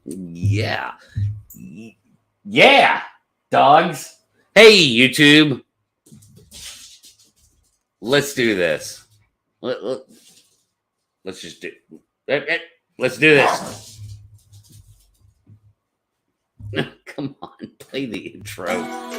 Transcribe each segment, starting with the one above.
Yeah. Yeah, dogs. Hey, YouTube. Let's do this. Let's just do. Let's do this. Come on, play the intro.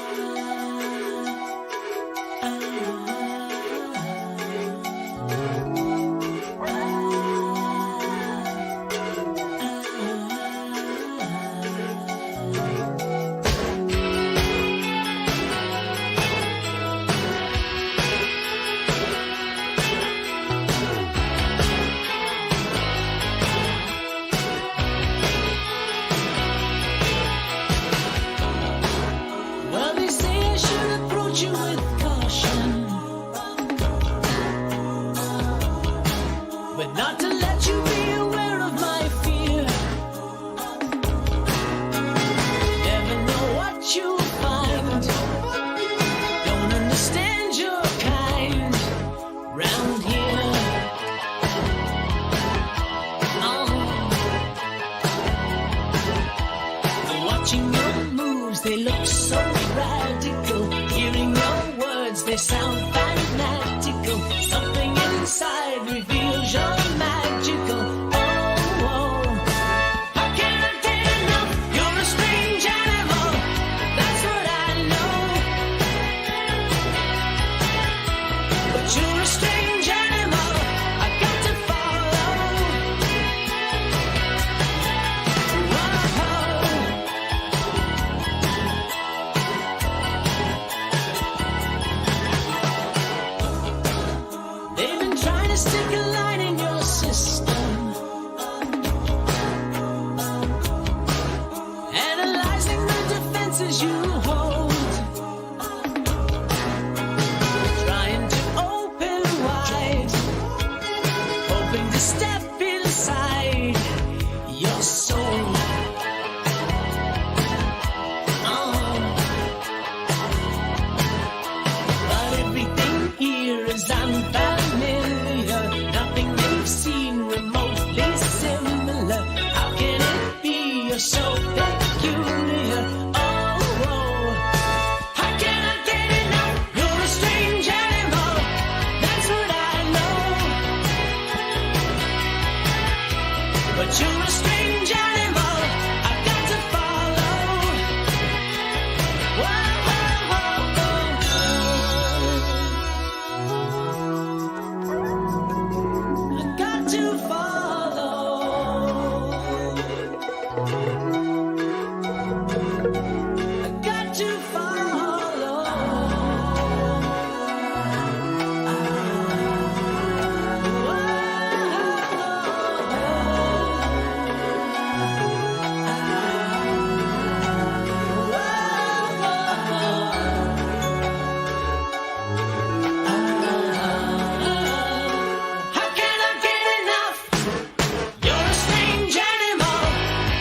You're a strange animal,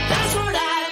that's what I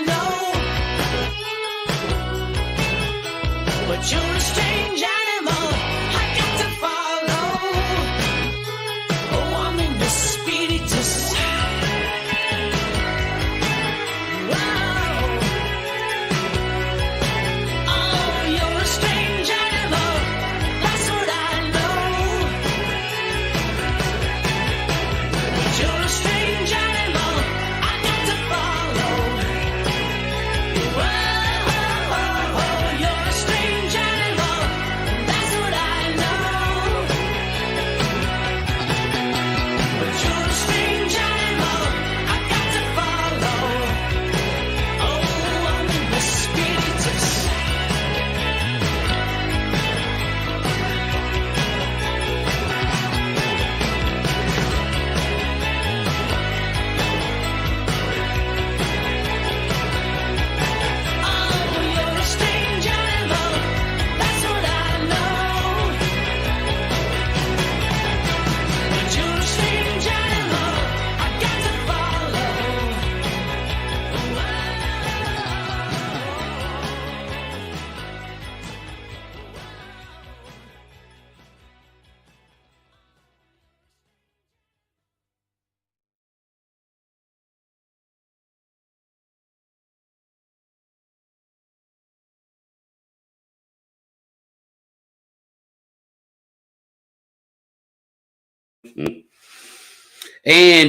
And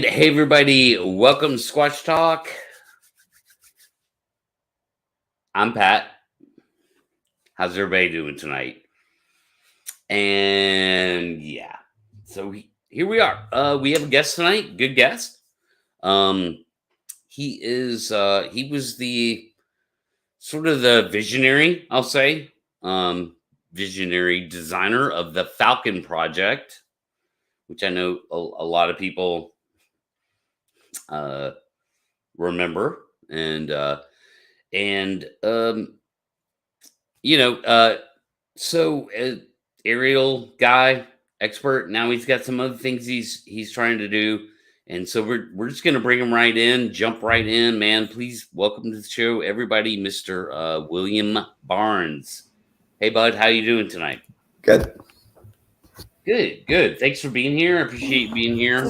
hey, everybody, welcome to Squatch Talk. I'm Pat. How's everybody doing tonight? And yeah, so here we are. We have a guest tonight. Good guest. He was the sort of the visionary, I'll say, visionary designer of the Falcon Project, which I know a lot of people remember, and so aerial guy, expert. Now he's got some other things he's trying to do, and so we're just gonna bring him right in, jump right in, man. Please welcome to the show, everybody, Mr. William Barnes. Hey, bud, how you doing tonight? Good. Good. Thanks for being here. I appreciate you being here.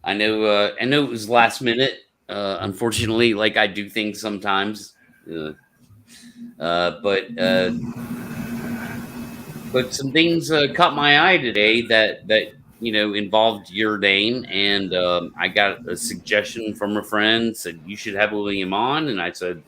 I know it was last minute. Unfortunately, like I do things sometimes. But some things caught my eye today that involved your name, and I got a suggestion from a friend, said you should have William on, and I said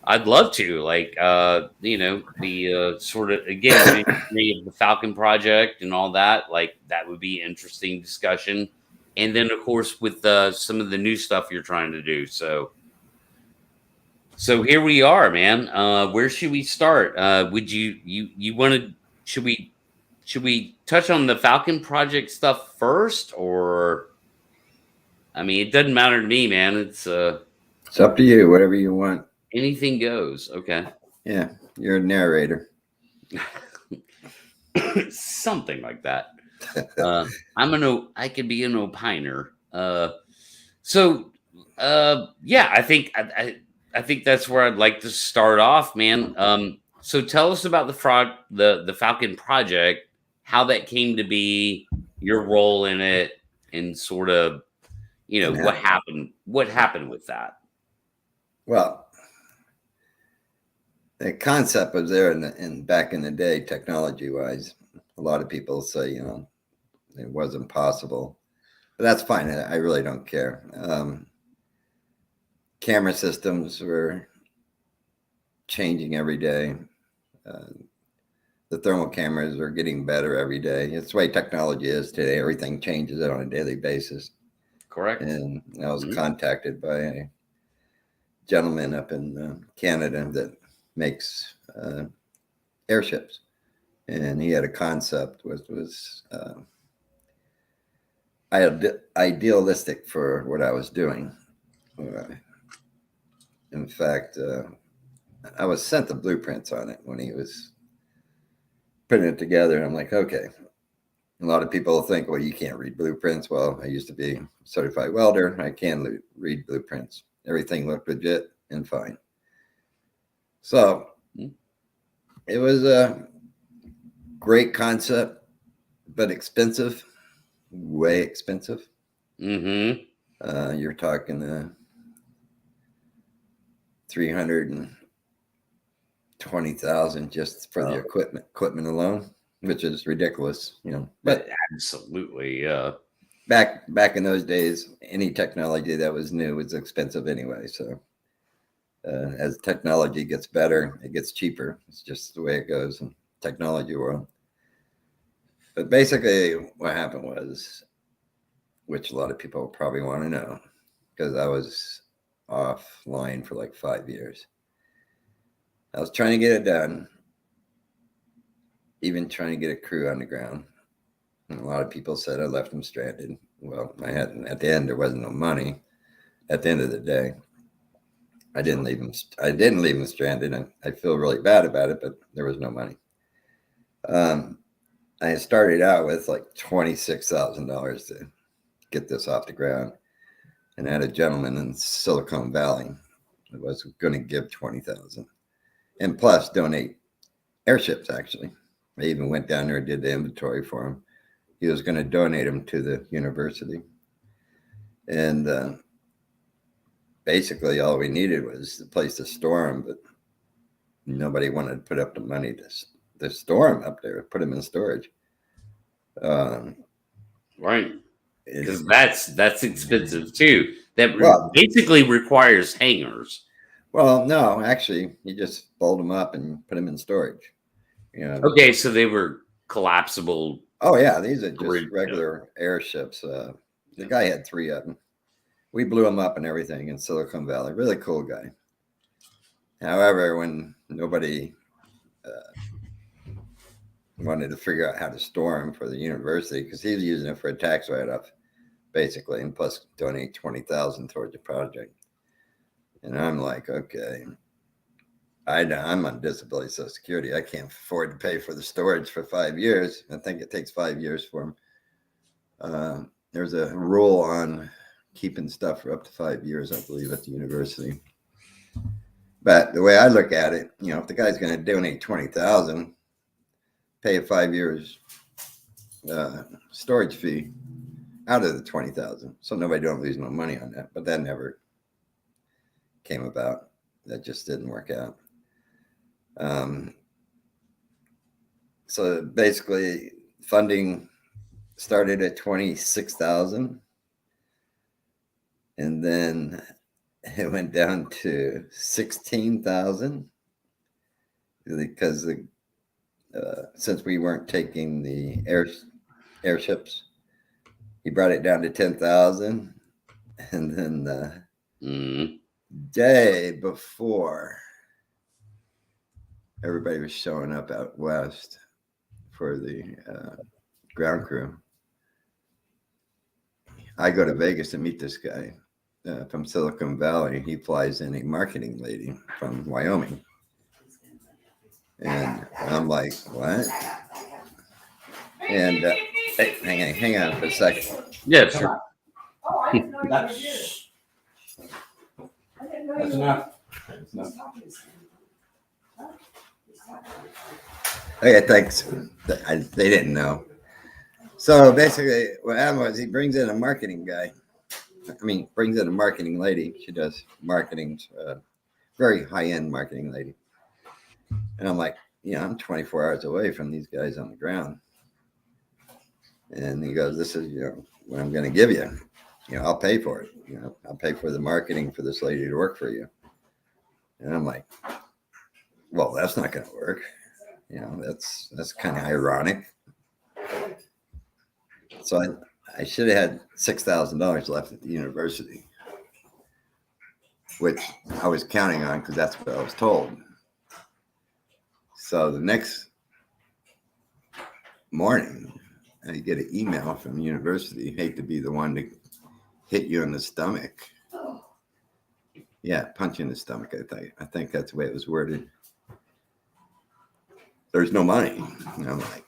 I'd love to. Like the sort of again visionary of the Falcon Project and all that. Like that would be interesting discussion, and then of course with some of the new stuff you're trying to do. So here we are, man. Where should we start? Would you want to? Should we touch on the Falcon Project stuff first, or I mean, it doesn't matter to me, man. It's up to you. Whatever you want. Anything goes. Okay. Yeah, you're a narrator. Something like that. I could be an opiner. Yeah, I think that's where I'd like to start off, man. So tell us about the Falcon Project, how that came to be, your role in it, and sort of, what happened with that. Well, the concept was there back in the day, technology wise. A lot of people say, it wasn't possible, but that's fine. I really don't care. Camera systems were changing every day. The thermal cameras are getting better every day. It's the way technology is today. Everything changes on a daily basis. Correct. And I was contacted by a gentleman up in Canada that makes airships, and he had a concept which was idealistic for what I was doing. In fact, I was sent the blueprints on it when he was putting it together, and I'm like, okay. A lot of people think, well, you can't read blueprints. Well, I used to be a certified welder. I can read blueprints. Everything looked legit and fine. So it was a great concept, but expensive, way expensive. Mm-hmm. You're talking 320,000 just for the equipment alone, which is ridiculous, But absolutely, back in those days, any technology that was new was expensive anyway. So as technology gets better, it gets cheaper. It's just the way it goes in technology world. But basically, what happened was, which a lot of people probably want to know, because I was offline for like 5 years. I was trying to get it done, even trying to get a crew on the ground. And a lot of people said I left them stranded. Well, at the end, there wasn't no money. At the end of the day, I didn't leave them stranded. And I feel really bad about it, but there was no money. I started out with like $26,000 to get this off the ground. And I had a gentleman in Silicon Valley who was going to give $20,000 and plus donate airships. Actually, I even went down there and did the inventory for him. He was going to donate them to the university, and basically all we needed was a place to store them, but nobody wanted to put up the money to store them up there, put them in storage. Um, Right. it's, Because that's expensive too. That well, basically requires hangers. well, no, actually, you just fold them up and put them in storage. You know. Okay, so they were collapsible. Oh yeah, these are just Yeah. regular airships. The guy had 3 of them. We blew them up and everything in Silicon Valley. Really cool guy. However, when nobody wanted to figure out how to store them for the university, because he was using it for a tax write-off, basically, and plus donate 20,000 towards the project. And I'm like, okay, I'm on disability Social Security. I can't afford to pay for the storage for 5 years. I think it takes 5 years for them. There's a rule on keeping stuff for up to 5 years, I believe, at the university. But the way I look at it, if the guy's going to donate 20,000, pay a 5 years storage fee out of the 20,000, so nobody don't lose no money on that. But that never came about. That just didn't work out. So basically, funding started at 26,000, and then it went down to 16,000 because since we weren't taking the airships, he brought it down to 10,000, and then the day before, everybody was showing up out west for the ground crew. I go to Vegas to meet this guy from Silicon Valley. He flies in a marketing lady from Wyoming. And I'm like, what? And hey, hang on for a second. Yeah, sure. That's enough. Okay, thanks. They didn't know. So basically, what happened was he brings in a marketing guy. Brings in a marketing lady. She does marketing, very high-end marketing lady. And I'm like, I'm 24 hours away from these guys on the ground. And he goes, this is, what I'm going to give you. I'll pay for it. I'll pay for the marketing for this lady to work for you. And I'm like, well, that's not going to work. That's kind of ironic. So I should have had $6,000 left at the university, which I was counting on because that's what I was told. So the next morning, I get an email from the university. Hate to be the one to hit you in the stomach. Yeah, punch you in the stomach. I think that's the way it was worded. There's no money. And I'm like,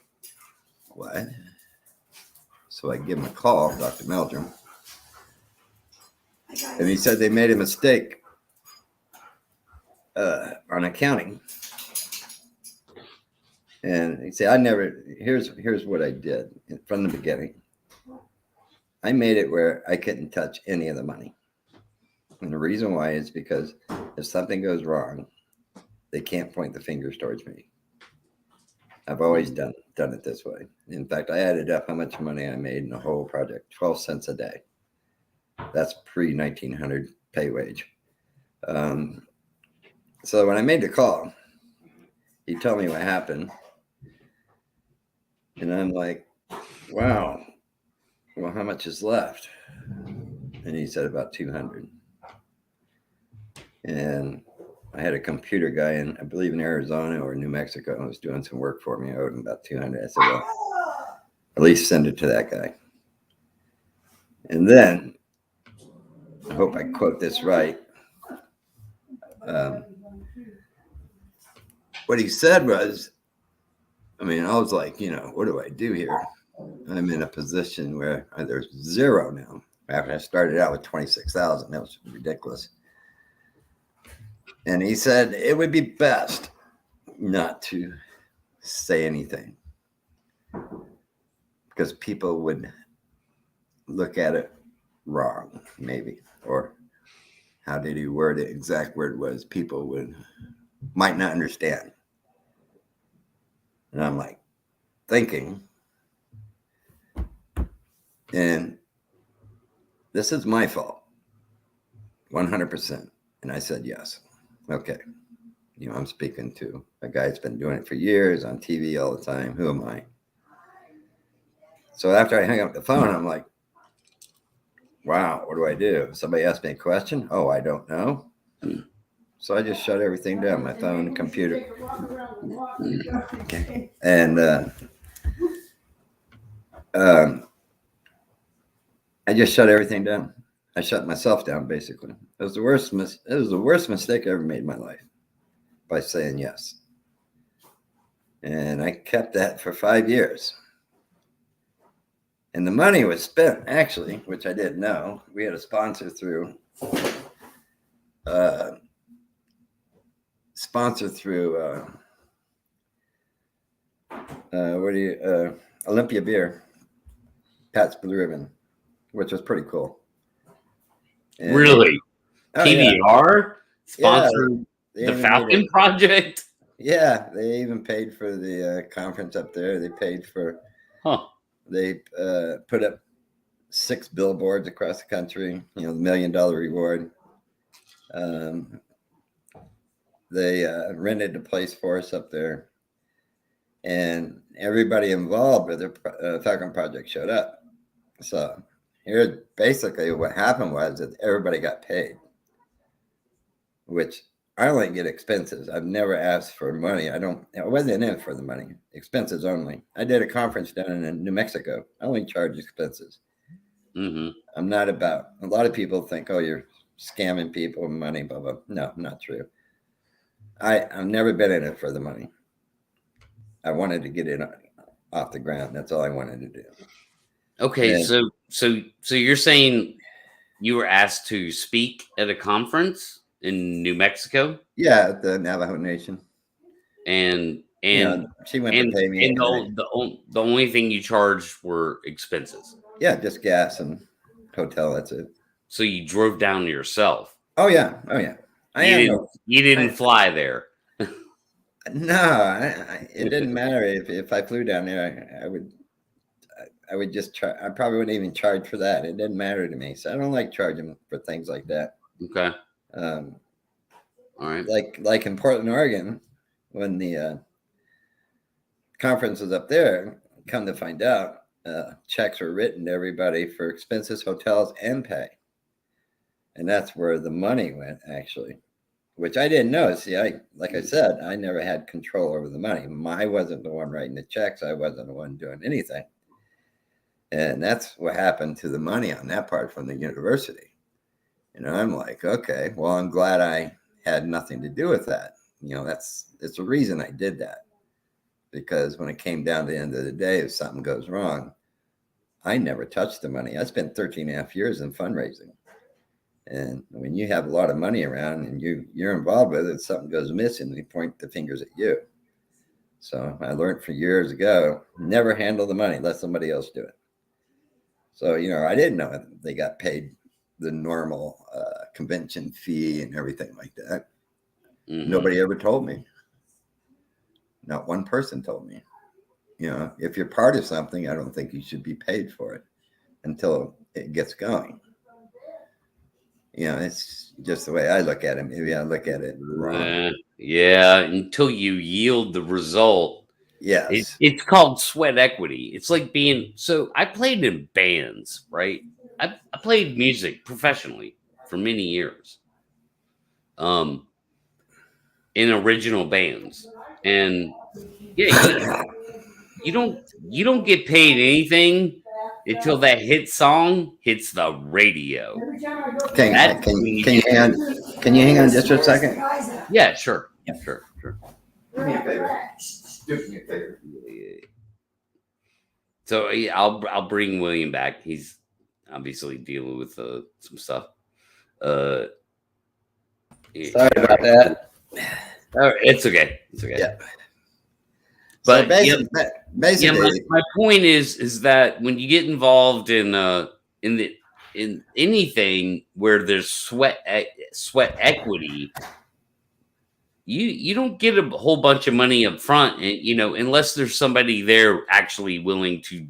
what? So I give him a call, Dr. Meldrum. And he said they made a mistake on accounting. And he said, here's what I did from the beginning. I made it where I couldn't touch any of the money. And the reason why is because if something goes wrong, they can't point the fingers towards me. I've always done it this way. In fact, I added up how much money I made in the whole project, 12 cents a day. That's pre-1900 pay wage. So when I made the call, he told me what happened. And I'm like, wow, well, how much is left? And he said about 200. And I had a computer guy in, I believe in Arizona or New Mexico, and was doing some work for me. I owed him about 200. I said, well, at least send it to that guy. And then, I hope I quote this right. What he said was, I was like, what do I do here? I'm in a position where there's zero now. After I started out with 26,000, that was ridiculous. And he said it would be best not to say anything because people would look at it wrong, maybe. Or how did he word it? Exact word was people might not understand. And I'm like thinking, And this is my fault, 100%. And I said, yes. Okay. I'm speaking to a guy that's been doing it for years on TV all the time. Who am I? So after I hung up the phone, I'm like, wow, what do I do? Somebody asked me a question. Oh, I don't know. So I just shut everything down, my phone, computer. Okay. And I just shut everything down. I shut myself down, basically. It was the worst mistake I ever made in my life, by saying yes. And I kept that for 5 years. And the money was spent, actually, which I didn't know. We had a sponsor through Olympia Beer, Pat's Blue Ribbon, which was pretty cool. And, really? PBR sponsored the Falcon Project? Yeah, they even paid for the conference up there. They paid for, they put up 6 billboards across the country, the $1 million reward. They rented the place for us up there. And everybody involved with the Falcon Project showed up. So here's basically what happened was that everybody got paid, which I only get expenses. I've never asked for money. I wasn't in it for the money. Expenses only. I did a conference down in New Mexico. I only charge expenses. Mm-hmm. I'm not about, a lot of people think, oh, you're scamming people money, blah, blah. No, not true. I've never been in it for the money. I wanted to get it off the ground. That's all I wanted to do. Okay, and so you're saying you were asked to speak at a conference in New Mexico? Yeah, at the Navajo Nation. And she went to pay me. And the only thing you charged were expenses. Yeah, just gas and hotel. That's it. So you drove down yourself? Oh yeah. You didn't fly there. No, it didn't matter if I flew down there. I would just try. I probably wouldn't even charge for that. It didn't matter to me. So I don't like charging for things like that. Okay. All right. Like in Portland, Oregon, when the conference was up there, come to find out, checks were written to everybody for expenses, hotels, and pay. And that's where the money went, actually, which I didn't know. See, like I said, I never had control over the money. I wasn't the one writing the checks. I wasn't the one doing anything. And that's what happened to the money on that part from the university. I'm like, okay, well, I'm glad I had nothing to do with that. It's the reason I did that. Because when it came down to the end of the day, if something goes wrong, I never touched the money. I spent 13 and a half years in fundraising. And when you have a lot of money around and you're involved with it, something goes missing, they point the fingers at you. So I learned for years ago, never handle the money, let somebody else do it. So, I didn't know they got paid the normal convention fee and everything like that. Mm-hmm. Nobody ever told me. Not one person told me. If you're part of something, I don't think you should be paid for it until it gets going. It's just the way I look at it. Maybe I look at it wrong. Yeah, until you yield the result. Yes. It's called sweat equity. It's like so I played in bands, right? I played music professionally for many years. In original bands. And yeah, you don't get paid anything until that hit song hits the radio. Can you hang on just for a second? Yeah, sure. Yeah, sure. Do me a favor. Do me a favor. So I'll bring William back. He's obviously dealing with some stuff. Sorry about that. It's okay. Yeah. But so basically, my point is that when you get involved in anything where there's sweat equity, you don't get a whole bunch of money up front, and unless there's somebody there actually willing to,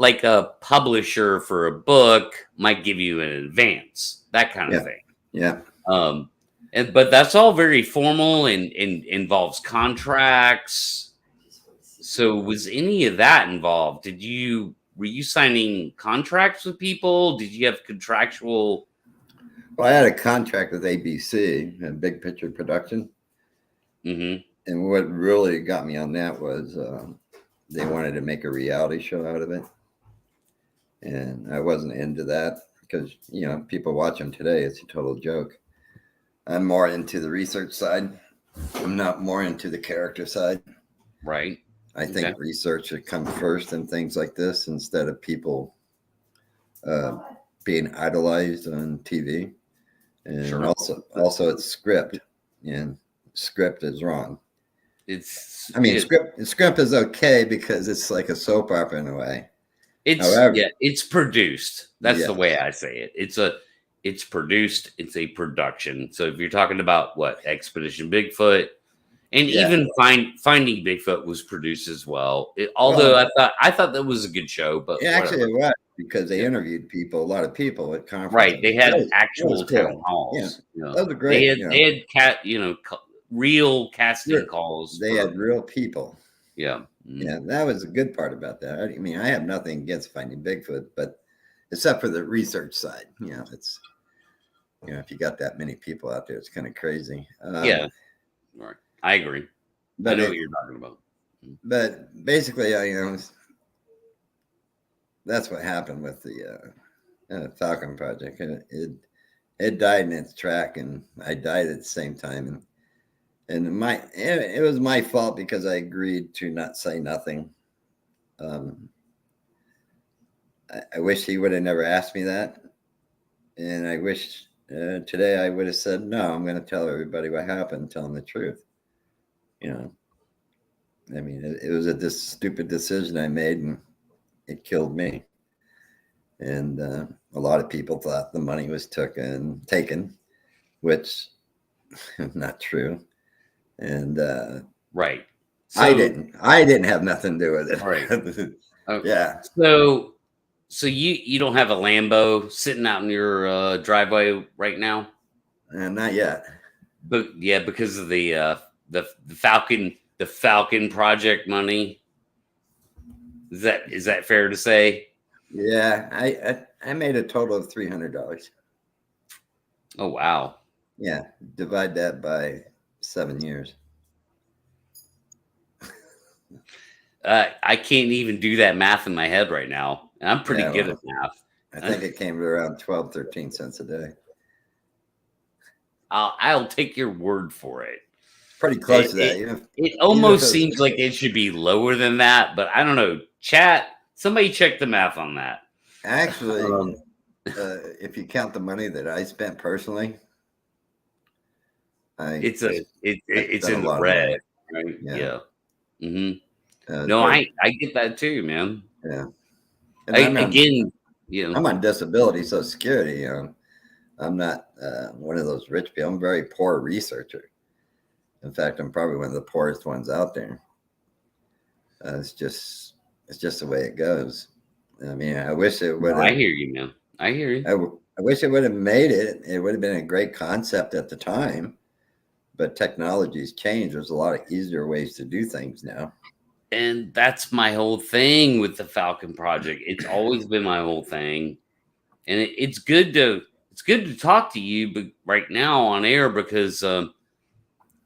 like a publisher for a book might give you an advance, that kind of thing. Yeah. But that's all very formal and involves contracts. So was any of that involved? Were you signing contracts with people? Did you have contractual? Well, I had a contract with ABC, a Big Picture Production. Mm-hmm. And what really got me on that was they wanted to make a reality show out of it. And I wasn't into that because, people watch them today. It's a total joke. I'm more into the research side. I'm not more into the character side. Right. I think research should come first in things like this instead of people being idolized on TV. And also it's script, and script is wrong. Script is okay because it's like a soap opera in a way. It's produced. That's the way I say it. It's produced. It's a production. So if you're talking about what Expedition Bigfoot, and even Finding Bigfoot was produced as well. Although I thought that was a good show, but actually it was because they interviewed a lot of people at conferences. Right, they had actual town halls. Yeah, those are great. They had real casting calls. They had real people. Yeah. Mm-hmm. Yeah, that was a good part about that. I mean, I have nothing against Finding Bigfoot, but except for the research side, it's if you got that many people out there, it's kind of crazy. Right. I agree. I know what you're talking about. But basically, that's what happened with the Falcon Project. It died in its track, and I died at the same time. And it was my fault because I agreed to not say nothing. I wish he would have never asked me that, and I wish today I would have said no. I'm going to tell everybody what happened, tell them the truth. I mean, it was this stupid decision I made, and it killed me. And a lot of people thought the money was taken, which not true. And right, so, I didn't have nothing to do with it. Right. Okay. Yeah. So you don't have a Lambo sitting out in your driveway right now? Not yet. But because of the Falcon Project money. Is that fair to say? Yeah, I made a total of $300. Oh wow! Yeah, divide that by 7 years. I can't even do that math in my head right now. I'm pretty good at math. I think it came to around 12, 13 cents a day. I'll take your word for it. Pretty close to that. It almost seems like it should be lower than that, but I don't know. Chat, somebody check the math on that. Actually, if you count the money that I spent personally, it's in the red, right? Yeah. Mm-hmm. No, I get that too, man. Yeah. I'm on disability, Social Security. I'm not one of those rich people. I'm a very poor researcher. In fact, I'm probably one of the poorest ones out there. It's just the way it goes. I mean, I wish it would. I hear you, man. I hear you. I wish it would have made it. It would have been a great concept at the time, but technology's changed. There's a lot of easier ways to do things now. And that's my whole thing with the Falcon Project. It's always been my whole thing, and it's good to talk to you, but right now on air because.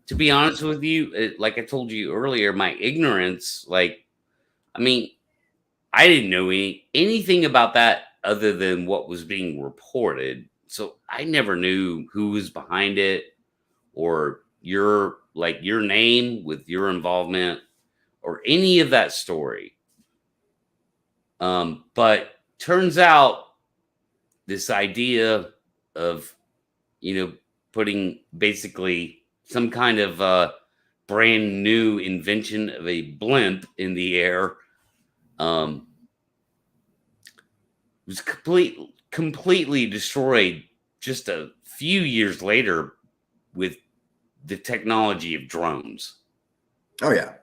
To be honest with you, like I told you earlier, my ignorance, I didn't know anything about that other than what was being reported. So I never knew who was behind it or your name with your involvement or any of that story. But turns out this idea of, putting basically some kind of brand new invention of a blimp in the air was completely destroyed just a few years later with the technology of drones. Oh yeah.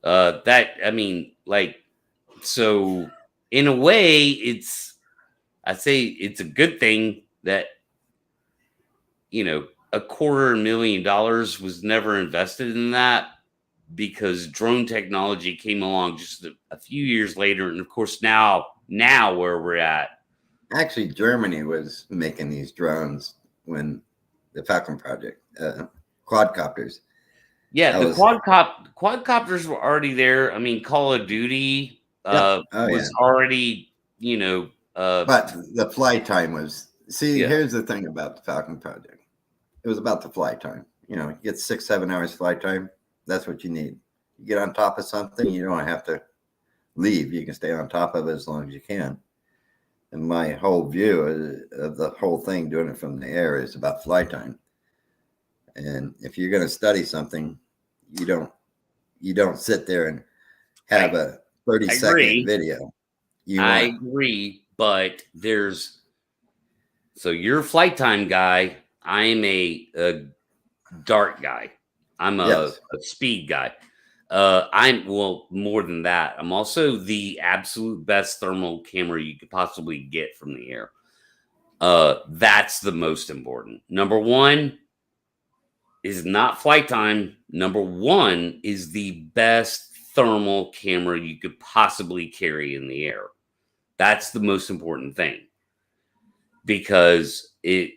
I mean, like, so in a way, I say it's a good thing that, $250,000 was never invested in that, because drone technology came along just a few years later. And of course, now where we're at. Actually, Germany was making these drones when the Falcon Project, quadcopters. Yeah, That the was quadcopters were already there. I mean, Call of Duty Yep. Oh yeah. was already, But the flight time was. See, yeah, here's the thing about the Falcon Project. It was about the flight time. You get 6-7 hours flight time. That's what you need. You get on top of something, you don't have to leave. You can stay on top of it as long as you can. And my whole view of the whole thing, doing it from the air, is about flight time. And if you're going to study something, you don't sit there and have a 30-second agree. video. I agree, but so you're a flight time guy. I'm a dart guy. I'm a Yes. speed guy. Well, more than that. I'm also the absolute best thermal camera you could possibly get from the air. That's the most important. Number one is not flight time. Number one is the best thermal camera you could possibly carry in the air. That's the most important thing, because if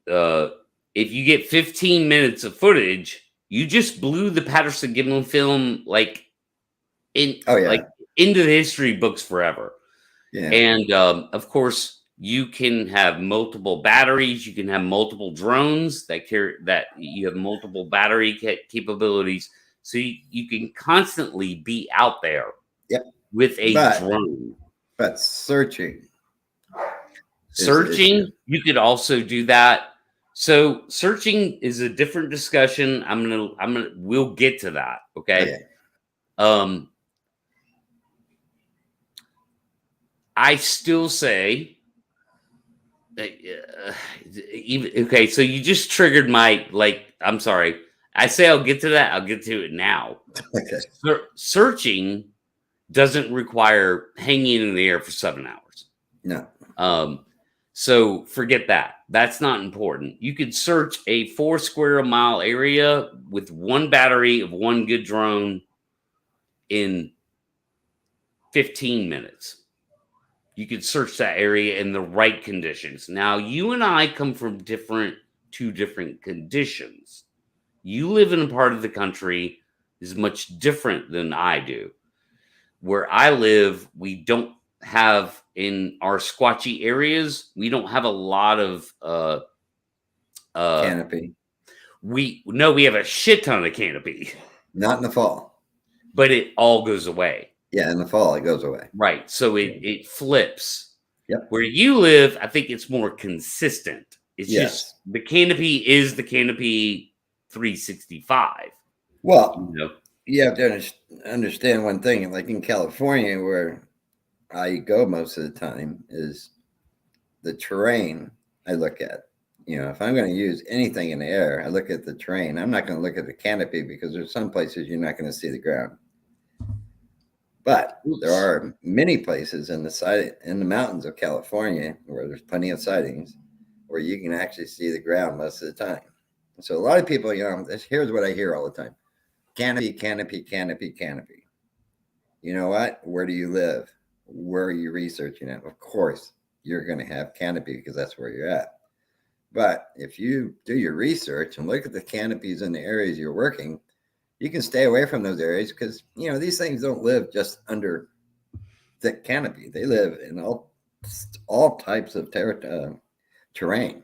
you get 15 minutes of footage, you just blew the Patterson-Gimlin film like into the history books forever. Yeah. And of course, you can have multiple batteries. You can have multiple drones that you have multiple battery capabilities, so you can constantly be out there. Yep. With a drone. But searching, you could also do that. So searching is a different discussion. We'll get to that. Okay. I still say okay, so you just triggered my, I'm sorry. I say I'll get to that. I'll get to it now. Okay. Searching doesn't require hanging in the air for 7 hours. No. So forget that. That's not important. You could search a 4 square mile area with one battery of one good drone in 15 minutes. You could search that area in the right conditions. Now, you and I come from two different conditions. You live in a part of the country is much different than I do. Where I live, we don't have, in our squatchy areas, we don't have a lot of canopy. We have a shit ton of canopy. Not in the fall. But it all goes away. Yeah, in the fall it goes away. Right. So it flips. Yep. Where you live, I think it's more consistent. It's just the canopy is the canopy 365. Well, you have to understand one thing. Like in California, where I go most of the time, is the terrain I look at. If I'm going to use anything in the air, I look at the terrain. I'm not going to look at the canopy, because there's some places you're not going to see the ground. But there are many places in the mountains of California where there's plenty of sightings where you can actually see the ground most of the time. So a lot of people, here's what I hear all the time: canopy, canopy, canopy, canopy. You know what? Where do you live? Where are you researching at? Of course, you're going to have canopy because that's where you're at. But if you do your research and look at the canopies in the areas you're working, you can stay away from those areas, because these things don't live just under thick canopy. They live in all types of terrain.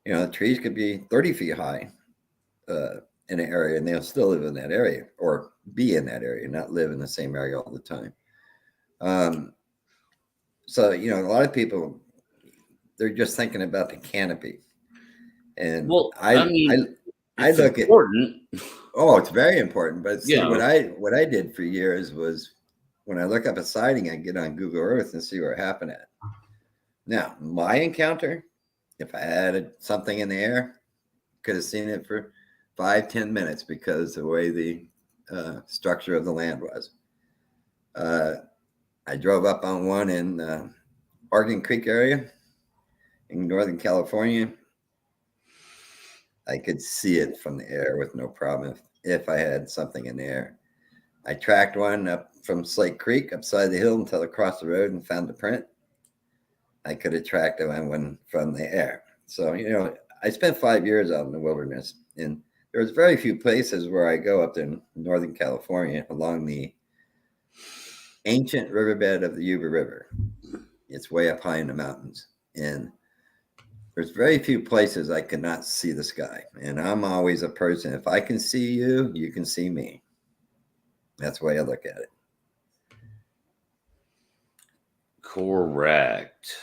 The trees could be 30 feet high in an area, and they'll still live in that area, or be in that area, not live in the same area all the time. So a lot of people, they're just thinking about the canopy, and I look important. Oh, it's very important. But see, what I did for years was, when I look up a sighting, I get on Google Earth and see where it happened at. Now, my encounter, if I had something in the air, could have seen it for 5-10 minutes, because the way the structure of the land was. I drove up on one in Oregon Creek area in Northern California. I could see it from the air with no problem if I had something in the air. I tracked one up from Slate Creek upside the hill until I crossed the road and found the print. I could have tracked one from the air. So, I spent 5 years out in the wilderness, and there was very few places where I go up in Northern California along the ancient riverbed of the Yuba River. It's way up high in the mountains, and there's very few places I cannot see the sky. And I'm always a person, if I can see you, you can see me. That's the way I look at it. Correct.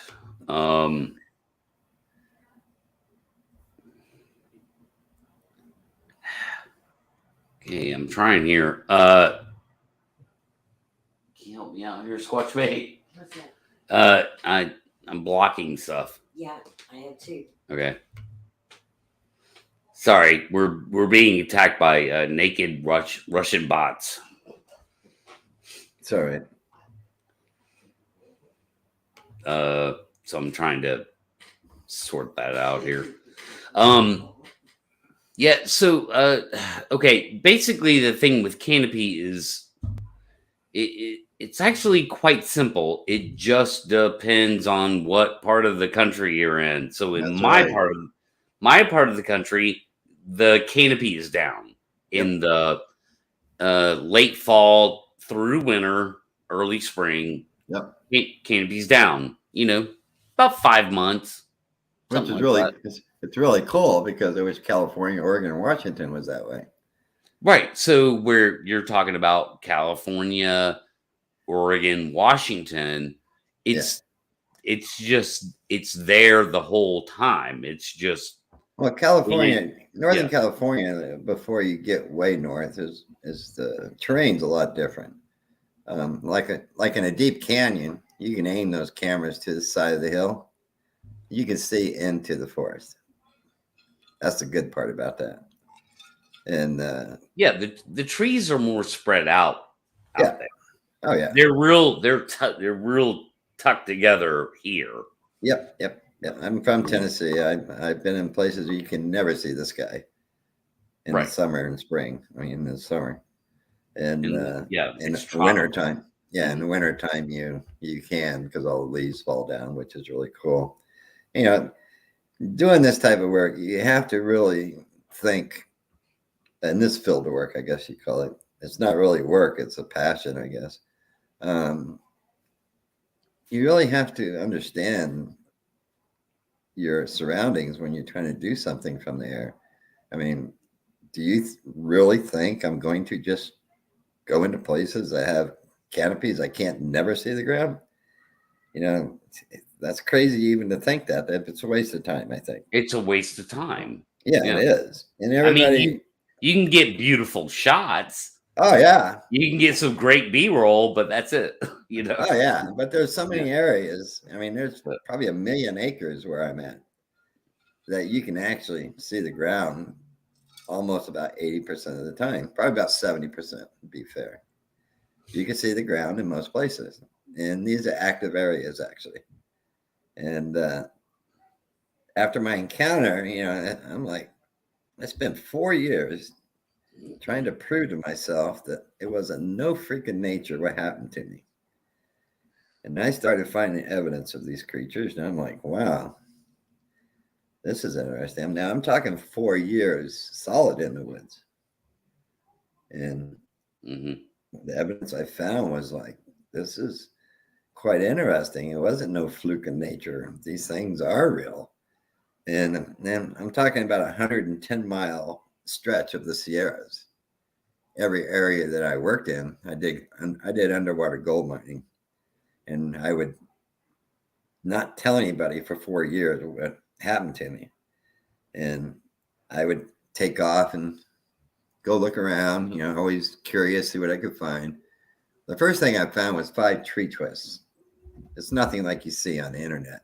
Okay, I'm trying here. Can you help me out here, Squatch Mate? What's that? I'm blocking stuff. Yeah, I have too. Okay. Sorry, we're being attacked by naked Russian bots. It's all right. So I'm trying to sort that out here. Yeah, so okay, basically the thing with canopy is it's actually quite simple. It just depends on what part of the country you're in. So in my part of the country, the canopy is down in the late fall through winter, early spring. Yep. Canopy's down, about 5 months. Which is really, it's really cool because it was California, Oregon, and Washington was that way. Right. So where you're talking about California, Oregon, Washington, it's there the whole time. It's just California, Northern California, before you get way north, is the terrain's a lot different. Like in a deep canyon, you can aim those cameras to the side of the hill. You can see into the forest. That's the good part about that. And the trees are more spread out there. Oh yeah, they're real tucked together here. Yep. I'm from Tennessee. I've been in places where you can never see the sky in the summer and spring. I mean, in the summer, and in the winter time. Yeah, in the winter time you can, because all the leaves fall down, which is really cool. Doing this type of work, you have to really think. And this field of work, I guess you call it. It's not really work; it's a passion, I guess. You really have to understand your surroundings when you're trying to do something from the air. I mean, do you really think I'm going to just go into places that have canopies I can't never see the ground? That's crazy even to think that. It's a waste of time, I think. It's a waste of time. Yeah, it is. And everybody... you can get beautiful shots. Oh, yeah. You can get some great B-roll, but that's it. Oh, yeah. But there's so many areas. I mean, there's probably 1 million acres where I'm at that you can actually see the ground almost about 80% of the time. Probably about 70%, to be fair. You can see the ground in most places. And these are active areas, actually. And after my encounter, I'm like, I spent 4 years trying to prove to myself that it was a no freaking nature what happened to me. And I started finding evidence of these creatures, and I'm like, wow, this is interesting. Now I'm talking 4 years solid in the woods. And the evidence I found was like, this is quite interesting. It wasn't no fluke in nature. These things are real. And then I'm talking about a 110-mile stretch of the Sierras. Every area that I worked in, I did underwater gold mining. And I would not tell anybody for 4 years what happened to me. And I would take off and go look around, always curious, see what I could find. The first thing I found was 5 tree twists. It's nothing like you see on the internet.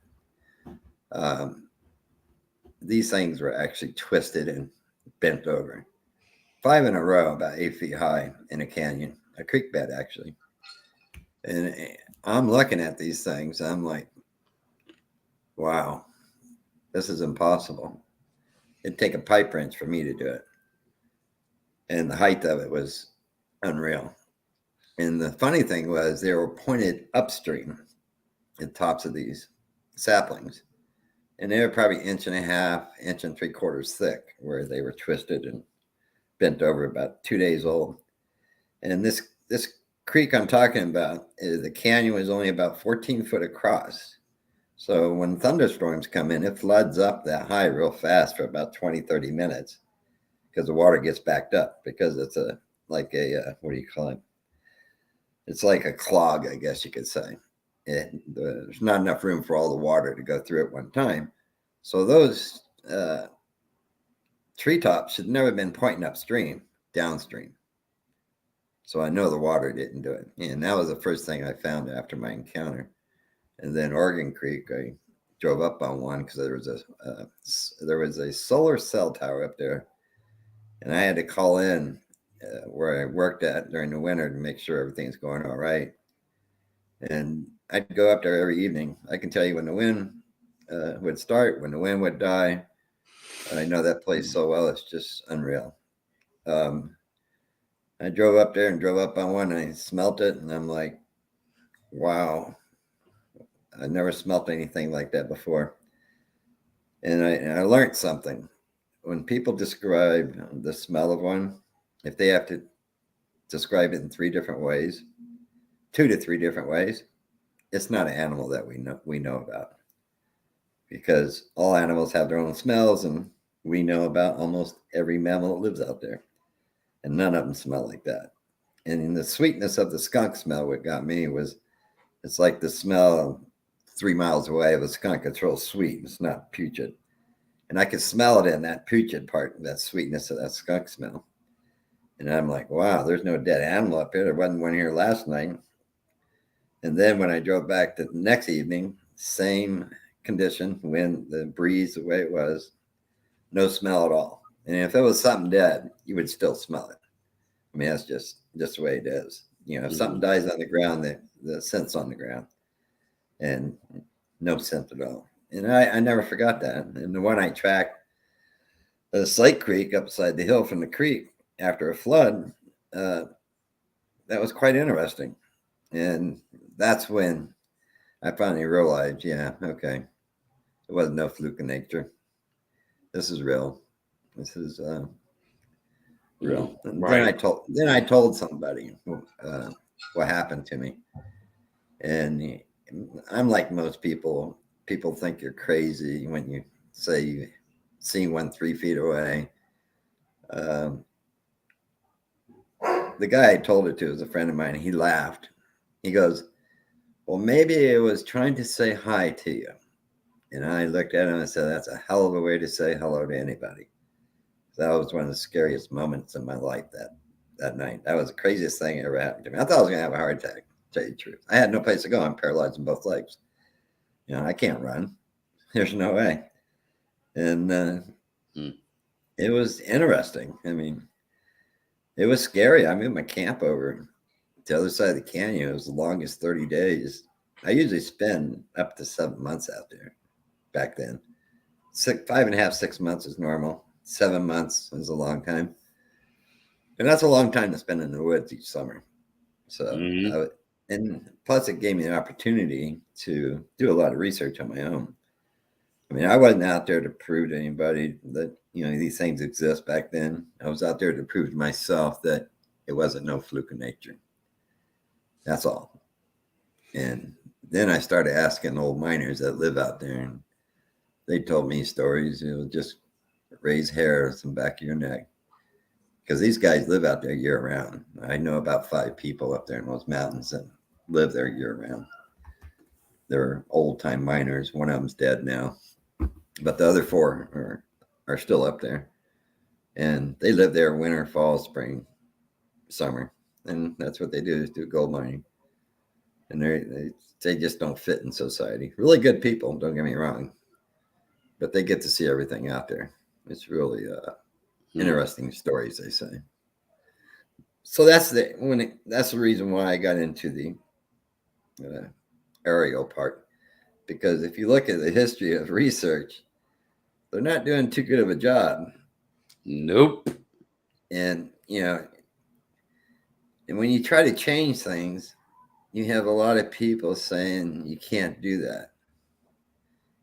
These things were actually twisted and bent over. 5 in a row, about 8 feet high in a canyon, a creek bed actually. And I'm looking at these things. I'm like, wow, this is impossible. It'd take a pipe wrench for me to do it. And the height of it was unreal. And the funny thing was they were pointed upstream at the tops of these saplings. And they were probably 1.5 inches, 1.75 inches thick, where they were twisted and bent over, about 2 days old. And this creek I'm talking about, the canyon was only about 14 foot across. So when thunderstorms come in, it floods up that high real fast for about 20, 30 minutes because the water gets backed up, because it's what do you call it? It's like a clog, I guess you could say. There's not enough room for all the water to go through at one time. So those treetops should never been pointing upstream, downstream. So I know the water didn't do it. And that was the first thing I found after my encounter. And then Oregon Creek, I drove up on one because there was a solar cell tower up there. And I had to call in where I worked at during the winter to make sure everything's going all right. And I'd go up there every evening. I can tell you when the wind would start, when the wind would die. I know that place so well. It's just unreal. I drove up there and drove up on one, and I smelt it, and I'm like, wow, I never smelt anything like that before. And I learned something. When people describe the smell of one, if they have to describe it in 3 different ways, 2 to 3 different ways, it's not an animal that we know about, because all animals have their own smells, and we know about almost every mammal that lives out there, and none of them smell like that. And the sweetness of the skunk smell, what got me was, it's like the smell 3 miles away of a skunk. It's real sweet. It's not putrid. And I could smell it in that putrid part, that sweetness of that skunk smell. And I'm like, wow, there's no dead animal up here. There wasn't one here last night. And then when I drove back the next evening, same condition, wind, the breeze, the way it was, no smell at all. And if it was something dead, you would still smell it. I mean, that's just the way it is. You know, if something dies on the ground, the scent's on the ground, and no scent at all. And I never forgot that. And the one I tracked, the Slate Creek upside the hill from the creek after a flood, that was quite interesting. And that's when I finally realized, yeah, okay, it wasn't no fluke in nature. This is real. This is real. And Right. then I told somebody what happened to me. And I'm like most people. People think you're crazy when you say you see one 3 feet away. The guy I told it to is a friend of mine. He laughed. He goes, well, maybe it was trying to say hi to you. And I looked at him and said, that's a hell of a way to say hello to anybody. That was one of the scariest moments in my life that night. That was the craziest thing that ever happened to me. I thought I was going to have a heart attack, to tell you the truth. I had no place to go. I'm paralyzed in both legs. You know, I can't run. There's no way. And it was interesting. I mean, it was scary. I moved my camp over to the other side of the canyon. It was the longest 30 days. I usually spend up to 7 months out there back then. 5.5, 6 months is normal. 7 months is a long time. And that's a long time to spend in the woods each summer. So, and plus it gave me an opportunity to do a lot of research on my own. I mean, I wasn't out there to prove to anybody that, you know, these things exist back then. I was out there to prove to myself that it wasn't no fluke of nature. That's all. And then I started asking old miners that live out there, and they told me stories. It was just raise hairs on the back of your neck, because these guys live out there year round. I know about 5 people up there in those mountains that live there year round. They're old time miners. One of them's dead now, but the other 4 are still up there, and they live there winter, fall, spring, summer, and that's what they do, is do gold mining. And they just don't fit in society. Really good people, don't get me wrong, but they get to see everything out there. It's really interesting stories, they say. So that's the reason why I got into the aerial part, because if you look at the history of research, they're not doing too good of a job. Nope. And and when you try to change things, you have a lot of people saying you can't do that,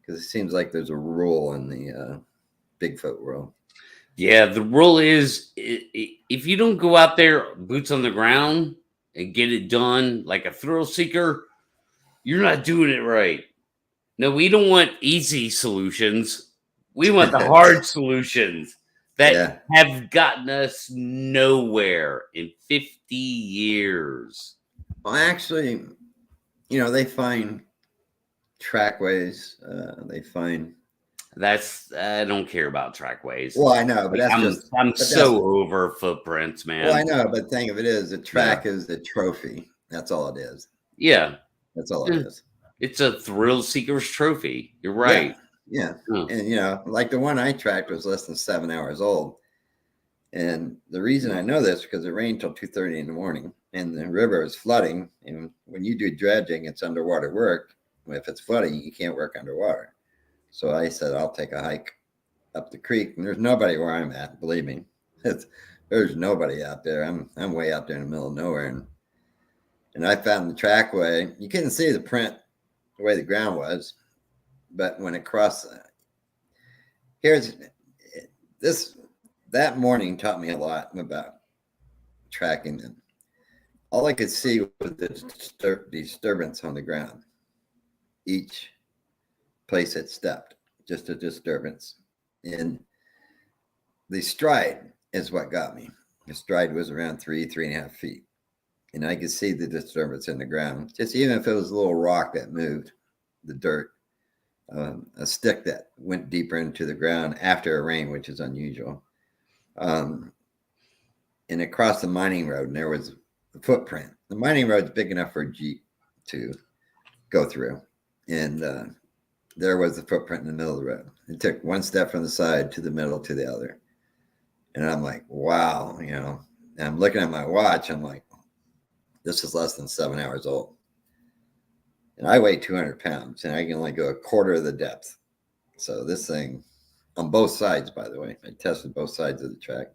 because it seems like there's a rule in the Bigfoot world. Yeah, the rule is if you don't go out there, boots on the ground, and get it done like a thrill seeker, you're not doing it right. No, we don't want easy solutions. We want the hard solutions that have gotten us nowhere in 50 years. Well, actually, they find trackways. They find. I don't care about trackways. Well, I know, but I'm so over footprints, man. Well, I know, but the thing of it is, the track is the trophy. That's all it is. Yeah, that's all it is. It's a thrill seeker's trophy. You're right. Yeah. And like the one I tracked was less than 7 hours old. And the reason I know this because it rained till 2:30 in the morning, and the river is flooding. And when you do dredging, it's underwater work. If it's flooding, you can't work underwater. So I said, I'll take a hike up the creek, and there's nobody where I'm at. Believe me, there's nobody out there. I'm way out there in the middle of nowhere, and I found the trackway. You couldn't see the print the way the ground was, but when it crossed, that morning taught me a lot about tracking them. All I could see was the disturbance on the ground. Each place it stepped, just a disturbance. And the stride is what got me. The stride was around 3.5 feet. And I could see the disturbance in the ground. Just even if it was a little rock that moved, the dirt, a stick that went deeper into the ground after a rain, which is unusual. And across the mining road, and there was a footprint. The mining road's big enough for a Jeep to go through. And there was the footprint in the middle of the road. It took one step from the side to the middle to the other. And I'm like, wow, and I'm looking at my watch. I'm like, this is less than 7 hours old. And I weigh 200 pounds, and I can only go a quarter of the depth. So this thing, on both sides, by the way, I tested both sides of the track.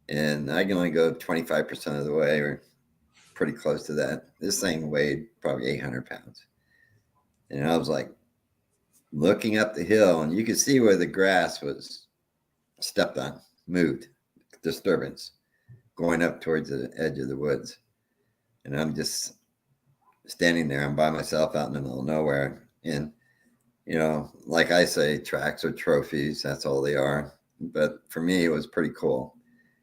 And I can only go 25% of the way, or pretty close to that. This thing weighed probably 800 pounds. And I was like looking up the hill, and you could see where the grass was stepped on, moved, disturbance, going up towards the edge of the woods. And I'm just standing there. I'm by myself out in the middle of nowhere. And, like I say, tracks are trophies. That's all they are. But for me, it was pretty cool.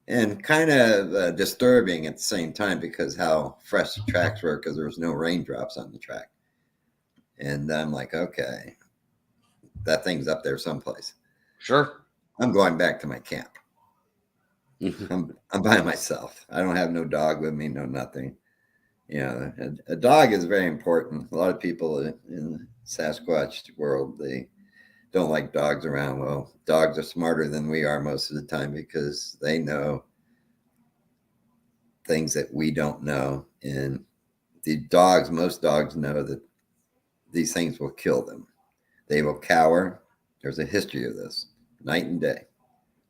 And kind of disturbing at the same time, because how fresh the tracks were, because there was no raindrops on the track. And I'm like, okay, that thing's up there someplace. Sure. I'm going back to my camp. I'm by myself. I don't have no dog with me, no nothing. A dog is very important. A lot of people in the Sasquatch world, they don't like dogs around. Well, dogs are smarter than we are most of the time, because they know things that we don't know. And most dogs know that these things will kill them. They will cower. There's a history of this, night and day.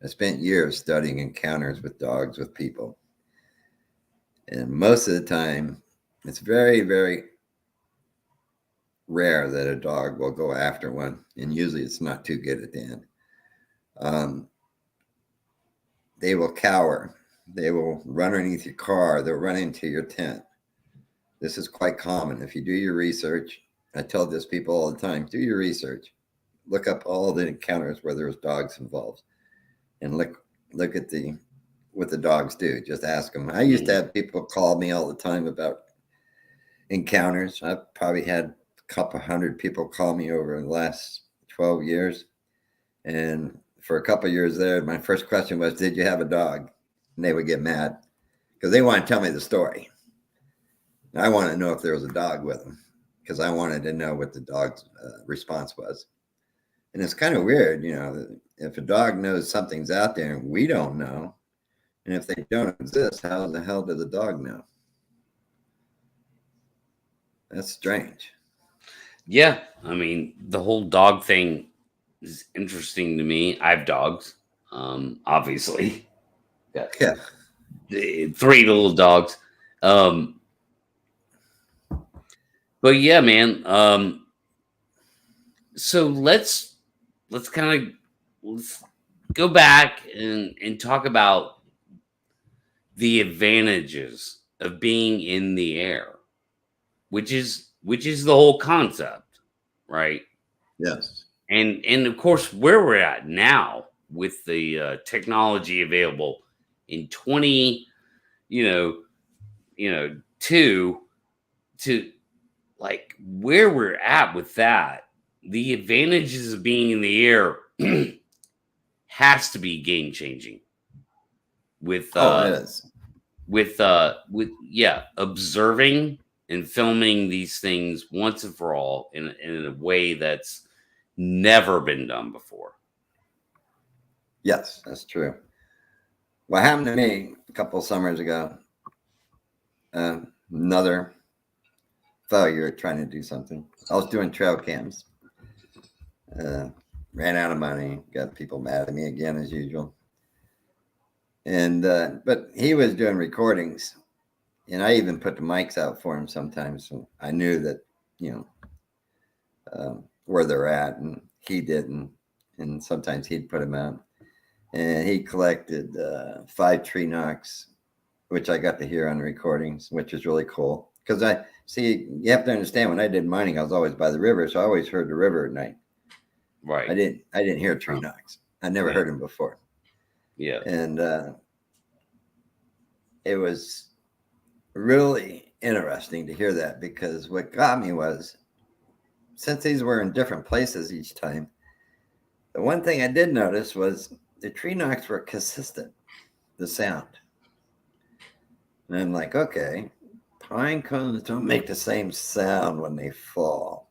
I spent years studying encounters with dogs, with people. And most of the time, it's very, very rare that a dog will go after one. And usually it's not too good at the end. They will cower. They will run underneath your car. They'll run into your tent. This is quite common. If you do your research, I tell this people all the time, do your research. Look up all the encounters where there's dogs involved. And look at what the dogs do. Just ask them. I used to have people call me all the time about encounters. I've probably had a couple hundred people call me over the last 12 years. And for a couple of years there, my first question was, did you have a dog? And they would get mad because they want to tell me the story. And I want to know if there was a dog with them, because I wanted to know what the dog's response was. And it's kind of weird, if a dog knows something's out there and we don't know, and if they don't exist, how the hell did the dog know? That's strange. Yeah, I mean, the whole dog thing is interesting to me. I have dogs, obviously. Got Yeah. 3 little dogs. But yeah, man. So let's kind of let's go back and talk about the advantages of being in the air, which is the whole concept, right? Yes. And of course, where we're at now with the technology available in 20, you know, to like where we're at with that, the advantages of being in the air has to be game changing with Oh, it is. with yeah, observing and filming these things once and for all in a way that's never been done before. Yes, that's true. What happened to me a couple of summers ago, another failure at trying to do something. I was doing trail cams. Ran out of money, got people mad at me again as usual. And but he was doing recordings, and I even put the mics out for him sometimes. So I knew that, where they're at, and he didn't. And sometimes he'd put them out. And he collected 5 tree knocks, which I got to hear on the recordings, which is really cool. Because you have to understand, when I did mining, I was always by the river, so I always heard the river at night. Right. I didn't hear tree knocks. I never heard them before. Yeah. And it was really interesting to hear that, because what got me was, since these were in different places each time, the one thing I did notice was the tree knocks were consistent, the sound. And I'm like, okay, pine cones don't make the same sound when they fall.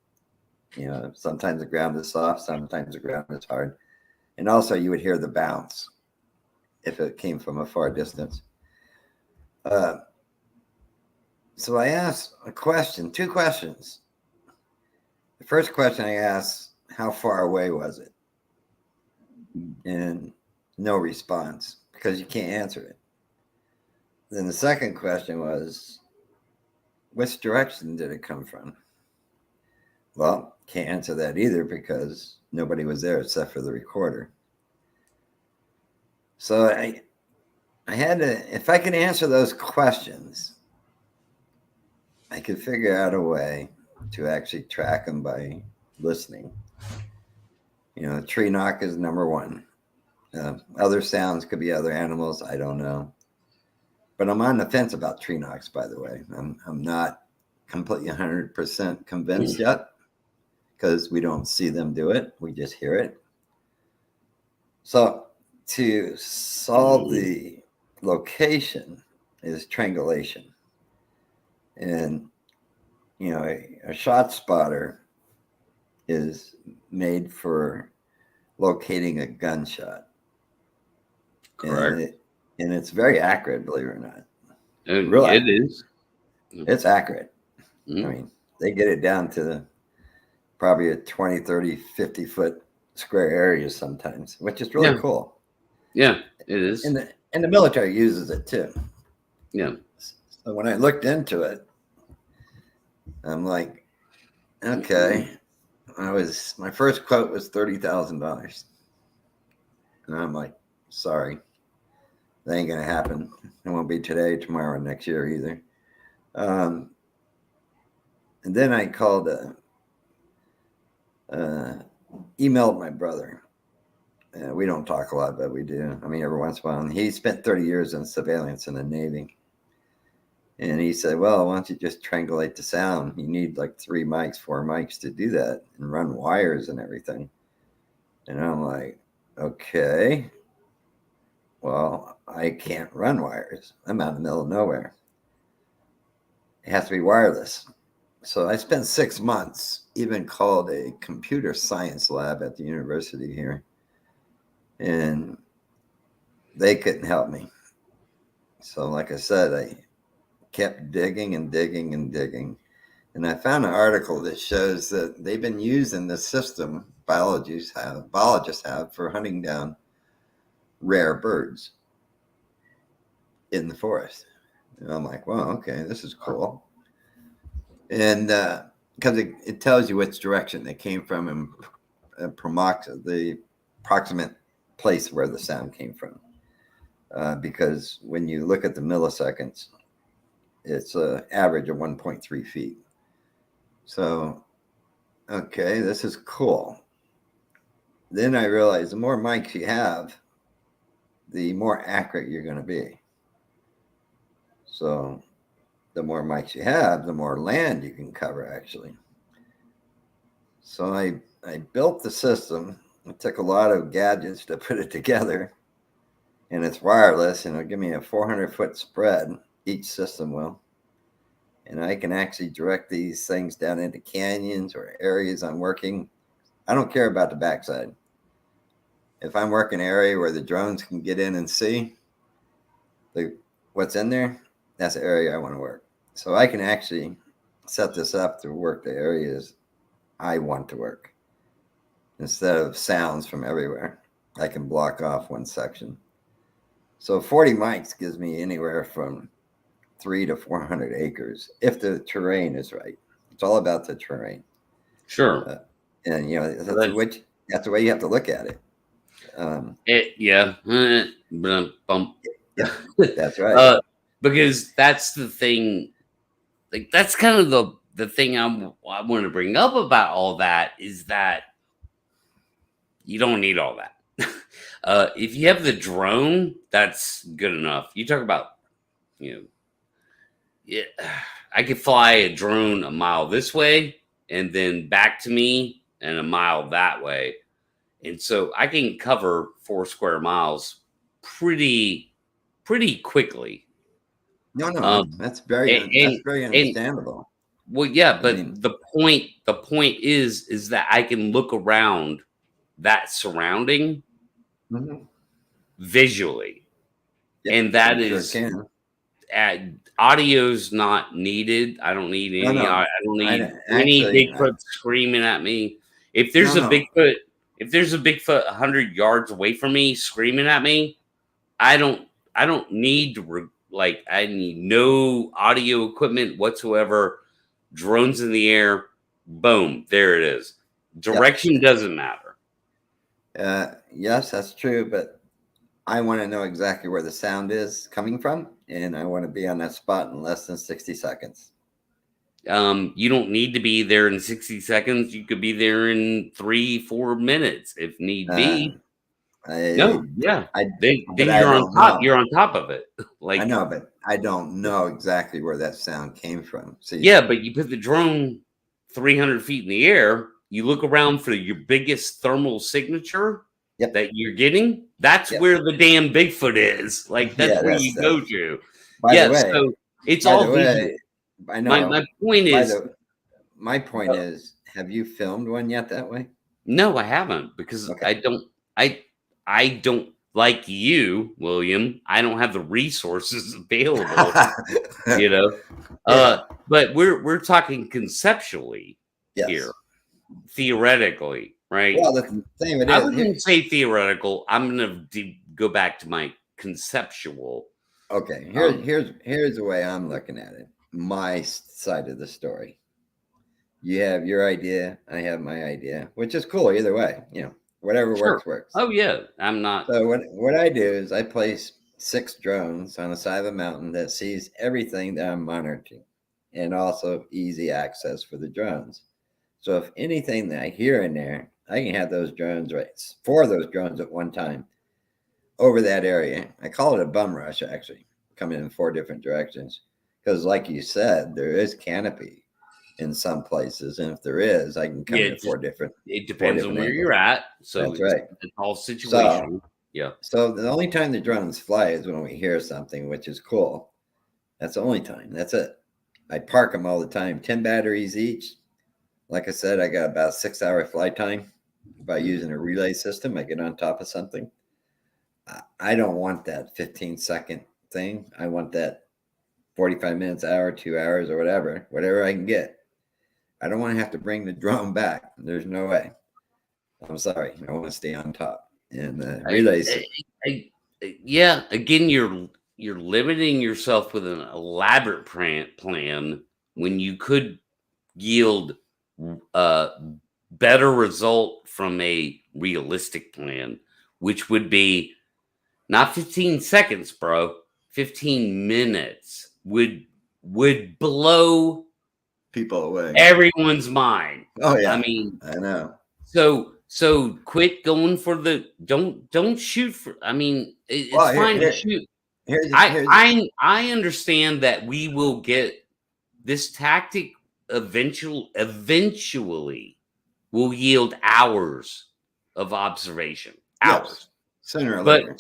Sometimes the ground is soft, sometimes the ground is hard. And also you would hear the bounce if it came from a far distance. So I asked two questions. The first question I asked, how far away was it? And no response, because you can't answer it. Then the second question was, which direction did it come from? Well, can't answer that either, because nobody was there except for the recorder. So I had to, if I could answer those questions, I could figure out a way to actually track them by listening. Tree knock is number one. Other sounds could be other animals. I don't know. But I'm on the fence about tree knocks, by the way. I'm not completely 100% convinced yet, because we don't see them do it. We just hear it. So to solve the location is triangulation. And, a shot spotter is made for locating a gunshot. Correct. And it's very accurate, believe it or not. It is. It's accurate. Mm-hmm. I mean, they get it down to probably a 20, 30, 50 foot square areas sometimes, which is really cool. Yeah, it is. And the military uses it too. Yeah. So when I looked into it, I'm like, okay. My first quote was $30,000. And I'm like, sorry, that ain't gonna happen. It won't be today, tomorrow, next year either. And then I called, emailed my brother. We don't talk a lot, but we do. I mean, every once in a while. He spent 30 years in surveillance in the Navy. And he said, well, why don't you just triangulate the sound? You need like 4 mics to do that, and run wires and everything. And I'm like, okay, well, I can't run wires. I'm out in the middle of nowhere. It has to be wireless. So I spent 6 months, even called a computer science lab at the university here, and they couldn't help me. So, like I said, I kept digging and digging and digging. And I found an article that shows that they've been using this system biologists have for hunting down rare birds in the forest. And I'm like, well, okay, this is cool. And because it tells you which direction they came from and the approximate place where the sound came from. Because when you look at the milliseconds, it's an average of 1.3 feet. So, okay, this is cool. Then I realized the more mics you have, the more accurate you're going to be. So the more mics you have, the more land you can cover, actually. So I built the system. It took a lot of gadgets to put it together. And it's wireless, and it'll give me a 400-foot spread, each system will. And I can actually direct these things down into canyons or areas I'm working. I don't care about the backside. If I'm working an area where the drones can get in and see what's in there, that's the area I want to work. So I can actually set this up to work the areas I want to work. Instead of sounds from everywhere, I can block off one section. So 40 mics gives me anywhere from 300 to 400 acres if the terrain is right. It's all about the terrain. Sure. And, you know, that's the way you have to look at it. Yeah. That's right. Because that's the thing. Like, that's kind of the thing I want to bring up about all that is that you don't need all that. If you have the drone, that's good enough. You talk about, you know, yeah, I could fly a drone a mile this way and then back to me and a mile that way. And so I can cover 4 square miles pretty quickly. No, that's very understandable. Well, yeah, but the point is that I can look around that surrounding visually, and that is audio's not needed. I don't need any. I don't need any Bigfoot screaming at me. If there's a Bigfoot 100 yards away from me screaming at me, I don't need to I need no audio equipment whatsoever. Drones in the air, boom, there it is. Direction doesn't matter. Yes, that's true, but I want to know exactly where the sound is coming from, and I want to be on that spot in less than 60 seconds. You don't need to be there in 60 seconds. You could be there in 3-4 minutes if need be. You're on top. You're on top of it. I know, but I don't know exactly where that sound came from. See, yeah, but you put the drone 300 feet in the air. You look around for your biggest thermal signature that you're getting. That's where the damn Bigfoot is. Like that's where you go to. By the way, so it's all. I know. My point is, have you filmed one yet that way? No, I haven't because I don't like you, William. I don't have the resources available, you know. But we're talking conceptually here, theoretically, right? Well, the thing it is, I wouldn't say theoretical. I'm going to go back to my conceptual. Okay, here's the way I'm looking at it. My side of the story. You have your idea, I have my idea, which is cool either way. You know, whatever works. Oh yeah, I'm not. So what I do is I place 6 drones on the side of a mountain that sees everything that I'm monitoring, and also easy access for the drones. So if anything that I hear in there, I can have those drones 4 of those drones at one time over that area. I call it a bum rush, actually, coming in 4 different directions. Because like you said, there is canopy in some places. And if there is, I can come in 4 different. It depends on where you're at. So that's right. It's all situation. So the only time the drones fly is when we hear something, which is cool. That's the only time. That's it. I park them all the time. 10 batteries each. Like I said, I got about a 6-hour flight time. By using a relay system, I get on top of something. I don't want that 15-second thing. I want that 45 minutes, hour, 2 hours, or whatever I can get. I don't want to have to bring the drone back. There's no way. I'm sorry. I want to stay on top. And relays. Yeah. Again, you're limiting yourself with an elaborate plan when you could yield better result from a realistic plan, which would be not 15 seconds, bro. 15 minutes would blow People away. everyone's mind. Oh yeah. I mean, I know. So quit going for the don't shoot for. I mean, it's fine to shoot. I understand that we will get this tactic eventually will yield hours of observation. Hours. Yes, sooner or But later.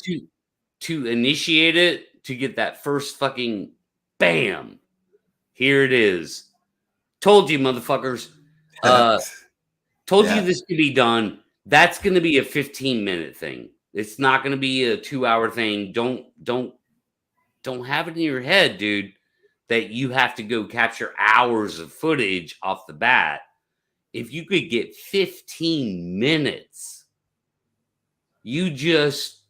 to initiate it, to get that first fucking bam, here it is. Told you, motherfuckers. Told you this could be done. That's going to be a 15-minute thing. It's not going to be a 2-hour thing. Don't have it in your head, dude, that you have to go capture hours of footage off the bat. If you could get 15 minutes, you just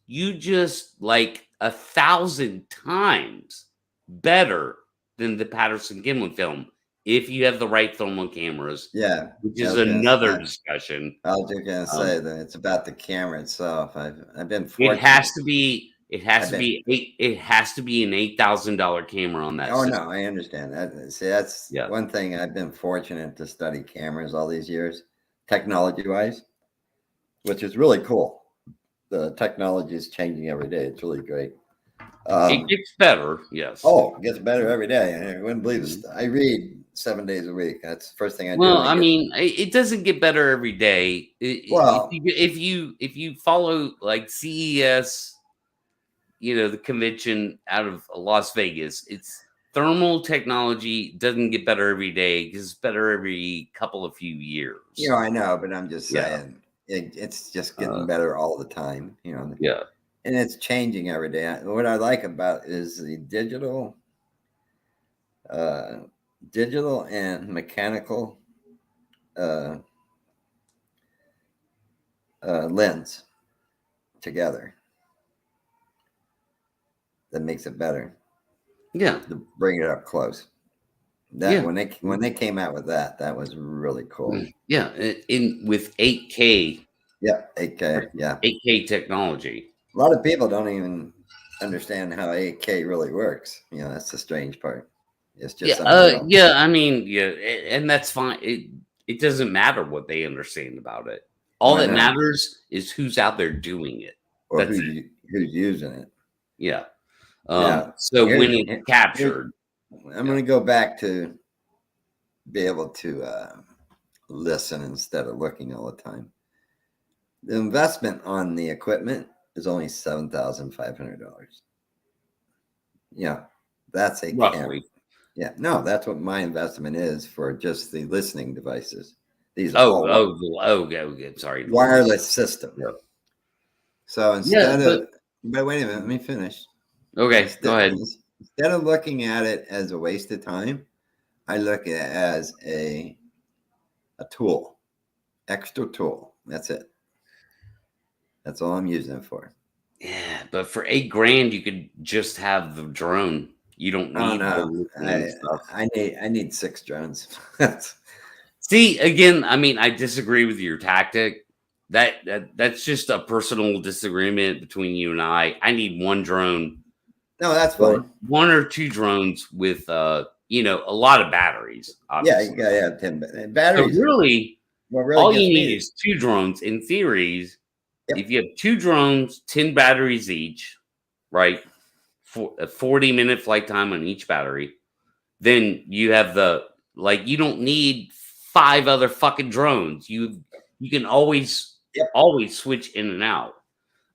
like 1,000 times better than the Patterson-Gimlin film. If you have the right film on cameras, which is another discussion. I was just gonna say that it's about the camera itself. I've been fortunate. It has to be an $8,000 camera on that. Oh system. no, I understand that. See, that's one thing. I've been fortunate to study cameras all these years, technology-wise, which is really cool. The technology is changing every day. It's really great. It gets better, yes. Oh, it gets better every day. I wouldn't believe this. I read 7 days a week. That's the first thing I do. Well, I mean, it doesn't get better every day. Well, if you follow like CES, the convention out of Las Vegas, it's thermal technology doesn't get better every day because it's better every couple of few years. I know, but I'm just saying it's just getting better all the time. Yeah. And it's changing every day. What I like about is the digital and mechanical lens together. That makes it better. Yeah. To bring it up close. When they came out with that was really cool. Yeah, with 8K. Yeah, 8K. Yeah, 8K technology. A lot of people don't even understand how 8K really works. That's the strange part. It's just I mean, and that's fine. It doesn't matter what they understand about it. All that matters is who's out there doing it, or who's using it. Yeah. So when it's captured, I'm going to go back to be able to listen instead of looking all the time. The investment on the equipment is only $7,500. Yeah, that's a roughly. Camera. Yeah, no, that's what my investment is for just the listening devices. These good. Sorry, wireless system. Yeah. So instead but wait a minute, let me finish. Okay, go ahead. Instead of looking at it as a waste of time, I look at it as a tool, extra tool. That's it. That's all I'm using it for. Yeah, but for $8,000, you could just have the drone. You don't need I need 6 drones. See, again, I mean, I disagree with your tactic. That's just a personal disagreement between you and I. I need 1 drone. No, that's fine. 1 or 2 drones with a lot of batteries. Obviously. Yeah, you gotta have 10 batteries. So really all you need is 2 drones. In theories, if you have 2 drones, 10 batteries each, right? For a 40-minute flight time on each battery, then you have you don't need 5 other fucking drones. You can always switch in and out.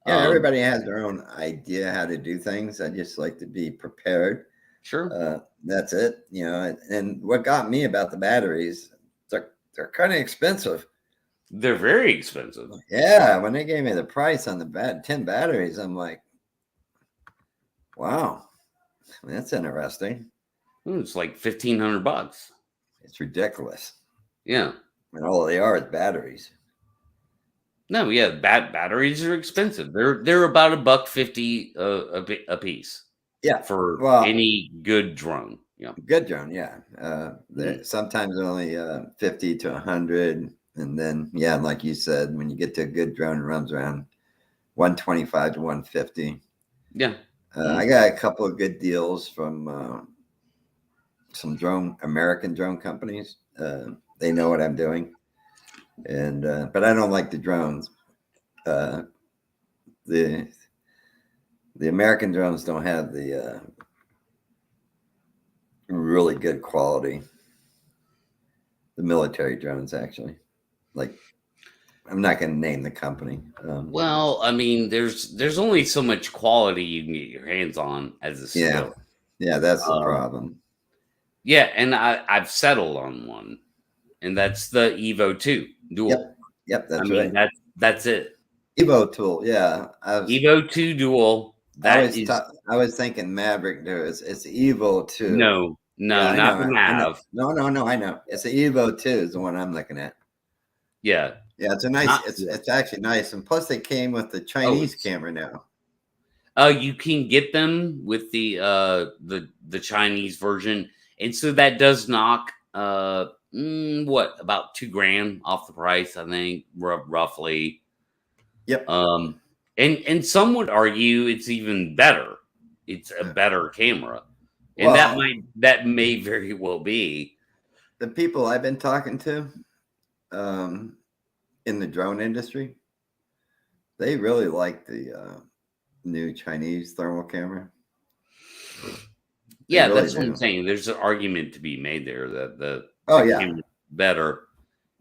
Yeah, everybody has their own idea how to do things. I just like to be prepared Sure. That's it. And what got me about the batteries, they're kind of expensive. They're very expensive. Yeah, when they gave me the price on the 10 batteries, I'm like, wow, that's interesting. It's like $1,500. It's ridiculous. Yeah. And all they are is batteries. No, yeah, batteries are expensive. They're about $1.50 a piece. Yeah, for any good drone. Yeah, good drone. Yeah, sometimes only 50 to 100, and then like you said, when you get to a good drone, it runs around 125 to 150. Yeah, I got a couple of good deals from some American drone companies. They know what I'm doing, and but I don't like the drones. The American drones don't have the really good quality. The military drones, actually, like, I'm not going to name the company. Well, I mean, there's only so much quality you can get your hands on as a skill. Yeah, that's the problem. Yeah, and I've settled on one, and that's the Evo 2 Dual. Yep, that's right. That's it. Evo tool, yeah. Evo 2 Dual. I was thinking Maverick. It's Evo 2. No, not the Mav. No, I know. It's the Evo 2 is the one I'm looking at. Yeah. Yeah, it's a nice. It's actually nice, and plus they came with the Chinese camera now. You can get them with the Chinese version, and so that does knock about $2,000 off the price, I think, roughly. Yep. And some would argue it's even better. It's a better camera, and that may very well be. The people I've been talking to, in the drone industry, they really like the new Chinese thermal camera. Yeah, really that's what I'm saying. There's an argument to be made there that the camera's better.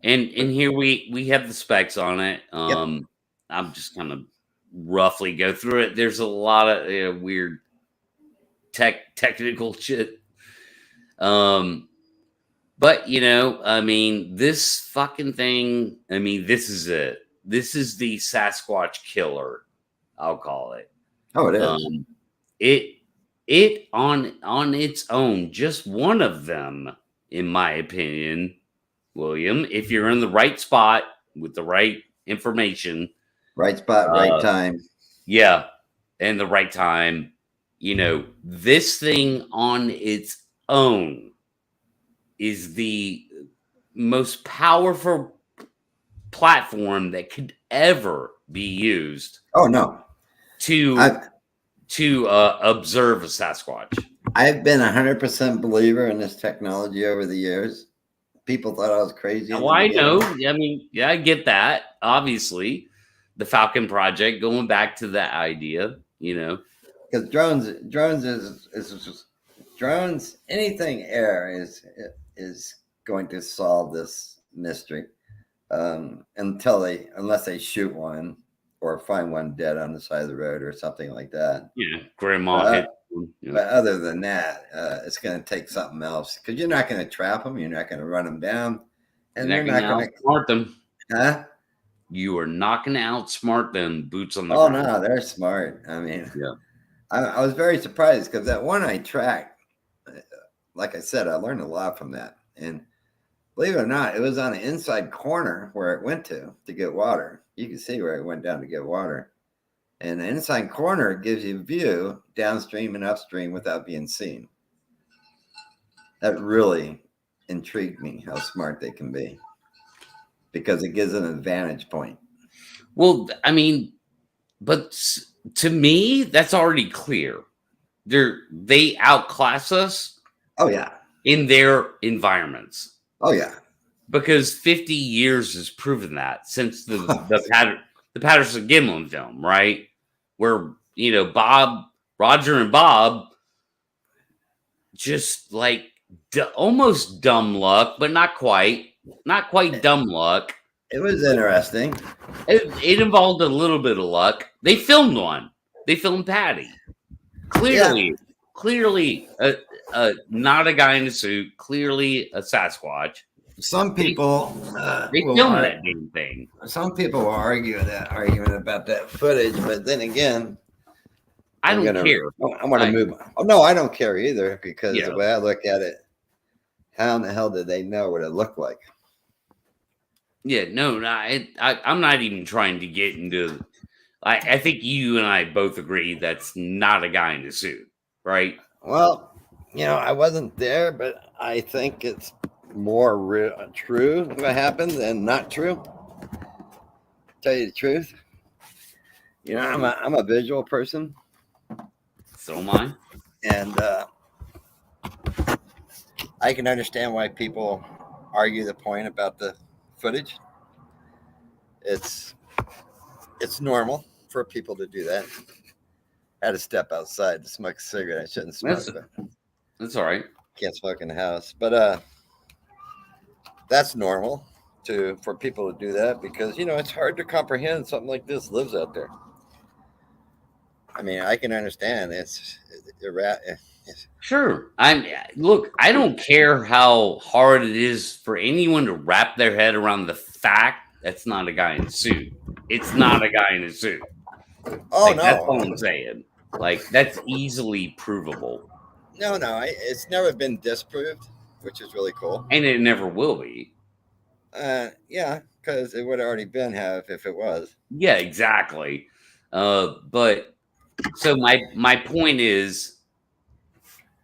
And here we have the specs on it. I'm just kind of roughly go through it. There's a lot of weird technical shit. But I mean, this fucking thing, I mean, this is it. This is the Sasquatch killer, I'll call it. Oh, it is. It on its own, just one of them, in my opinion, William, if you're in the right spot with the right information. Right spot, right time. Yeah. And the right time. This thing on its own is the most powerful platform that could ever be used. Oh, no. To observe a Sasquatch. I've been 100% believer in this technology over the years. People thought I was crazy. Well, I know. I mean, yeah, I get that. Obviously, the Falcon Project, going back to that idea, because drones, anything air is going to solve this mystery unless they shoot one or find one dead on the side of the road or something like that. Yeah, grandma hit. But other than that, it's going to take something else, because you're not going to trap them. You're not going to run them down. And you're not going to outsmart them. Huh? You are not going to outsmart them, boots on the ground. No, they're smart. I mean, yeah. I was very surprised, because that one I tracked, like I said, I learned a lot from that. And believe it or not, it was on the inside corner where it went to get water. You can see where it went down to get water. And the inside corner gives you view downstream and upstream without being seen. That really intrigued me, how smart they can be, because it gives an vantage point. Well, I mean, but to me, that's already clear. They outclass us. Oh, yeah. In their environments. Oh, yeah. Because 50 years has proven that, since the Patterson-Gimlin film, right? Where, Roger and Bob just like almost dumb luck, but not quite dumb luck. It was interesting. It involved a little bit of luck. They filmed one. They filmed Patty. Clearly clearly not a guy in a suit, clearly a Sasquatch. Some people They filmed that damn thing. Some people will argue that argument about that footage, but then again, I don't care. I'm going to move. Oh no, I don't care either, because Yeah. the way I look at it, how in the hell did they know what it looked like? Yeah, no, I'm not even trying to get into. I think you and I both agree that's not a guy in a suit, right? Well, I wasn't there, but I think it's more true what happened than not true. Tell you the truth, I'm a visual person, So am I. and I can understand why people argue the point about the footage. It's normal for people to do that. I had to step outside to smoke a cigarette. I shouldn't smoke. That's all right. Can't smoke in the house, but that's normal for people to do that, because it's hard to comprehend something like this lives out there. I mean, I can understand it's Sure. Look, I don't care how hard it is for anyone to wrap their head around the fact that's not a guy in a suit. It's not a guy in a suit. Oh, no. That's all I'm saying. That's easily provable. No, it's never been disproved, which is really cool. And it never will be. Yeah, because it would have already been if it was. Yeah, exactly. But so my point is,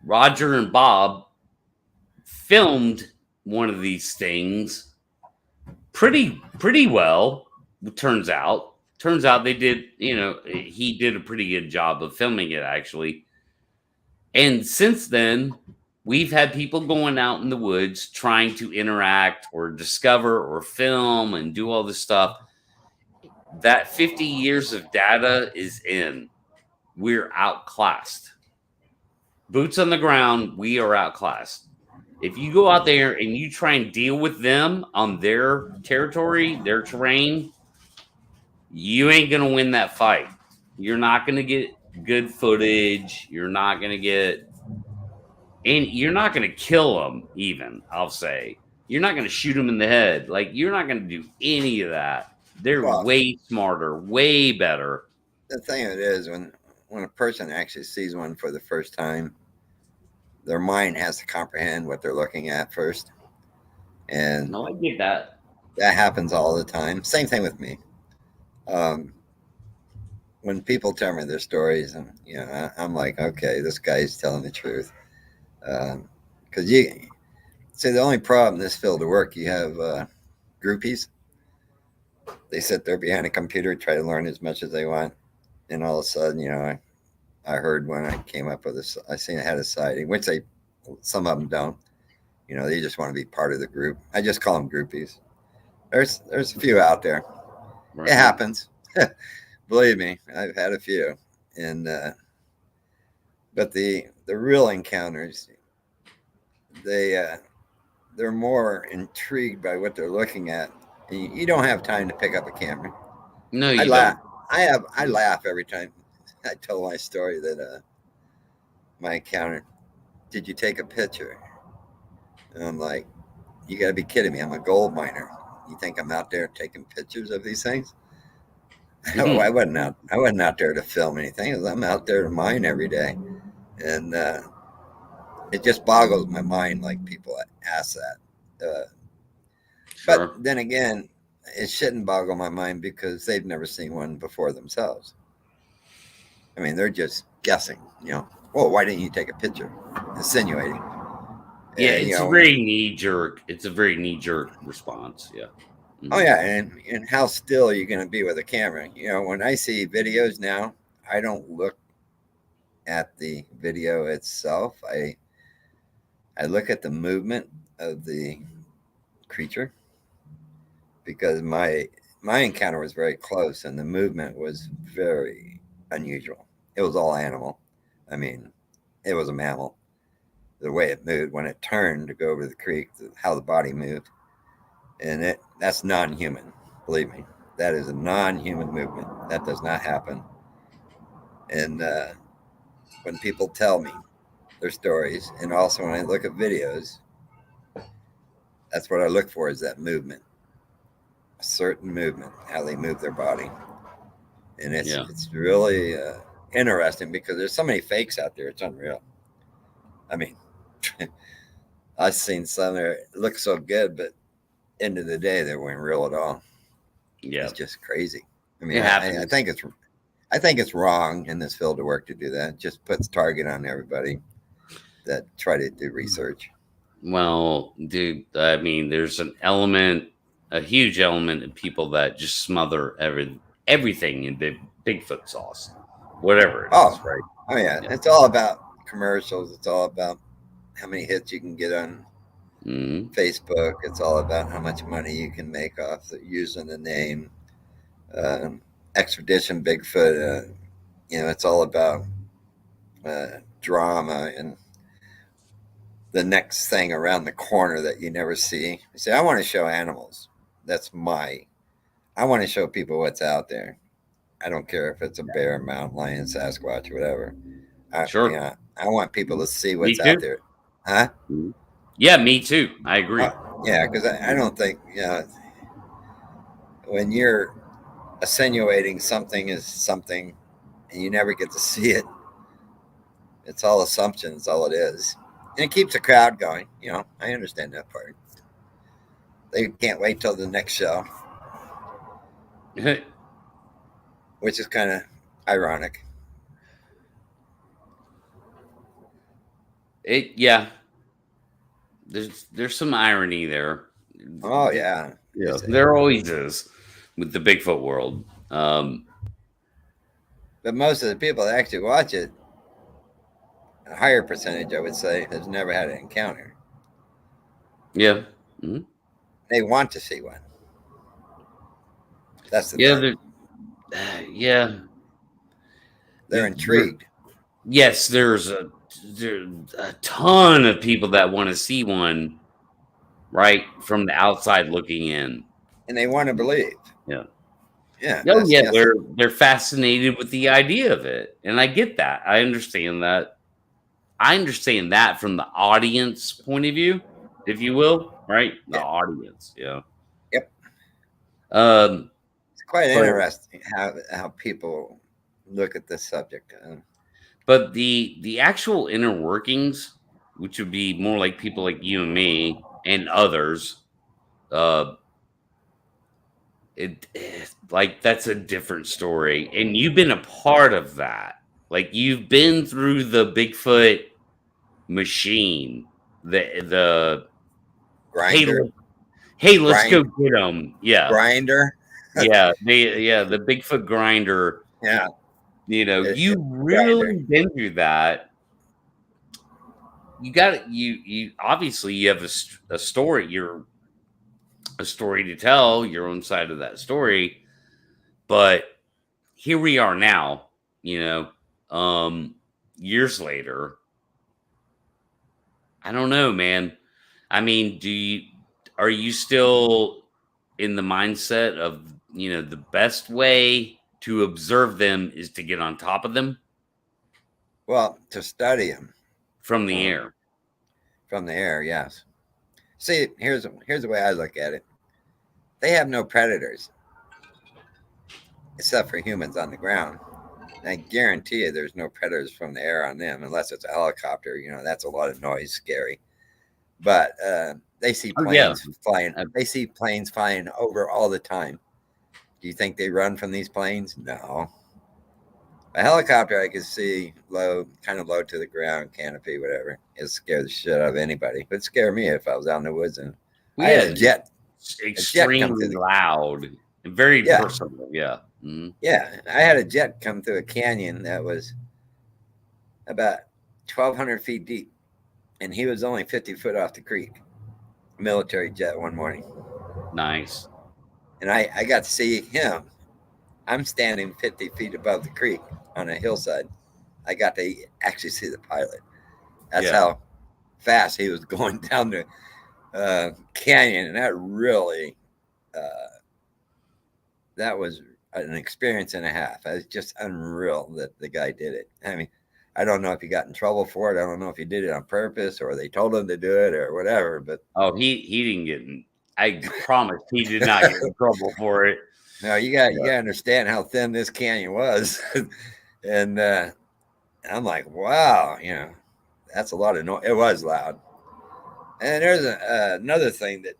Roger and Bob filmed one of these things pretty well. Turns out they did. He did a pretty good job of filming it, actually. And since then, we've had people going out in the woods trying to interact or discover or film and do all this stuff. That 50 years of data is in. We're outclassed. Boots on the ground, we are outclassed. If you go out there and you try and deal with them on their territory, their terrain, you ain't going to win that fight. You're not going to get good footage. You're not going to get... And you're not going to kill them, even, I'll say. You're not going to shoot them in the head. You're not going to do any of that. They're way smarter, way better. The thing of it is, when a person actually sees one for the first time, their mind has to comprehend what they're looking at first. And no, I get that. That happens all the time. Same thing with me. When people tell me their stories, I'm like, okay, this guy's telling the truth. Because you see, the only problem in this field of work, you have groupies. They sit there behind a computer, try to learn as much as they want, and all of a sudden, I heard when I came up with this, I seen it had a sighting, which some of them don't. They just want to be part of the group. I just call them groupies. There's a few out there. Right. It happens. Believe me, I've had a few. And but the real encounters, they're more intrigued by what they're looking at. And you don't have time to pick up a camera. No, you don't. I laugh every time I tell my story that my encounter. Did you take a picture? And I'm like, you got to be kidding me! I'm a gold miner. You think I'm out there taking pictures of these things? No, I wasn't out there to film anything. I'm out there to mine every day, and it just boggles my mind. Like, people ask that, sure. But then again, it shouldn't boggle my mind, because they've never seen one before themselves. I mean, they're just guessing. Well, why didn't you take a picture? Insinuating. Yeah, it's a very knee jerk. It's a very knee jerk response. Yeah. Oh yeah, and how still are you going to be with a camera? When I see videos now, I don't look at the video itself. I look at the movement of the creature, because my encounter was very close, and the movement was very unusual. It was all animal. I mean, it was a mammal. The way it moved when it turned to go over the creek, how the body moved. And that's non-human. Believe me, that is a non-human movement. That does not happen. And when people tell me their stories, and also when I look at videos, that's what I look for is that movement, a certain movement, how they move their body, and Yeah. it's really interesting because there's so many fakes out there. It's unreal. I mean, I've seen some that look so good, but end of the day, they weren't real at all. Yeah. It's just crazy. I mean, It happens. I think it's wrong in this field of work to do that. It just puts target on everybody that try to do research. Well, dude, I mean, there's a huge element of people that just smother everything in Bigfoot sauce, whatever it is, Oh, right? oh yeah, Yeah. it's all about commercials. It's all about how many hits you can get on Hmm. Facebook. It's all about how much money you can make off using the name. Um, Expedition Bigfoot. It's all about drama and the next thing around the corner that you never see. You say, I want to show animals. I want to show people what's out there. I don't care if it's a bear, mountain lion, Sasquatch, whatever. Sure. I want people to see Me what's too. out there. Huh? Mhm. Yeah, me too. I agree. Yeah, because I don't think, when you're insinuating something is something and you never get to see it, it's all assumptions, all it is. And it keeps the crowd going. I understand that part. They can't wait till the next show, which is kind of ironic. Yeah. There's some irony there. Oh, yeah. Yeah, there always is with the Bigfoot world. But most of the people that actually watch it, a higher percentage, I would say, has never had an encounter. Yeah. Mhm. They want to see one. That's the Yeah. thing. Yeah. They're There, intrigued. yes, there's a ton of people that want to see one, right, from the outside looking in. And they want to believe. Yeah. Yeah, Oh, yeah, that's they're fascinated with the idea of it, and I get that. I understand that. I understand that from the audience point of view, if you will, right? The yeah. audience, yeah. Yep. Um, It's quite but interesting how people look at this subject. but the actual inner workings, which would be more like people like you and me and others, uh, like that's a different story, and you've been a part of that. Like you've been through the Bigfoot machine, the hey, Grinder, hey, let's go grind, get them. Yeah, grinder. yeah, the Bigfoot grinder. Yeah, You it's grinder. really been through that. You got you obviously you have a story. You're a story to tell, your own side of that story. But here we are now. You years later. I don't know, man. I mean, are you still in the mindset of the best way to observe them is to get on top of them Well, to study them from the air? from the air, yes. See, here's the way I look at it. They have no predators except for humans on the ground. I guarantee you there's no predators from the air on them unless it's a helicopter. That's a lot of noise, scary. But they see Oh yeah. planes flying. They see planes flying over all the time. Do you think they run from these planes? No. A helicopter I could see kind of low to the ground, canopy, whatever. It scared the shit out of anybody. It would scare me if I was out in the woods and I had a jet. Extremely loud and very Yeah. personal. Yeah. Mm-hmm. Yeah, I had a jet come through a canyon that was about 1,200 feet deep, and he was only 50 foot off the creek. Military jet one morning. Nice. And I got to see him. I'm standing 50 feet above the creek on a hillside. I got to actually see the pilot. That's how fast he was going down the canyon. And that really, that was an experience and a half. It was just unreal that the guy did it. I mean, I don't know if he got in trouble for it. I don't know if he did it on purpose or they told him to do it or whatever. But Oh, he didn't get in. I promise he did not get in trouble for it. no, you got to understand how thin this canyon was, and I'm like, wow, that's a lot of noise. It was loud. And there's another thing that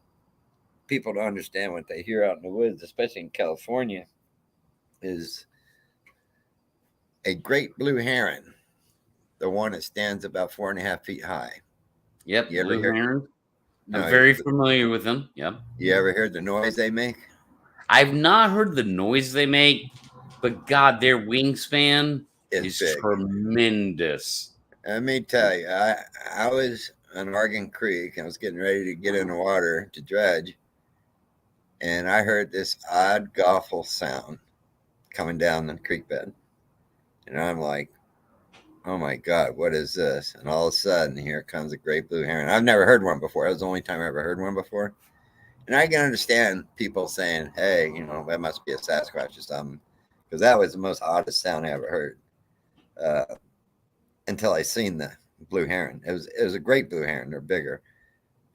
people don't understand what they hear out in the woods, especially in California, is a great blue heron, the one that stands about 4.5 feet high. Yep, You ever blue hear? heron. No, I'm very familiar with them. Yep. You ever heard the noise they make? I've not heard the noise they make, but God, their wingspan It's is big. tremendous. Let me tell you, I was on Oregon Creek. I was getting ready to get in the water to dredge, and I heard this odd gawful sound coming down the creek bed. And I'm like, oh my God, what is this? And all of a sudden, here comes a great blue heron. I've never heard one before. That was the only time I ever heard one before. And I can understand people saying, hey, that must be a Sasquatch or something, because that was the most oddest sound I ever heard until I seen the blue heron. It was a great blue heron. They're bigger.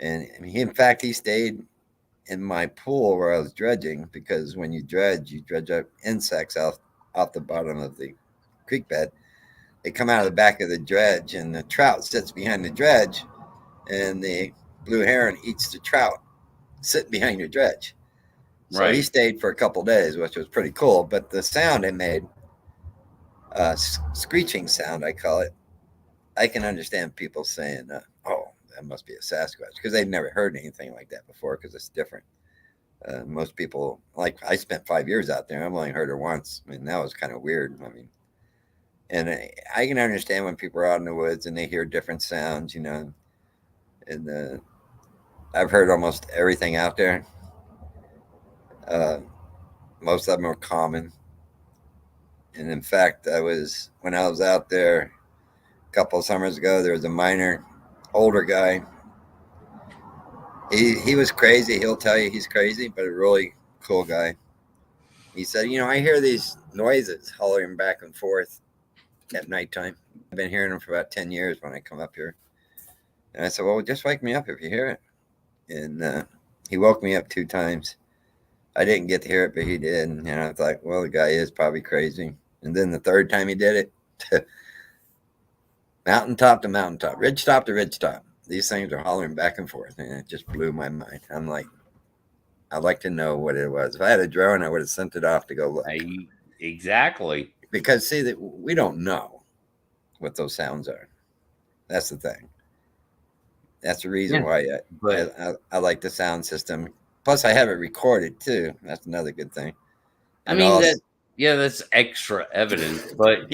And in fact, he stayed in my pool where I was dredging, because when you dredge up insects off the bottom of the creek bed. They come out of the back of the dredge, and the trout sits behind the dredge, and the blue heron eats the trout sitting behind the dredge. So he stayed for a couple of days, which was pretty cool. But the sound it made, screeching sound, I call it, I can understand people saying, oh, that must be a Sasquatch, because they've never heard anything like that before, because it's different. Most people, like I spent 5 years out there. I've only heard it once. I mean, that was kind of weird. I mean, and I can understand when people are out in the woods and they hear different sounds, and I've heard almost everything out there. Most of them are common. And in fact, when I was out there a couple of summers ago, there was a miner, older guy. He was crazy. He'll tell you he's crazy, but a really cool guy. He said, I hear these noises hollering back and forth at nighttime. I've been hearing them for about 10 years when I come up here. And I said, well, just wake me up if you hear it. And he woke me up 2 times. I didn't get to hear it, but he did. And I thought, well, the guy is probably crazy. And then the third time he did it, mountaintop to mountaintop, ridgetop to ridgetop. These things are hollering back and forth. And it just blew my mind. I'm like, I'd like to know what it was. If I had a drone, I would have sent it off to go look. Exactly. Because, see, that we don't know what those sounds are. That's the thing. That's the reason why I like the sound system. Plus, I have it recorded too. That's another good thing. And that's extra evidence. But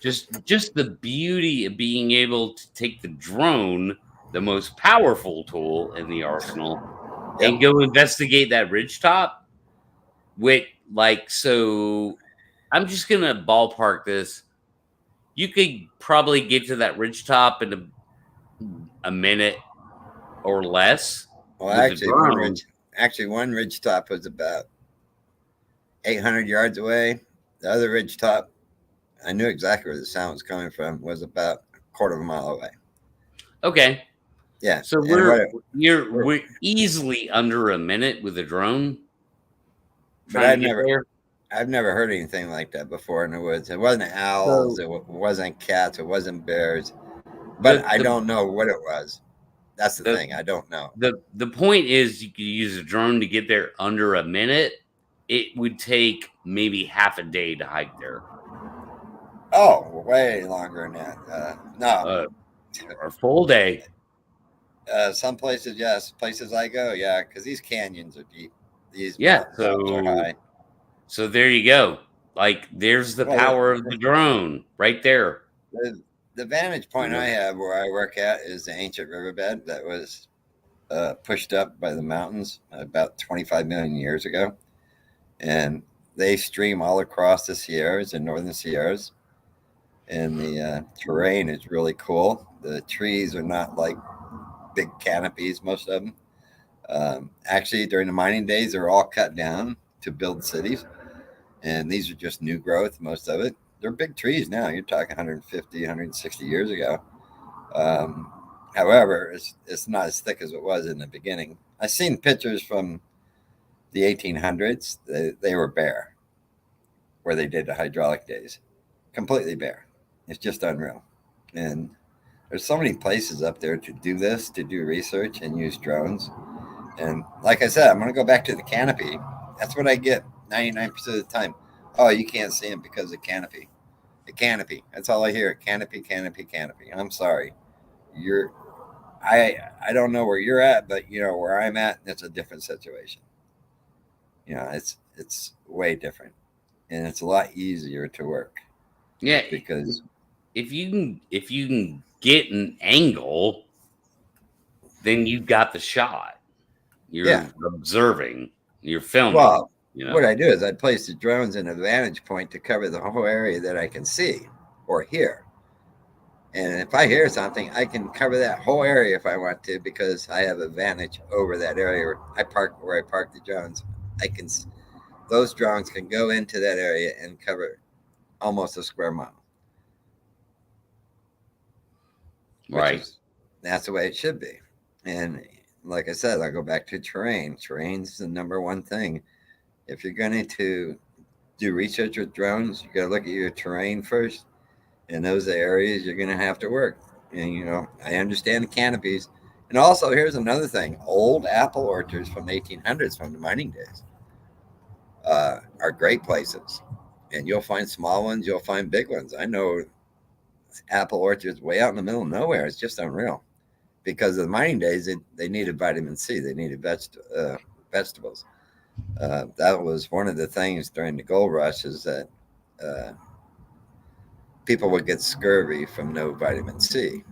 just the beauty of being able to take the drone, the most powerful tool in the arsenal, and go investigate that ridgetop. So I'm just gonna ballpark this. You could probably get to that ridgetop in a minute or less. Well, actually, one ridgetop was about 800 yards away. The other ridgetop, I knew exactly where the sound was coming from, was about a quarter of a mile away. Okay. Yeah. So we're easily under a minute with a drone. But I've never heard anything like that before in the woods. It wasn't owls. It wasn't cats. It wasn't bears. But I don't know what it was. That's the thing. I don't know. The point is, you could use a drone to get there under a minute. It would take maybe half a day to hike there. Oh, way longer than that. No. Or a full day. Some places, yes. Places I go, yeah, because these canyons are deep. These mountains are high. So there you go. Like, there's the power of the drone right there. The vantage point I have where I work at is the ancient riverbed that was pushed up by the mountains about 25 million years ago. And they stream all across the Sierras and northern Sierras. And the terrain is really cool. The trees are not like big canopies, most of them. Actually, during the mining days, they're all cut down to build cities. And these are just new growth, most of it. they're big trees now. You're talking 150, 160 years ago. However, it's not as thick as it was in the beginning. I've seen pictures from the 1800s. They were bare where they did the hydraulic days, completely bare. It's just unreal. And there's so many places up there to do this, to do research and use drones. And like I said, I'm going to go back to the canopy. That's what I get 99% of the time. Oh, you can't see them because of canopy. The canopy. That's all I hear. Canopy, canopy, canopy. I'm sorry. I don't know where you're at, but you know where I'm at, it's a different situation. You know, it's way different. And it's a lot easier to work. Yeah, Because if you can get an angle, then you got the shot. You're observing, you're filming. Well, you know? what I do is I place the drones in a vantage point to cover the whole area that I can see or hear. And if I hear something, I can cover that whole area if I want to, because I have a vantage over that area where I park the drones. Those drones can go into that area and cover almost a square mile. Right. That's the way it should be. And like I said, I go back to terrain. Terrain's the number one thing. If you're going to do research with drones, you got to look at your terrain first. And those areas you're going to have to work. And, you know, I understand the canopies. And also, here's another thing. Old apple orchards from the 1800s, from the mining days, are great places. And you'll find small ones. You'll find big ones. I know apple orchards way out in the middle of nowhere. It's just unreal. Because of the mining days, they needed vitamin C. They needed vegetables. That was one of the things during the gold rush, is that people would get scurvy from no vitamin C.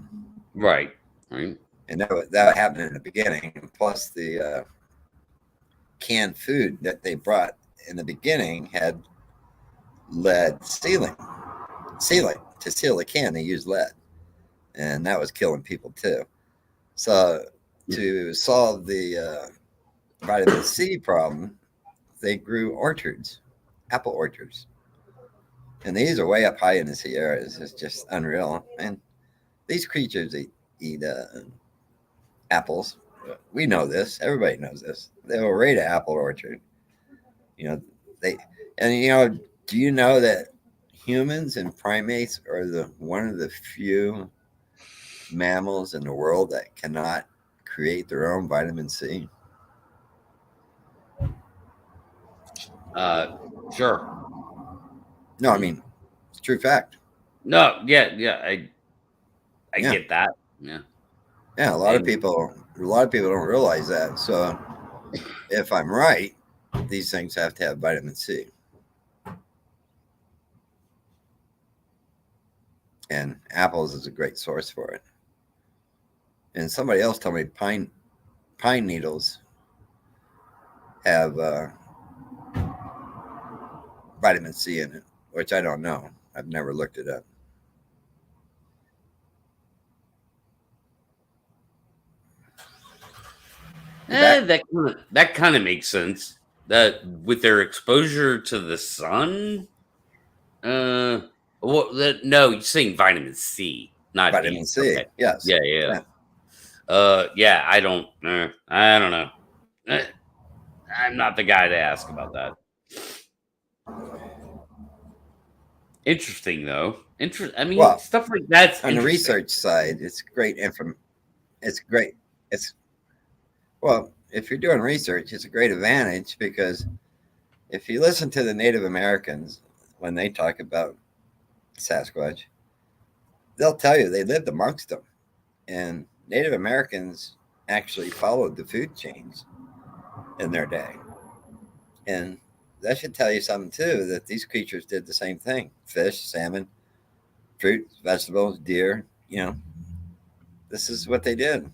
Right. Right. And that happened in the beginning. Plus, the canned food that they brought in the beginning had lead sealing. To seal the can, they used lead. And that was killing people too. So to solve the vitamin C problem, they grew orchards, apple orchards. And these are way up high in the Sierras. It's just unreal. And these creatures eat apples. We know this. Everybody knows this. They will raid an apple orchard. You know, do you know that humans and primates are one of the few mammals in the world that cannot create their own vitamin C? Sure. No, I mean, it's a true fact. No, yeah, I get that. Yeah. Yeah, a lot of people don't realize that. So if I'm right, these things have to have vitamin C. And apples is a great source for it. And somebody else told me pine needles have vitamin C in it, which I don't know. I've never looked it up. That kind of makes sense. That with their exposure to the sun, no, you're saying vitamin C, not vitamin C. Okay. Yes. Yeah. I don't know. I'm not the guy to ask about that. Interesting though. I mean, stuff like that's on the research side. It's great It's great. If you're doing research, it's a great advantage, because if you listen to the Native Americans when they talk about Sasquatch, they'll tell you they lived amongst them, and Native Americans actually followed the food chains in their day. And that should tell you something too, that these creatures did the same thing. Fish, salmon, fruit, vegetables, deer, this is what they did.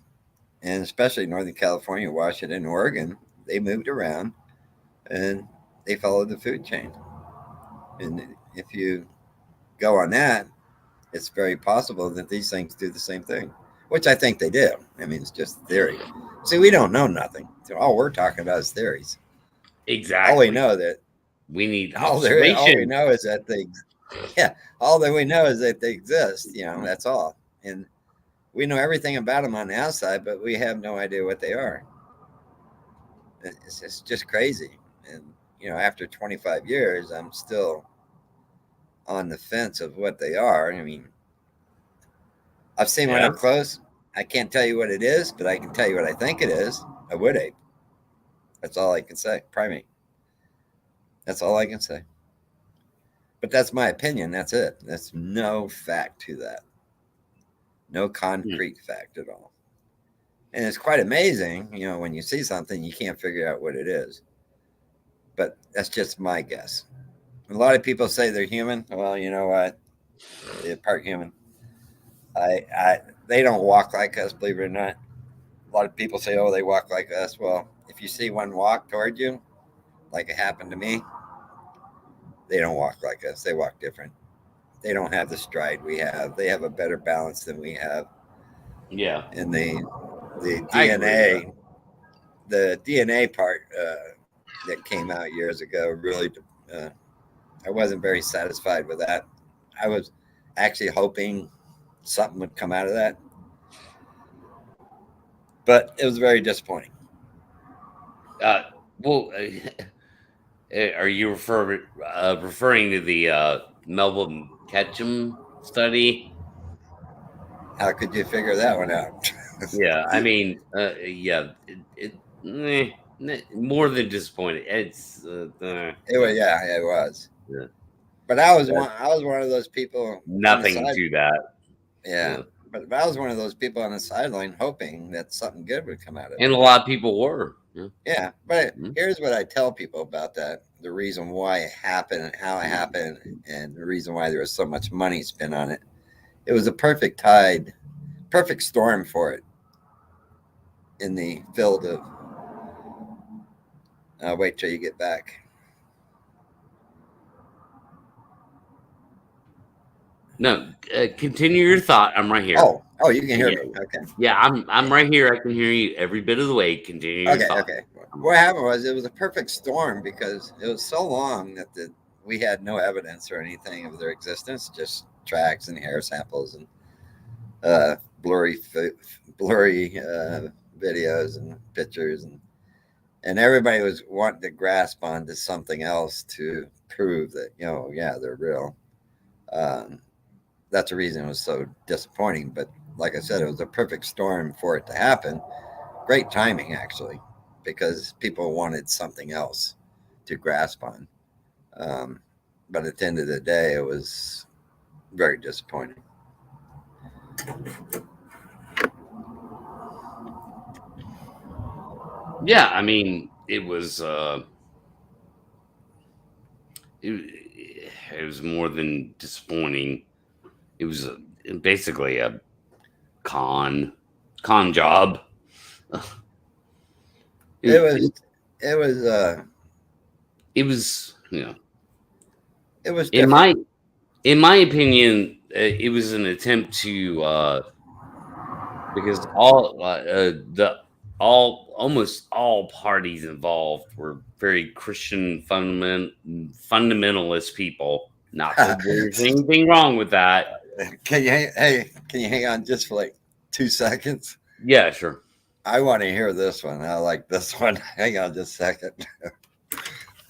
And especially Northern California, Washington, Oregon, they moved around and they followed the food chain. And if you go on that, it's very possible that these things do the same thing, which I think they do. I mean, it's just theory. See, we don't know nothing. All we're talking about is theories. Exactly. All we know that we need all observation. All we know is that Yeah, all that we know is that they exist. That's all. And we know everything about them on the outside, but we have no idea what they are. It's just crazy. And after 25 years, I'm still on the fence of what they are. I mean, I've seen one Yeah. up close. I can't tell you what it is, but I can tell you what I think it is. A wood ape. That's all I can say. Primate. That's all I can say. But that's my opinion. That's it. That's no fact to that. No concrete fact at all. And it's quite amazing, when you see something, you can't figure out what it is. But that's just my guess. A lot of people say they're human. Well, you know what? They're part human. They don't walk like us, believe it or not. A lot of people say, oh, they walk like us. Well, if you see one walk toward you, like it happened to me, they don't walk like us. They walk different. They don't have the stride we have. They have a better balance than we have. Yeah. And the I DNA part that came out years ago really, I wasn't very satisfied with that. I was actually hoping something would come out of that, but it was very disappointing. Well, are you referring to the Melvin Ketchum study? How could you figure that one out? Yeah, I mean, yeah, more than disappointed. It's It was. Yeah. But I was one of those people. Nothing to that. Yeah. But I was one of those people on the sideline hoping that something good would come out of it. And a lot of people were. Yeah. But here's what I tell people about that. The reason why it happened and how it happened and the reason why there was so much money spent on it. It was a perfect storm for it in the field of wait till you get back. No, continue your thought. I'm right here. Oh, you can hear me. Okay. Yeah, I'm right here. I can hear you every bit of the way. Continue your thought. Okay. What happened was it was a perfect storm because it was so long that we had no evidence or anything of their existence, just tracks and hair samples and blurry videos and pictures and everybody was wanting to grasp onto something else to prove that they're real. That's the reason it was so disappointing. But like I said, it was a perfect storm for it to happen. Great timing, actually, because people wanted something else to grasp on. But at the end of the day, it was very disappointing. Yeah, I mean, it was it was more than disappointing. It was basically a con job. It was it was different. in my opinion, it was an attempt to because almost all parties involved were very Christian fundamentalist people. Not that there's anything wrong with that. Can you hang on just for like 2 seconds? Yeah, sure. I want to hear this one. I like this one. Hang on just a second.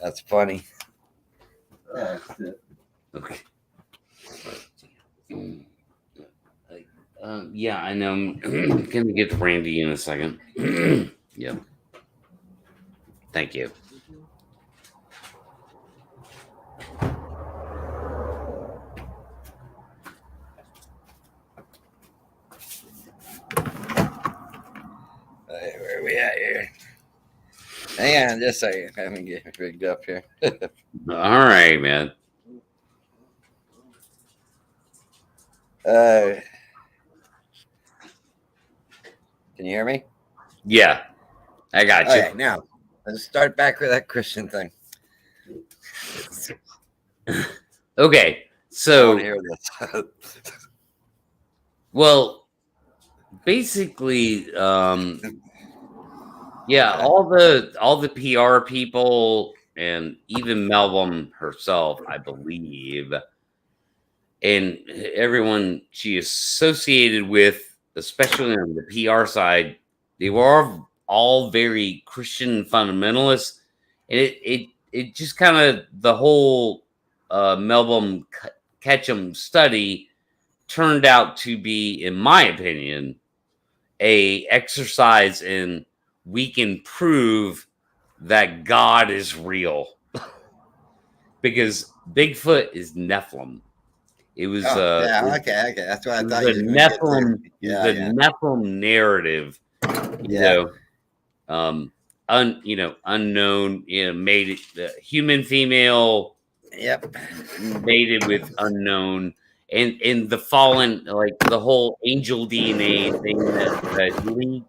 That's funny. Okay. Yeah, I know. I'm gonna get to Randy in a second. Yeah. Thank you. Where are we at here? Hang on just a second. Let me get rigged up here. All right, man. Can you hear me? Yeah, I got you. Okay, now let's start back with that Christian thing. Okay, I so want to hear this. well, basically, yeah, all the PR people and even Melvin herself, I believe, and everyone she associated with, especially on the PR side, they were all very Christian fundamentalists, and it just kind of the whole Melbourne Ketchum study turned out to be, in my opinion, a exercise in we can prove that God is real because Bigfoot is Nephilim. It was Oh, yeah, okay. That's what I thought you the was going to get to. Nephilim, Yeah, the yeah, Nephilim narrative, you yeah. know, unknown, made it human female Yep. mated with unknown, and the fallen, like the whole angel DNA thing that leaked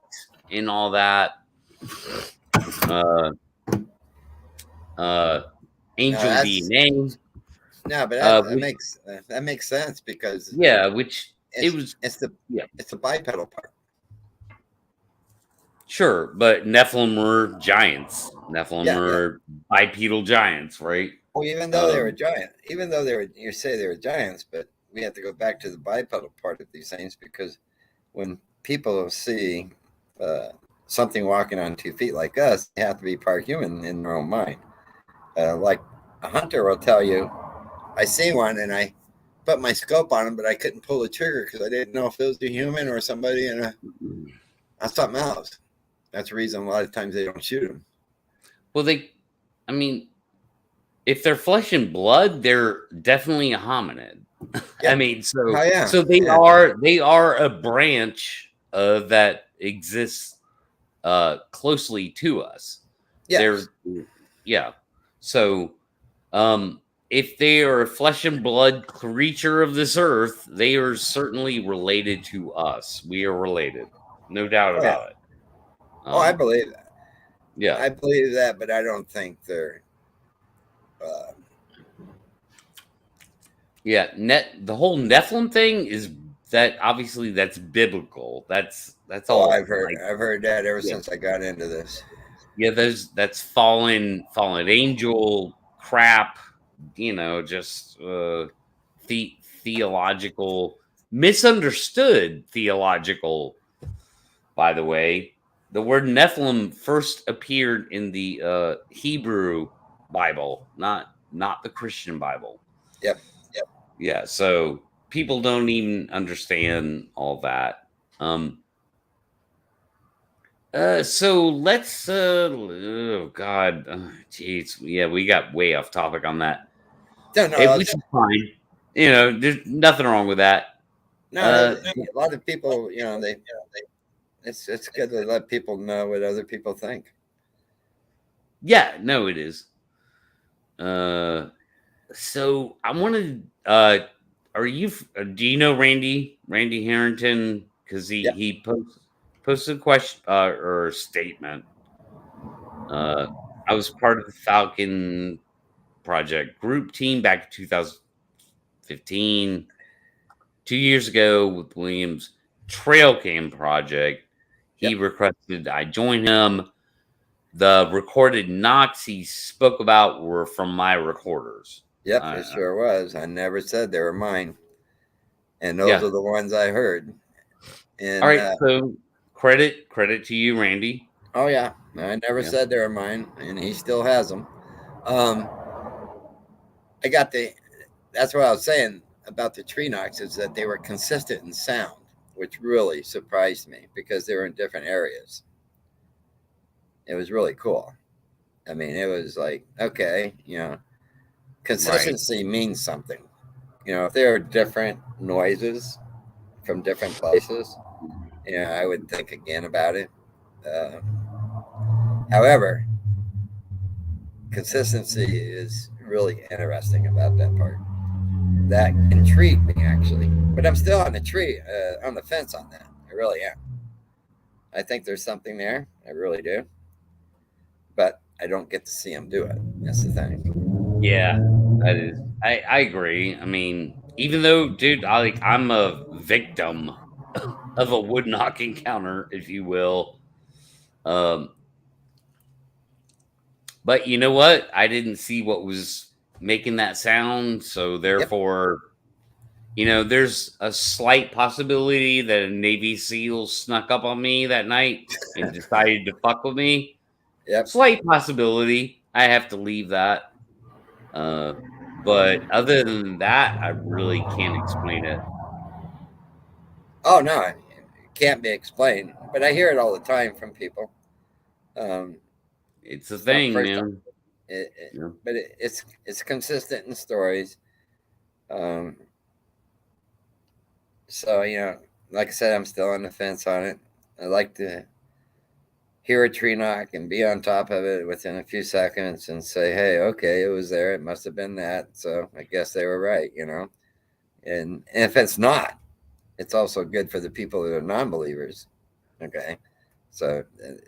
and all that. Uh, No, Angel that's DNA. no, but that Which, makes sense because yeah, which it it's was, it's the yeah, it's the bipedal part. sure, but Nephilim were giants. Nephilim Yeah, yeah. were bipedal giants, right? Well, even though they were Um, giant, even though they were, you say they were giants, but we have to go back to the bipedal part of these things because when people see uh, something walking on 2 feet like us, they have to be part human in their own mind. Like a hunter will tell you, I see one and I put my scope on him, but I couldn't pull the trigger because I didn't know if it was a human or somebody on something else. That's the reason a lot of times they don't shoot them. well, I mean, if they're flesh and blood, they're definitely a hominid. Yeah. I mean, Oh yeah. so they Yeah. are a branch that exists closely to us. Yes. Yeah. So, if they are a flesh and blood creature of this earth, they are certainly related to us. We are related, no doubt Oh yeah. about it. I believe that. Yeah. I believe that, but I don't think they're. Yeah, the whole Nephilim thing is that obviously that's biblical. That's all. I've heard. Like, I've heard that ever yeah, since I got into this. yeah. That's fallen angel crap. Just theological, misunderstood theological. By the way, the word Nephilim first appeared in the Hebrew Bible, not the Christian Bible. Yep. Yeah, so people don't even understand all that. So let's oh god, jeez, yeah, we got way off topic on that. No, Which is fine. There's nothing wrong with that. no. A lot of people, they. It's good to let people know what other people think. Yeah, no, it is. So I wanted are you do you know Randy Harrington? Because Yep. he posted a question or a statement. I was part of the Falcon Project group team back in 2015. 2 years ago with William's trail cam project, he Yep. requested I join him. The recorded knocks he spoke about were from my recorders. Yep, it sure was. I never said they were mine, and those Yeah. are the ones I heard. And All right, so credit to you, Randy. oh yeah, I never said they were mine, and he still has them. I got that's what I was saying about the tree knocks is that they were consistent in sound, which really surprised me because they were in different areas. It was really cool. I mean, it was like, okay, consistency means something. If there are different noises from different places, I would think again about it. However, consistency is really interesting about that part. That intrigued me actually, but I'm still on the fence on that. I really am. I think there's something there. I really do, but I don't get to see them do it. That's the thing. Yeah, that is. I agree. I mean, even though, dude, I'm a victim of a wood knock encounter, if you will. But you know what? I didn't see what was making that sound, so therefore, there's a slight possibility that a Navy SEAL snuck up on me that night and decided to fuck with me. Yep. Slight possibility. I have to leave that. But other than that, I really can't explain it. Oh no, it can't be explained. But I hear it all the time from people. It's a It's not the thing, first time. man. Yeah. But it's consistent in stories. So like I said, I'm still on the fence on it. I like to hear a tree knock and be on top of it within a few seconds and say, "Hey, okay, it was there. It must have been that. So I guess they were right." And if it's not, it's also good for the people that are non-believers. Okay. So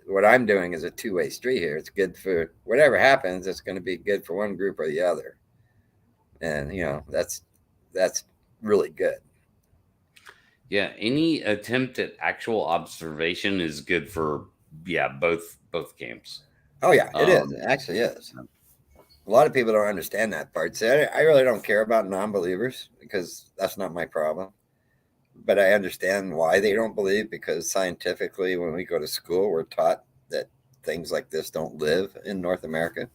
what I'm doing is a two-way street here. It's good for whatever happens. It's going to be good for one group or the other, and that's really good. Yeah, any attempt at actual observation is good for both camps. Oh yeah, it is. It actually is. A lot of people don't understand that part. See, I really don't care about non-believers because that's not my problem. But I understand why they don't believe, because scientifically, when we go to school, we're taught that things like this don't live in North America.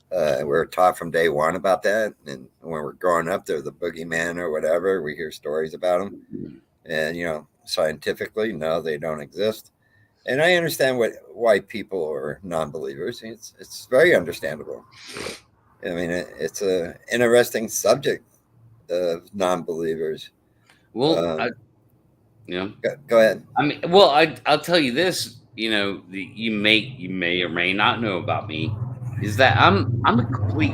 We're taught from day one about that. And when we're growing up, they're the boogeyman or whatever. We hear stories about them. And, scientifically, no, they don't exist. And I understand why people are non-believers. It's very understandable. I mean, it's an interesting subject of non-believers. Well, Go ahead. I mean, well, I'll tell you this. You may or may not know about me is that I'm a complete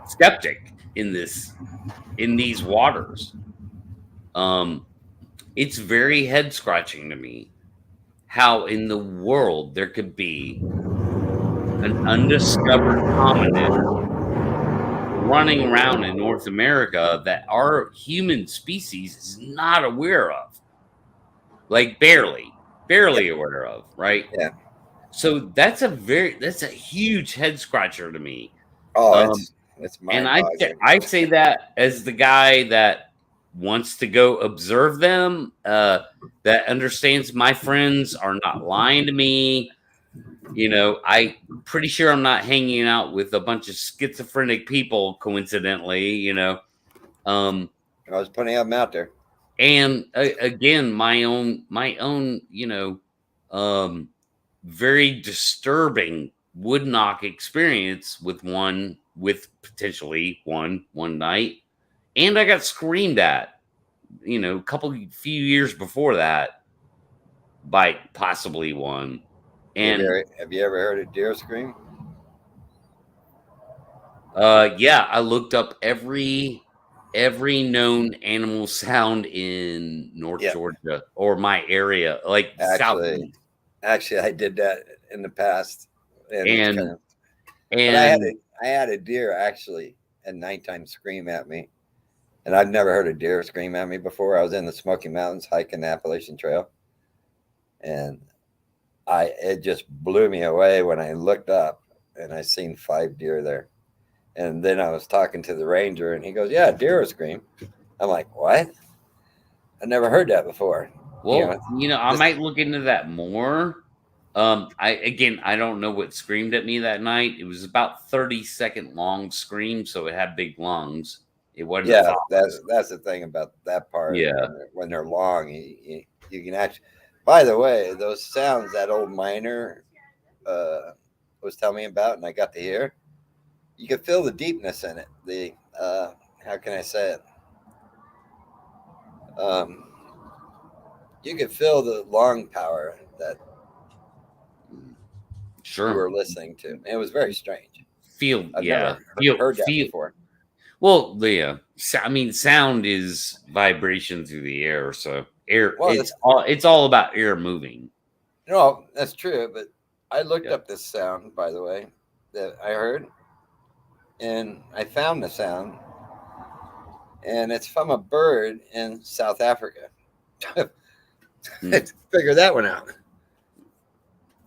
skeptic in these waters. It's very head scratching to me how in the world there could be an undiscovered hominid running around in North America that our human species is not aware of. Like barely aware of, right? Yeah. So that's a huge head scratcher to me. Oh, it's And mind-boggling. I say that as the guy that wants to go observe them, that understands my friends are not lying to me. I pretty sure I'm not hanging out with a bunch of schizophrenic people coincidentally, I was putting them out there. And again, my own, very disturbing wood knock experience with potentially one night, and I got screamed at, few years before that by possibly one. And Have you ever heard a deer scream? yeah, I looked up every known animal sound in North Georgia or my area, like Actually, I did that in the past, and I had a deer actually at nighttime scream at me, and I've never heard a deer scream at me before. I was in the Smoky Mountains hiking the Appalachian Trail, and it just blew me away when I looked up and I seen 5 deer there. And then I was talking to the ranger, and he goes, "Yeah, deer scream." I'm like, "What? I never heard that before." Well, I might look into that more. I don't know what screamed at me that night. It was about 30-second long scream, so it had big lungs. It wasn't. Yeah, that's the thing about that part. Yeah, when they're long, you can actually. By the way, those sounds that old miner was telling me about, and I got to hear, you can feel the deepness in it. The how can I say it? You could feel the lung power that you were listening to. It was very strange. I've never heard that before. Well, yeah. I mean, sound is vibration through the air. So air, it's all about air moving. No, that's true. But I looked up this sound, by the way, that I heard, and I found the sound, and it's from a bird in South Africa. Figure that one out.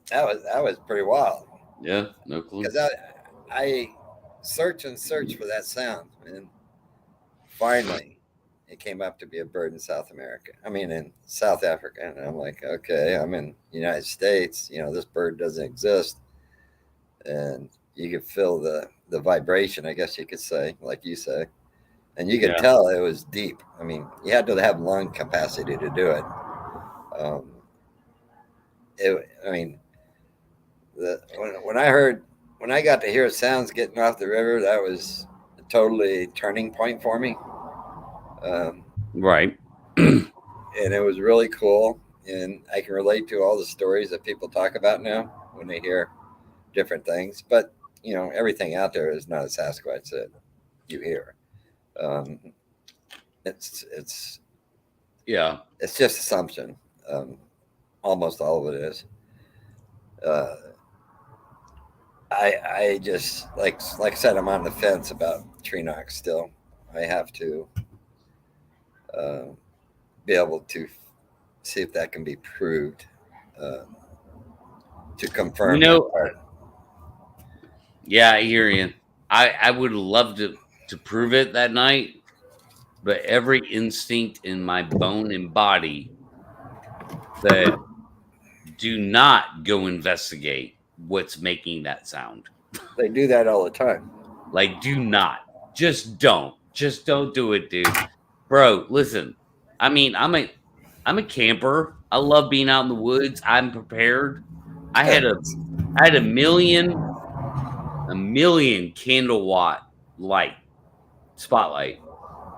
That was pretty wild. Yeah, no clue. Because I search and search for that sound, and finally it came up to be a bird in South America. I mean, in South Africa. And I'm like, okay, I'm in the United States. This bird doesn't exist. And you could feel the vibration, I guess you could say, like you say. And you could tell it was deep. I mean, you had to have lung capacity to do it. When I got to hear sounds getting off the river, that was a totally turning point for me. Right. And it was really cool. And I can relate to all the stories that people talk about now when they hear different things. But, everything out there is not a Sasquatch that you hear. It's just assumption. Almost all of it is. I just like I said, I'm on the fence about tree knocks still. I have to be able to see if that can be proved to confirm that part. Yeah, I hear you. I would love to prove it that night, but every instinct in my bone and body said, do not go investigate what's making that sound. They do that all the time. Like, do not. Just don't do it, dude. Bro, listen. I mean, I'm a camper. I love being out in the woods. I'm prepared. I had a million candle watt light spotlight.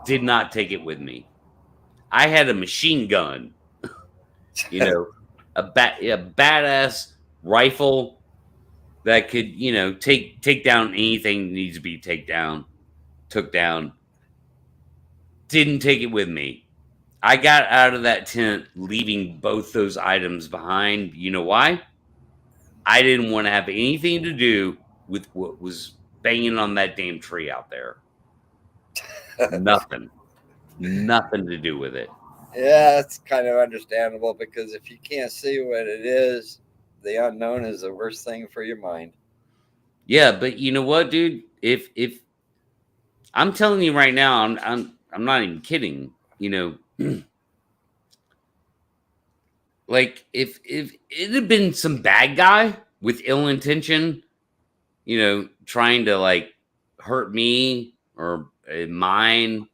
Did not take it with me. I had a machine gun. A badass rifle that could, take down anything that needs to be took down. Didn't take it with me. I got out of that tent leaving both those items behind. You know why? I didn't want to have anything to do with what was banging on that damn tree out there. Nothing to do with it. Yeah, it's kind of understandable, because if you can't see what it is, the unknown is the worst thing for your mind. Yeah, but you know what, dude? If I'm telling you right now, I'm not even kidding. Like if it had been some bad guy with ill intention, trying to like hurt me or mine,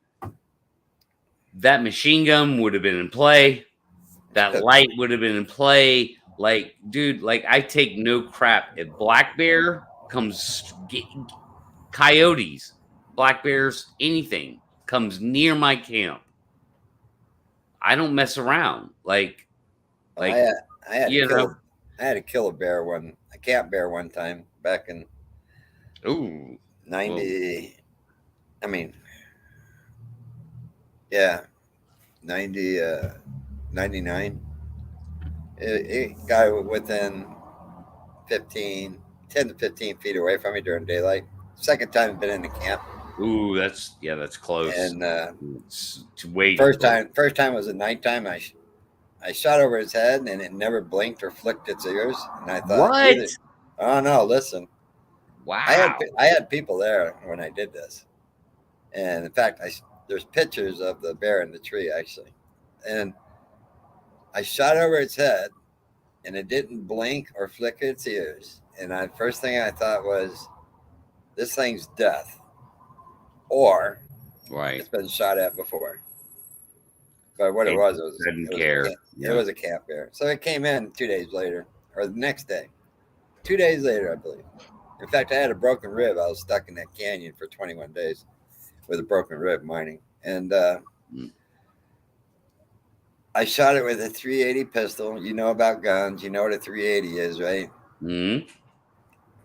that machine gun would have been in play. That light would have been in play. Like, dude, like I take no crap. If black bear comes, coyotes, black bears, anything comes near my camp, I don't mess around. Like I had to kill a camp bear one time back in 90. I mean, yeah, 90, 99. It got within 10 to 15 feet away from me during daylight. Second time I've been in the camp. Ooh, that's close. And it's way first time was at nighttime. I shot over his head, and it never blinked or flicked its ears. And I thought, what? Oh no, listen. Wow. I had people there when I did this, and in fact, there's pictures of the bear in the tree actually, and I shot over its head, and it didn't blink or flick its ears. And the first thing I thought was, this thing's death, or it's been shot at before. But what it was didn't care. It was a camp bear. So it came in 2 days later, or the next day. 2 days later, I believe. In fact, I had a broken rib. I was stuck in that canyon for 21 days with a broken rib mining. And I shot it with a 380 pistol. You know about guns. You know what a 380 is, right? Mm-hmm.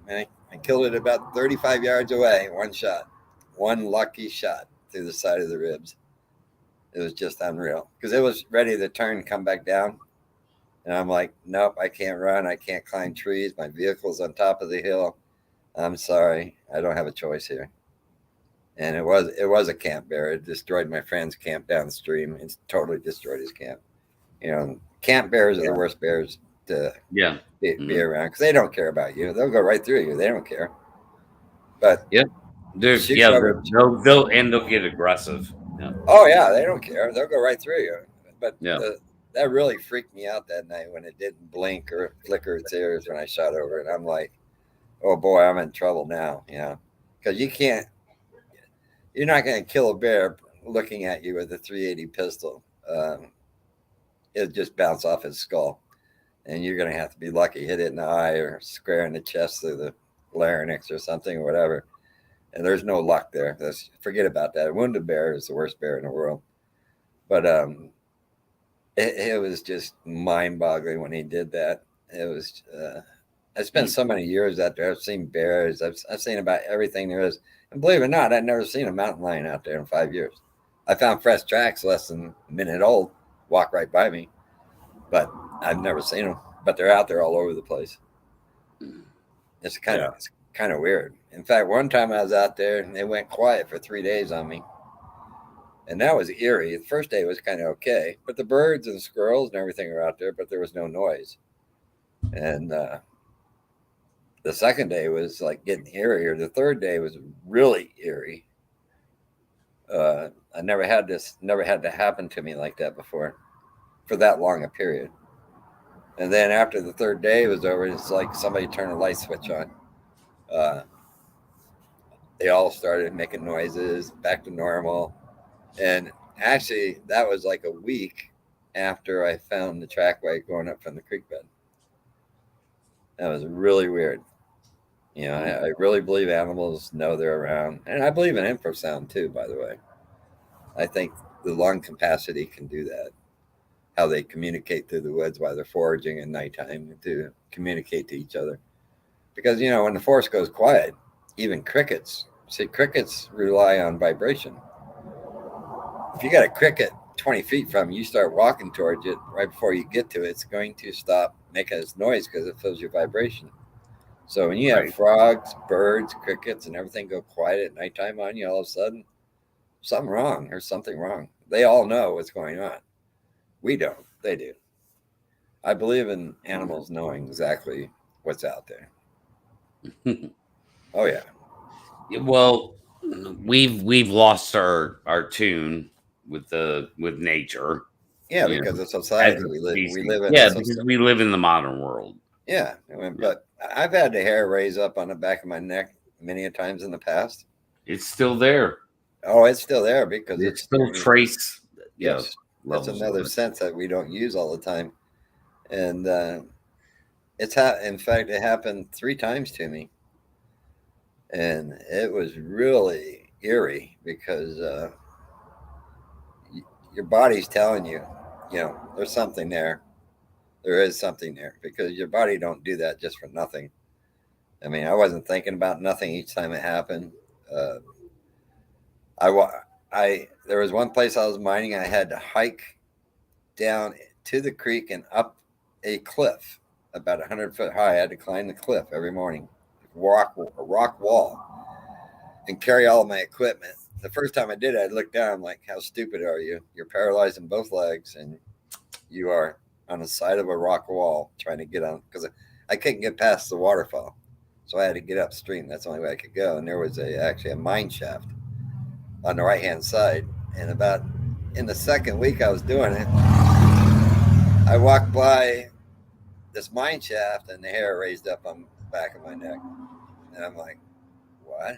And I killed it about 35 yards away. One shot. One lucky shot through the side of the ribs. It was just unreal, because it was ready to turn and come back down. And I'm like, nope, I can't run. I can't climb trees. My vehicle's on top of the hill. I'm sorry. I don't have a choice here. And it was a camp bear. It destroyed my friend's camp downstream. It totally destroyed his camp. Camp bears are the worst bears to be around, because they don't care about you. They'll go right through you. They don't care. But they'll get aggressive. Oh yeah, they don't care. They'll go right through you. But Yeah. that really freaked me out that night when it didn't blink or flicker its ears when I shot over it. I'm like, oh boy, I'm in trouble now. Because you're not going to kill a bear looking at you with a 380 pistol. It'll just bounce off his skull, and you're going to have to be lucky, hit it in the eye or square in the chest through the larynx or something or whatever. And there's no luck there. Forget about that. A wounded bear is the worst bear in the world. But it was just mind-boggling when he did that. It was. I spent so many years out there. I've seen bears. I've seen about everything there is. And believe it or not, I'd never seen a mountain lion out there in 5 years. I found fresh tracks less than a minute old, walk right by me, but I've never seen them. But they're out there all over the place. It's kind of weird. In fact, one time I was out there and they went quiet for 3 days on me. And that was eerie. The first day was kind of okay, but the birds and squirrels and everything were out there, but there was no noise. And the second day was like getting eerier. The third day was really eerie. I never had to happen to me like that before for that long a period. And then after the third day was over, it's like somebody turned a light switch on. They all started making noises, back to normal. And actually, that was like a week after I found the trackway going up from the creek bed. That was really weird. I really believe animals know they're around. And I believe in infrasound too, by the way. I think the lung capacity can do that. How they communicate through the woods while they're foraging at nighttime to communicate to each other. Because, when the forest goes quiet, even crickets rely on vibration. If you got a cricket 20 feet from you, start walking towards it right before you get to it, it's going to stop making its noise because it feels your vibration. So when you have frogs, birds, crickets, and everything go quiet at nighttime on you, all of a sudden, something wrong. There's something wrong. They all know what's going on. We don't. They do. I believe in animals knowing exactly what's out there. Oh yeah. Well, we've lost our tune with nature. Yeah, because of society we live in. Yeah, because we live in the modern world. Yeah, but I've had the hair raise up on the back of my neck many a times in the past. It's still there. Oh, it's still there because it's still trace. Yes, that's another sense that we don't use all the time, and in fact, it happened 3 times to me, and it was really eerie because your body's telling you, there's something there. There is something there because your body don't do that just for nothing. I mean, I wasn't thinking about nothing each time it happened. There was one place I was mining. I had to hike down to the creek and up a cliff about 100 foot high. I had to climb the cliff every morning, a rock wall, and carry all of my equipment. The first time I did it, I looked down. I'm like, how stupid are you? You're paralyzed in both legs, and you are on the side of a rock wall trying to get on because I couldn't get past the waterfall. So I had to get upstream. That's the only way I could go. And there was actually a mine shaft on the right-hand side. And about in the second week I was doing it, I walked by this mine shaft and the hair raised up on the back of my neck. And I'm like, what?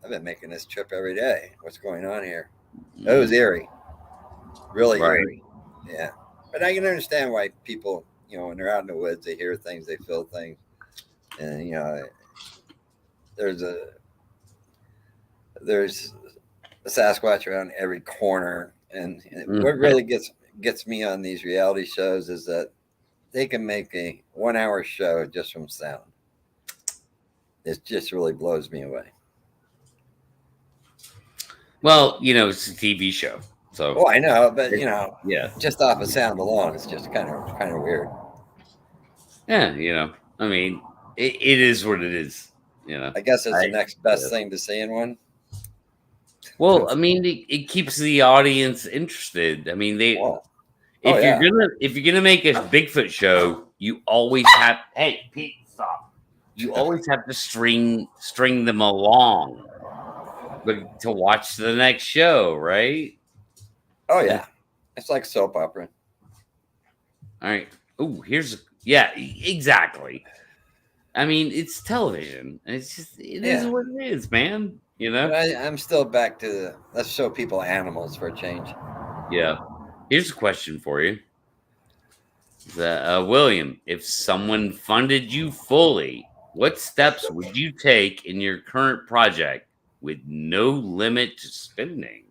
I've been making this trip every day. What's going on here? It was eerie. Really eerie. Yeah. But I can understand why people, when they're out in the woods, they hear things, they feel things. And, there's a Sasquatch around every corner. And what really gets me on these reality shows is that they can make a 1-hour show just from sound. It just really blows me away. Well, it's a TV show. So well, I know, but just off of sound alone, it's just kind of weird. Yeah, I mean, it is what it is. I guess it's the next best thing to see in one. Well, I mean, it keeps the audience interested. I mean, if you're gonna make a Bigfoot show, you always have. Hey, Pete, stop! You always have to string them along. but to watch the next show, right? Oh yeah, it's like soap opera. All right. Oh, exactly. I mean, it's television. It's just it is Yeah. what it is, man. But I'm still back to let's show people animals for a change. Yeah. Here's a question for you. William, if someone funded you fully, what steps would you take in your current project with no limit to spending?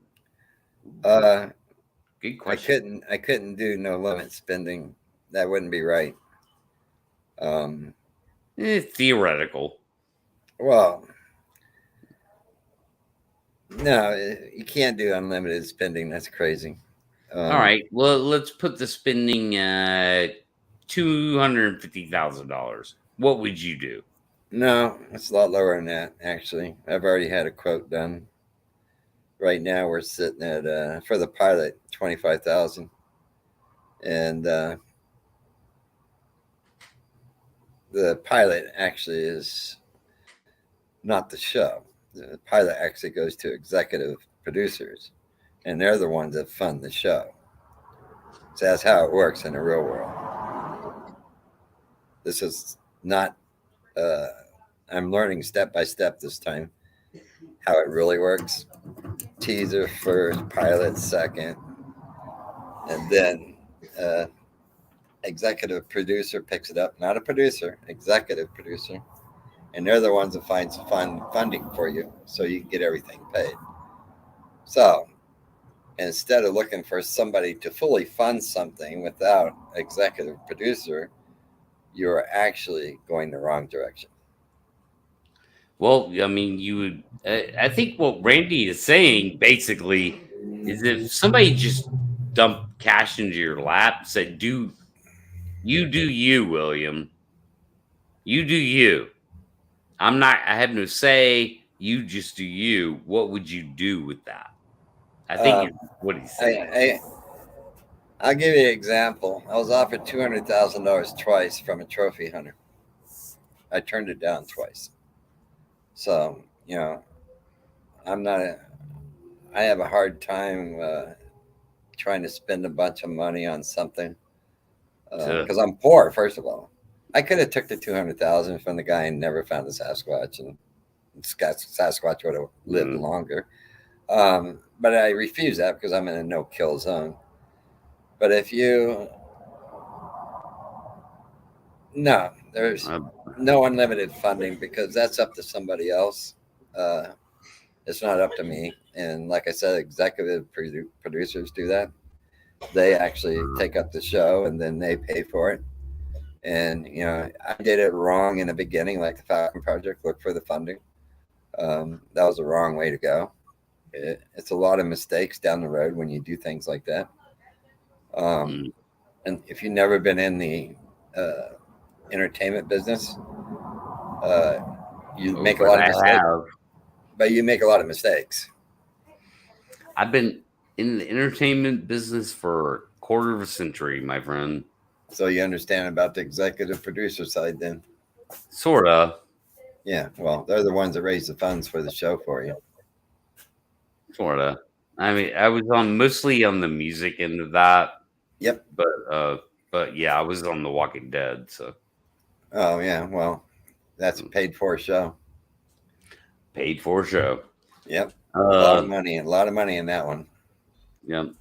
Good question. I couldn't do no limit spending. That wouldn't be right. Theoretical. Well, no, you can't do unlimited spending. That's crazy. All right. Well, let's put the spending $250,000. What would you do? No, it's a lot lower than that. Actually, I've already had a quote done. Right now, we're sitting at for the pilot 25,000, and the pilot actually is not the show. The pilot actually goes to executive producers, and they're the ones that fund the show. So that's how it works in the real world. This is not. I'm learning step by step this time how it really works. Teaser first, pilot second, and then executive producer picks it up. Not a producer, executive producer, and they're the ones that find funding for you, so you can get everything paid. So instead of looking for somebody to fully fund something without executive producer, you're actually going the wrong direction. Well, I mean, you would. I think what Randy is saying basically is if somebody just dumped cash into your lap, said, "Do you, William? You do you. I'm not. I have no say. You just do you. What would you do with that?" I think what he's saying. I'll give you an example. I was offered $200,000 twice from a trophy hunter. I turned it down twice. So, I'm not. I have a hard time trying to spend a bunch of money on something because I'm poor. First of all, I could have took the $200,000 from the guy and never found the Sasquatch, and Sasquatch would have lived longer. But I refuse that because I'm in a no-kill zone. But if you, no, there's no unlimited funding because that's up to somebody else. It's not up to me. And like I said, executive producers do that. They actually take up the show and then they pay for it. And, I did it wrong in the beginning, like the Falcon Project, look for the funding. That was the wrong way to go. It's a lot of mistakes down the road when you do things like that. And if you've never been in the entertainment business, you make a lot of mistakes. But you make a lot of mistakes. I've been in the entertainment business for a quarter of a century, my friend. So you understand about the executive producer side then? Sorta. Yeah, well, they're the ones that raise the funds for the show for you. Sorta. I mean, I was mostly on the music end of that. Yep. But yeah, I was on The Walking Dead, so. Oh yeah, well, that's a paid for show. Paid for show. Yep. A lot of money in that one. Yep.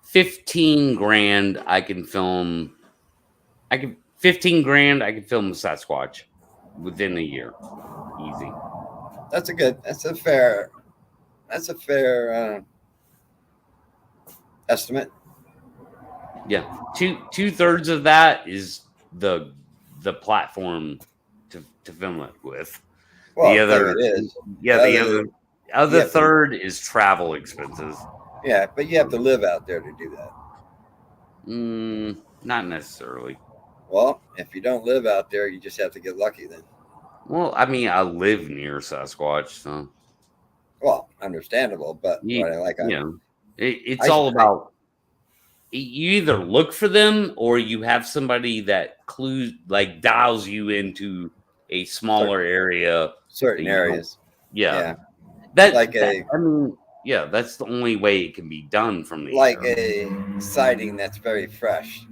15 grand I can film. 15 grand I can film a Sasquatch within a year. Easy. That's a fair estimate. Yeah. Two-thirds of that is the platform to film it with. Well, the other is. Yeah, the other third is travel expenses. Yeah, but you have to live out there to do that. Not necessarily. Well, if you don't live out there, you just have to get lucky then. Well, I mean, I live near Sasquatch, so. Well, understandable, but it's all about you either look for them or you have somebody that dials you into a smaller area. Certain areas. Yeah. I mean, yeah, that's the only way it can be done from the like air. a sighting that's very fresh.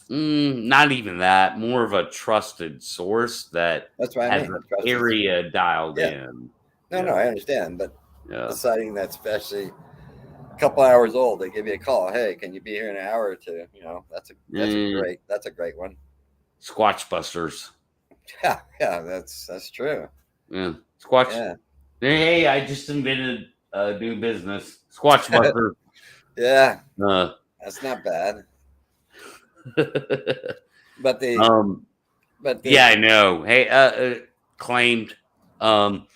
Not even that. More of a trusted source that That's what I has mean. an Trusted. area dialed Yeah. in. No, Yeah. I understand, but Yeah. a sighting that's especially a couple hours old, they give you a call. Hey, can you be here in an hour or two? You know, that's a great one. Squatch busters. Yeah, that's true. Yeah. Squatch. Yeah. Hey, I just invented a new business. Squatch buster. Yeah. That's not bad. But yeah, I know. Hey, claimed. But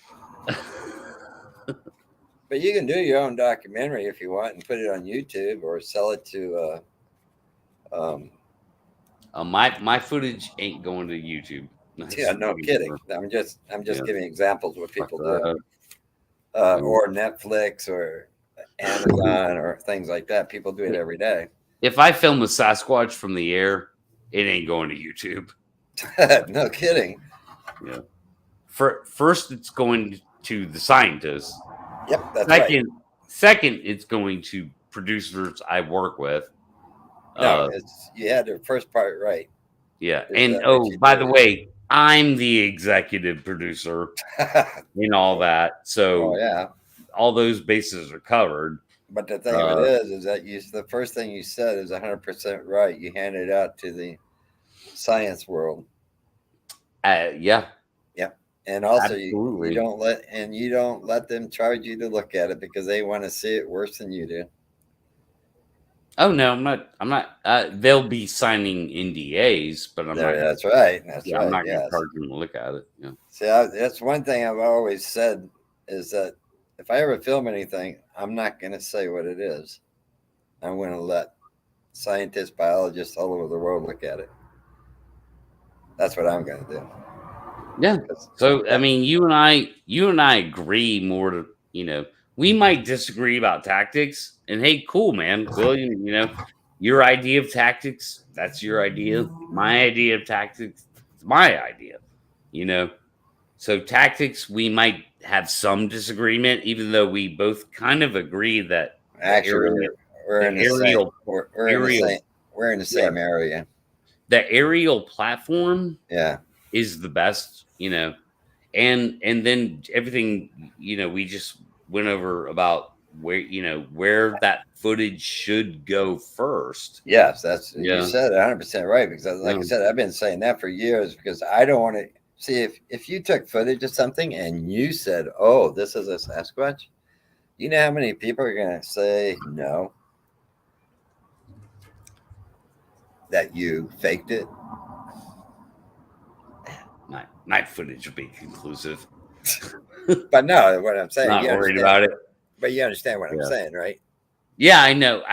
you can do your own documentary if you want and put it on YouTube or sell it to my footage ain't going to YouTube. yeah, no kidding. I'm just giving examples of what people do. Or Netflix or Amazon or things like that. People do it every day. If I film a Sasquatch from the air, it ain't going to YouTube. No kidding. Yeah. First, it's going to the scientists. Yep, that's right. Second, it's going to producers I work with. No, you had the first part right. Yeah, and by the way, I'm the executive producer in all that, so yeah, all those bases are covered. But the thing of it is that the first thing you said is 100% right. You hand it out to the science world. Yeah. Yep. And also you don't let them charge you to look at it because they want to see it worse than you do. Oh no, I'm not. They'll be signing NDAs, but I'm not. That's right. I'm not going to charge them to look at it. Yeah. See, that's one thing I've always said is that if I ever film anything, I'm not going to say what it is. I'm going to let scientists, biologists all over the world look at it. That's what I'm going to do. Yeah. So I mean, you and I agree more to, we might disagree about tactics, and hey, cool, man, William, your idea of tactics, that's your idea. My idea of tactics, it's my idea, So tactics, we might have some disagreement, even though we both kind of agree that actually we're in the same area. The aerial platform, yeah, is the best, and then everything, we just went over about where that footage should go first. Yes, you said 100% right, because like I said, I've been saying that for years because I don't want to see if you took footage of something and you said, oh, this is a Sasquatch, you know how many people are going to say no, that you faked it. My footage would be conclusive. But no, what I'm saying, not worried about it. But you understand what I'm saying, right? Yeah, I know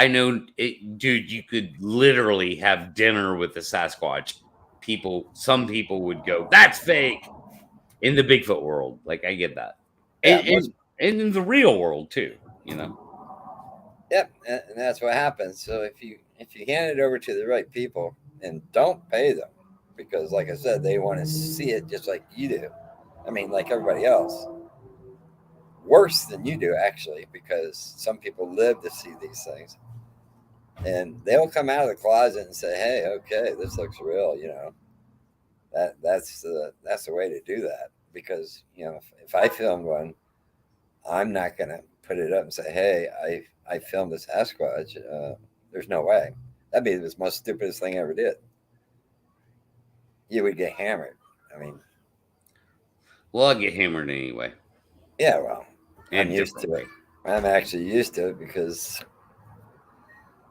it, dude. You could literally have dinner with the Sasquatch. Some people would go, that's fake, in the Bigfoot world. Like, I get that. And in the real world too, Yep, and that's what happens. So if you hand it over to the right people and don't pay them, because like I said, they want to see it just like you do. I mean, like everybody else. Worse than you do, actually, because some people live to see these things. And they'll come out of the closet and say, hey, okay, this looks real, That's the way to do that. Because, if I film one, I'm not going to put it up and say, hey, I filmed this Sasquatch. There's no way. That'd be the most stupidest thing I ever did. You would get hammered. I mean, well, I'll get hammered anyway. Yeah, well, I'm used to it. I'm actually used to it because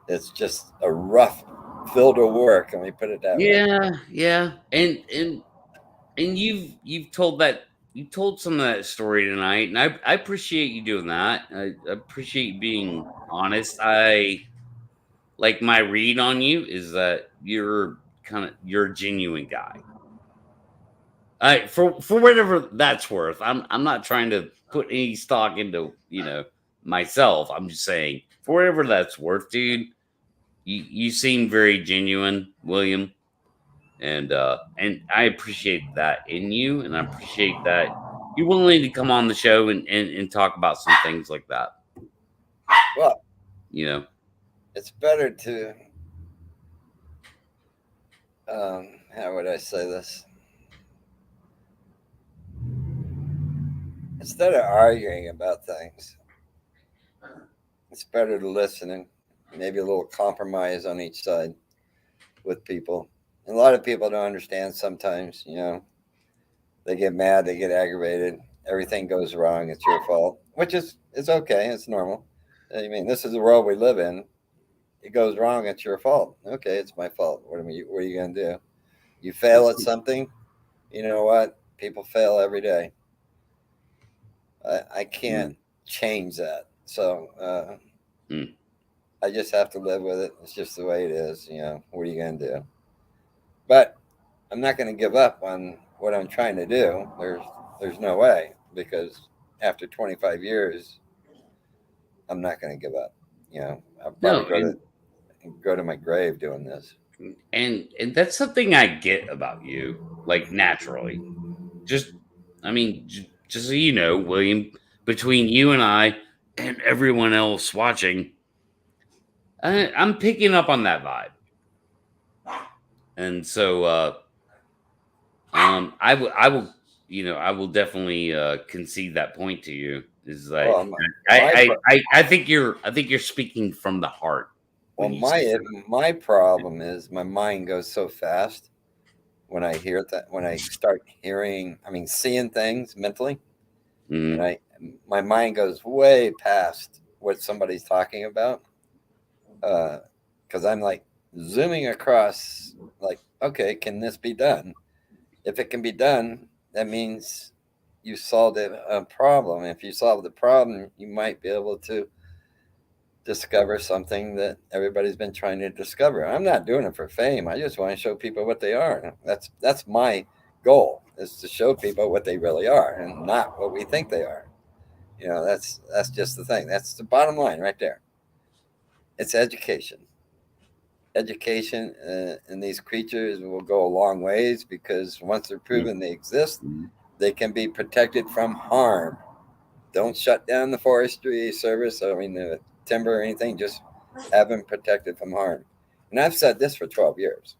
it's just a rough field of work. Let me put it that way. Yeah, and you've told some of that story tonight, and I appreciate you doing that. I appreciate you being honest. Like, my read on you is that you're a genuine guy. For whatever that's worth, I'm not trying to put any stock into myself. I'm just saying, for whatever that's worth, dude, you seem very genuine, William, and I appreciate that in you, and I appreciate that you're willing to come on the show and talk about some things like that. Well, You know, it's better to, how would I say this? Instead of arguing about things, it's better to listen and maybe a little compromise on each side with people. And a lot of people don't understand sometimes, they get mad, they get aggravated, everything goes wrong, it's your fault, which is it's okay, it's normal. I mean, this is the world we live in. It goes wrong, it's your fault. Okay, it's my fault. What are you going to do? You fail at something, you know what? People fail every day. I can't change that. So I just have to live with it. It's just the way it is. What are you going to do? But I'm not going to give up on what I'm trying to do. There's no way, because after 25 years, I'm not going to give up. I'll probably go to my grave doing this. And that's something I get about you, like naturally. Just, I mean, just so you know, William, between you and I and everyone else watching, I'm picking up on that vibe. And so, I will definitely concede that point to you. Is like, I think you're speaking from the heart. Well, my problem is my mind goes so fast when I hear that, when I start seeing things mentally, and my mind goes way past what somebody's talking about, because I'm like zooming across, like, okay, can this be done? If it can be done, that means you solved a problem. If you solve the problem, you might be able to discover something that everybody's been trying to discover. I'm not doing it for fame. I just want to show people what they are. That's my goal, is to show people what they really are and not what we think they are. That's just the thing. That's the bottom line right there. It's education. Education, and these creatures will go a long ways, because once they're proven they exist, they can be protected from harm. Don't shut down the forestry service. The timber or anything. Just have them protected from harm. And I've said this for 12 years.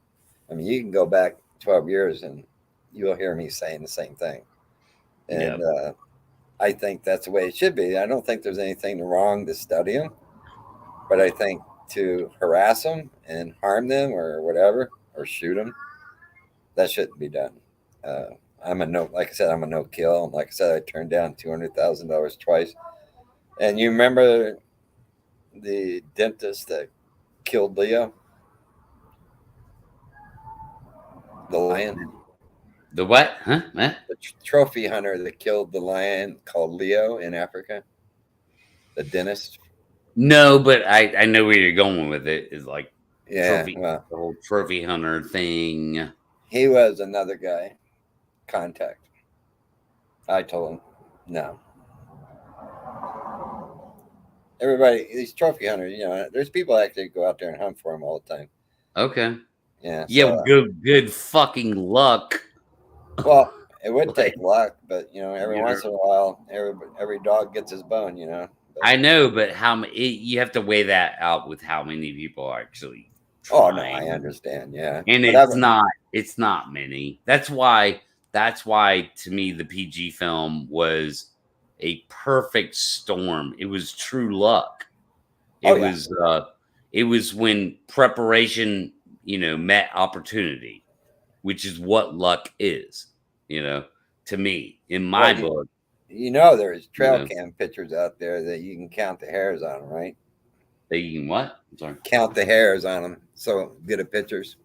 You can go back 12 years and you'll hear me saying the same thing. And I think that's the way it should be. I don't think there's anything wrong to study them, but I think to harass them and harm them or whatever, or shoot them, that shouldn't be done. Like I said, I'm a no kill. Like I said, I turned down $200,000 twice. And you remember the dentist that killed Leo, the lion? The what? Huh? The trophy hunter that killed the lion called Leo in Africa. The dentist. No, but I know where you're going with it. Is like the whole trophy hunter thing. He was another guy. Contact. I told him no. Everybody, these trophy hunters, there's people actually go out there and hunt for them all the time. Okay. Yeah. Yeah. So, good fucking luck. Well, it would take luck, but every once in a while, every dog gets his bone. But, I know, but you have to weigh that out with how many people are actually trying. Oh no, I understand. Yeah, and it's not many. That's why to me the PG film was a perfect storm. It was true luck. It was when preparation, met opportunity, which is what luck is, to me, in my book. There's trail cam pictures out there that you can count the hairs on them, right? That you can what? I'm sorry. Count the hairs on them. So good at pictures.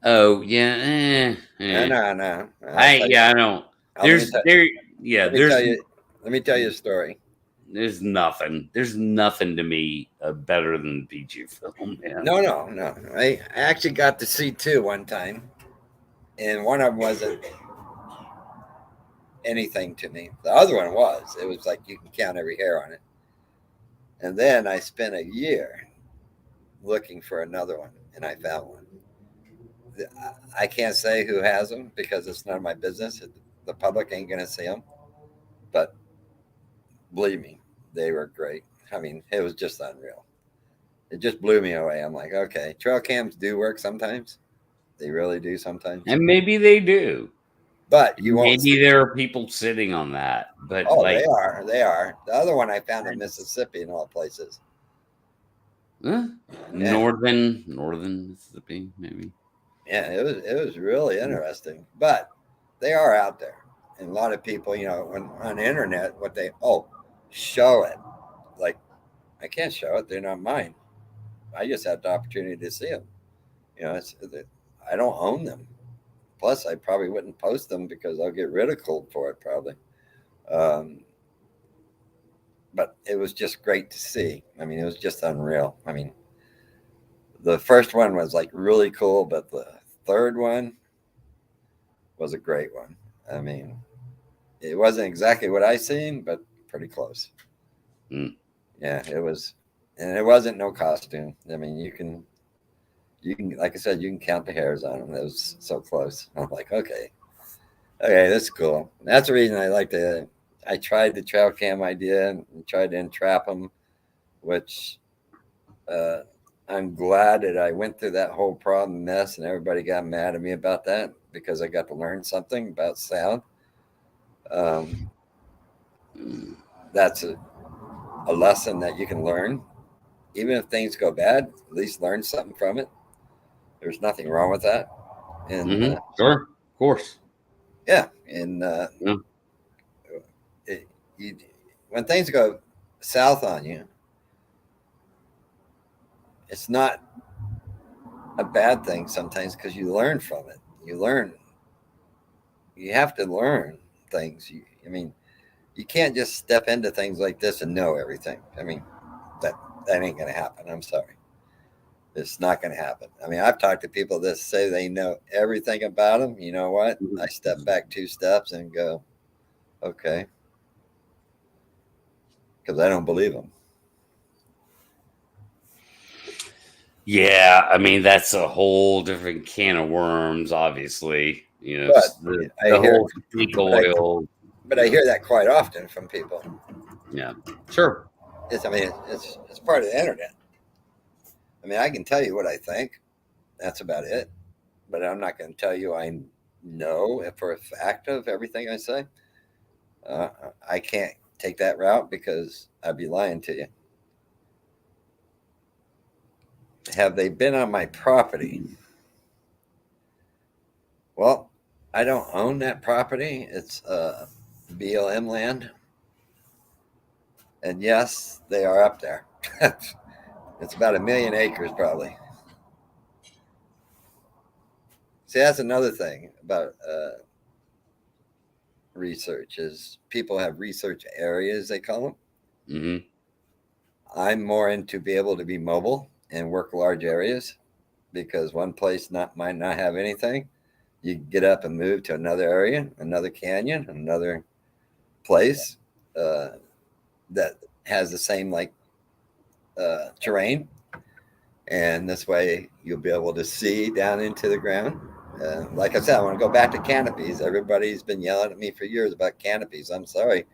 Oh yeah. No. I don't. Let me tell you a story. There's nothing to me better than the PG film. Man. No. I actually got to see two one time, and one of them wasn't anything to me. The other one was. It was like you can count every hair on it. And then I spent a year looking for another one, and I found one. I can't say who has them because it's none of my business. the public ain't going to see them. But believe me, they were great. I mean, it was just unreal. It just blew me away. I'm like, okay, trail cams do work sometimes. They really do sometimes. And maybe they do. But you won't Maybe see. there are people sitting on that. But Oh, like, they are. They are. The other one I found in Mississippi and all places. huh? Northern Mississippi, maybe. Yeah, it was really interesting. But they are out there. And a lot of people, you know, on the internet, what they show it. Like, I can't show it. They're not mine. I just had the opportunity to see them. You know, I don't own them. Plus, I probably wouldn't post them because I'll get ridiculed for it probably. But it was just great to see. I mean, it was just unreal. I mean, the first one was like really cool, but the third one was a great one. I mean, it wasn't exactly what I seen, but pretty close. Mm. Yeah, it was, and it wasn't no costume. I mean, you can, like I said, you can count the hairs on them. It was so close. I'm like, okay, that's cool. That's the reason I tried the trail cam idea and tried to entrap them, which I'm glad that I went through that whole problem mess and everybody got mad at me about that because I got to learn something about sound. That's a lesson that you can learn. Even if things go bad, at least learn something from it. There's nothing wrong with that. And Sure, of course. yeah, and Yeah. when things go south on you, it's not a bad thing sometimes because you learn from it. You have to learn things. I mean, you can't just step into things like this and know everything. I mean, that ain't going to happen. I'm sorry. It's not going to happen. I mean, I've talked to people that say they know everything about them. You know what? I step back 2 steps and go, okay, because I don't believe them. Yeah, I mean that's a whole different can of worms. Obviously, you know, But the I hear, whole snake oil. but I hear that quite often from people. Yeah, sure. I mean, it's part of the internet. I mean, I can tell you what I think. That's about it. But I'm not going to tell you I know for a fact of everything I say. I can't take that route because I'd be lying to you. Have they been on my property? Well, I don't own that property. It's BLM land. And yes, they are up there. It's about 1 million acres, probably. See, that's another thing about research is people have research areas, they call them. Mm-hmm. I'm more into be able to be mobile and work large areas because one place might not have anything. You get up and move to another area, another canyon, another place that has the same terrain, and this way you'll be able to see down into the ground. Like I said, I want to go back to canopies. Everybody's been yelling at me for years about canopies. I'm sorry.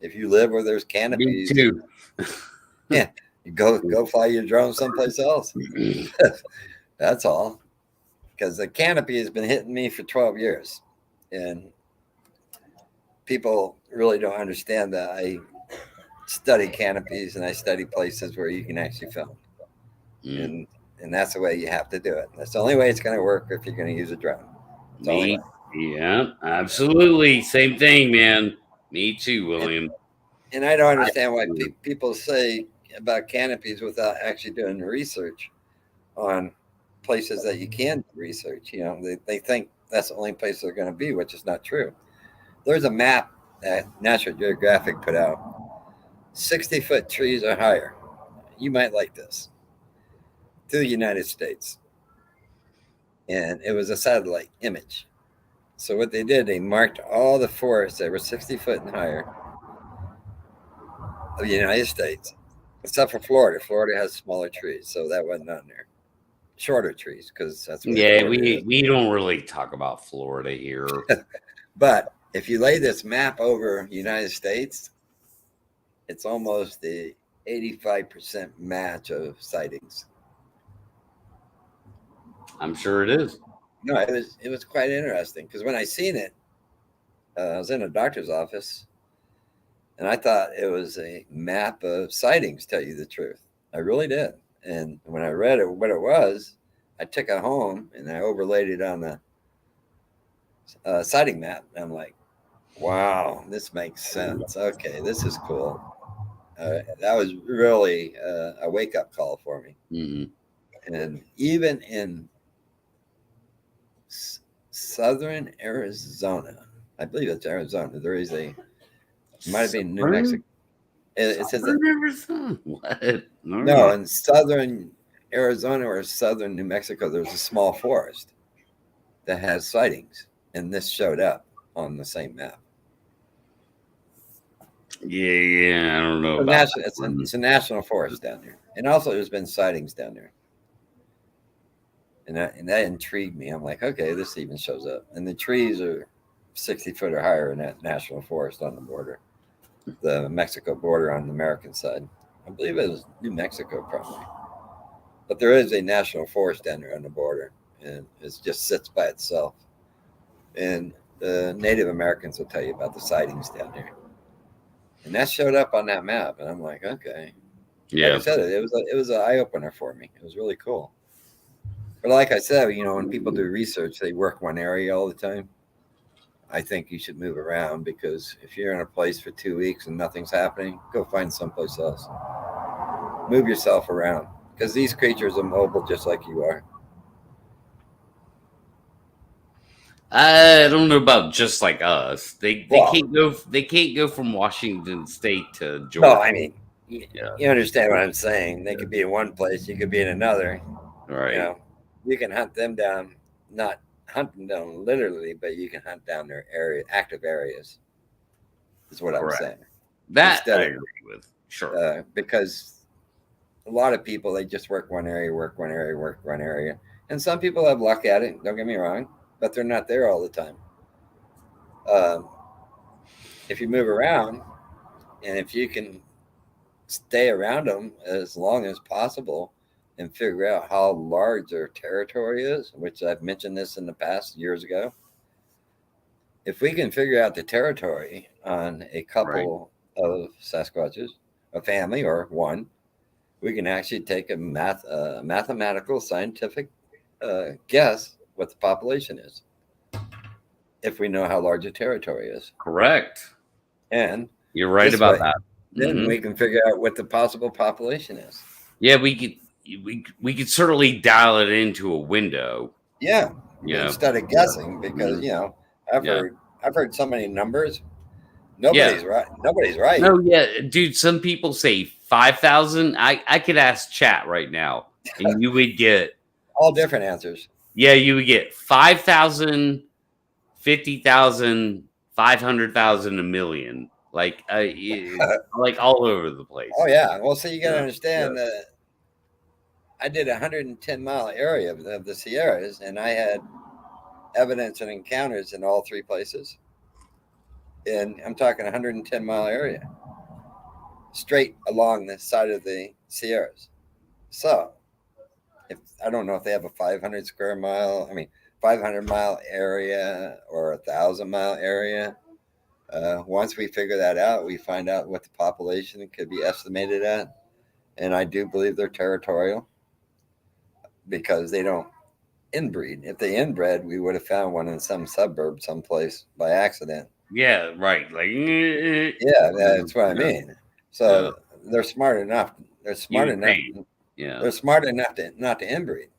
If you live where there's canopies, Me too. Yeah, you go fly your drone someplace else. That's all. Because the canopy has been hitting me for 12 years. And people really don't understand that I study canopies and I study places where you can actually film. And that's the way you have to do it. That's the only way it's going to work if you're going to use a drone. Yeah, absolutely. Same thing, man. Me too, William. And I don't understand why people say about canopies without actually doing research on places that you can do research. You know, they think that's the only place they're going to be, which is not true. There's a map that National Geographic put out. 60-foot trees or higher. You might like this. Through the United States. And it was a satellite image. So what they did, they marked all the forests that were 60 foot and higher of the United States, except for Florida. Florida has smaller trees, so that wasn't on there. Shorter trees, because that's where yeah, Florida is. we don't really talk about Florida here. But if you lay this map over the United States, it's almost the 85% match of sightings. I'm sure it is. No, it was quite interesting because when I seen it, I was in a doctor's office, and I thought it was a map of sightings. Tell you the truth, I really did. And when I read it, what it was, I took it home and I overlaid it on the sighting map. And I'm like, wow, this makes sense. Okay, this is cool. That was really a wake-up call for me. Mm-hmm. And even in southern Arizona, I believe it's Arizona, there is it might have been New Mexico. It says Arizona. What? No, in southern Arizona or southern New Mexico, there's a small forest that has sightings, and this showed up on the same map. Yeah, I don't know about that. It's a national forest down there, and also there's been sightings down there, and that intrigued me. I'm like, okay, this even shows up, and the trees are 60 foot or higher in that national forest on the border, the Mexico border on the American side. I believe it was New Mexico, probably, but there is a national forest down there on the border, and it just sits by itself. And the Native Americans will tell you about the sightings down there. And that showed up on that map, and I'm like, okay. Yeah. Like I said, it was an eye opener for me. It was really cool. But like I said, when people do research, they work one area all the time. I think you should move around, because if you're in a place for 2 weeks and nothing's happening, go find someplace else. Move yourself around, because these creatures are mobile just like you are. I don't know about just like us. They can't go. They can't go from Washington State to Georgia. No, I mean, you understand what I'm saying. They could be in one place, you could be in another. Right. You can hunt them down, not hunt them down literally, but you can hunt down their active areas. Is what I'm saying. That I agree with. Sure. Because a lot of people, they just work one area, and some people have luck at it. Don't get me wrong, but they're not there all the time. If you move around, and if you can stay around them as long as possible and figure out how large their territory is, which I've mentioned this in the past years ago. If we can figure out the territory on a couple of Sasquatches, a family or one, we can actually take a mathematical, scientific guess what the population is, if we know how large a territory is. Correct. And you're right about that. Then we can figure out what the possible population is. Yeah, we could certainly dial it into a window. Yeah. Instead of guessing, because I've heard so many numbers. Nobody's right. Nobody's right. No, yeah, dude. Some people say 5,000. I could ask chat right now, and you would get all different answers. Yeah, you would get 5,000, 50,000, 500,000, a million, like all over the place. Oh yeah. Well, so you got to understand that I did a 110-mile area of the Sierras, and I had evidence and encounters in all three places. And I'm talking 110-mile area, straight along the side of the Sierras. So, I don't know if they have a 500-mile area or a 1,000-mile area. Once we figure that out, we find out what the population could be estimated at. And I do believe they're territorial, because they don't inbreed. If they inbred, we would have found one in some suburb someplace by accident. Yeah, right. Like, that's what I mean. So they're smart enough. They're smart enough. Yeah, they're smart enough not to inbreed.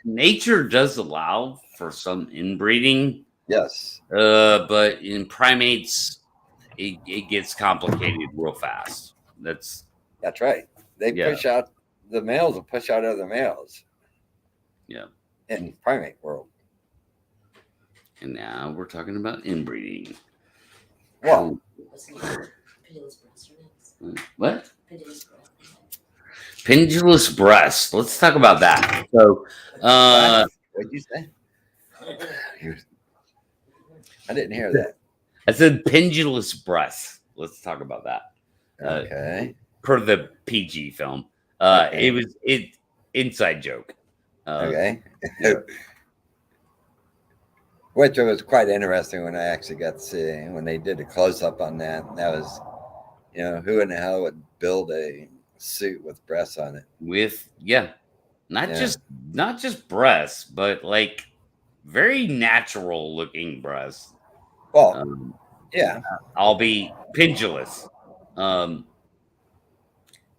Nature does allow for some inbreeding. Yes. But in primates, it gets complicated real fast. That's right. They push out, the males will push out other males. Yeah. In primate world. And now we're talking about inbreeding. Well, what? Pendulous breast. Let's talk about that. So, what'd you say? I didn't hear that. I said pendulous breasts. Let's talk about that. Okay. Per the PG film. Okay. It was inside joke. Okay. Yeah. Which was quite interesting when I actually got to see when they did a close up on that. That was, who in the hell would build a suit with breasts on it? With not Yeah. just breasts, but like very natural looking breasts. Well, yeah. I'll be pendulous.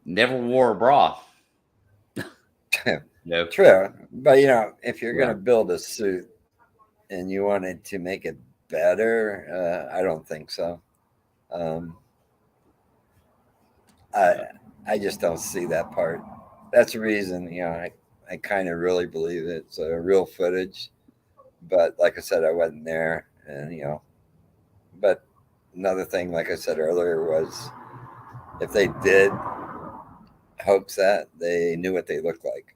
Never wore a bra. No. True. But if you're Yeah. gonna build a suit and you wanted to make it better, I don't think so. I just don't see that part. That's the reason, I kind of really believe it's real footage. But like I said, I wasn't there, and but another thing, like I said earlier, was if they did hoax that, they knew what they looked like.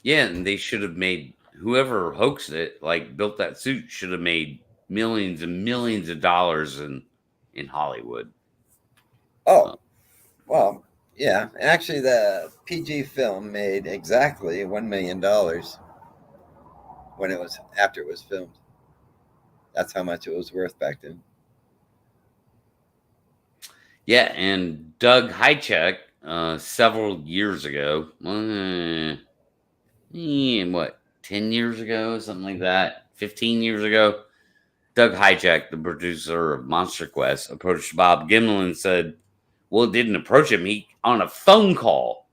Yeah, and they should have made whoever hoaxed it, like built that suit, should have made millions and millions of dollars in Hollywood. Oh, well, yeah. Actually, the PG film made exactly $1 million after it was filmed. That's how much it was worth back then. Yeah, and Doug Hychek, several years ago, what, 10 years ago, something like that, 15 years ago, Doug Hychek, the producer of Monster Quest, approached Bob Gimlin and said, well, didn't approach him. He, on a phone call,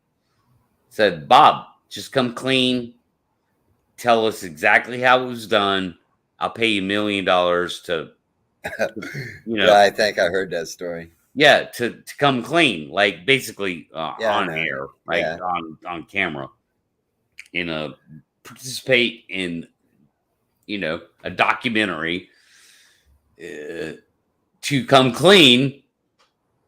said, Bob, just come clean. Tell us exactly how it was done. I'll pay you $1 million to, Yeah, I think I heard that story. Yeah, to come clean, like basically on no, air, like on camera, participate in a documentary to come clean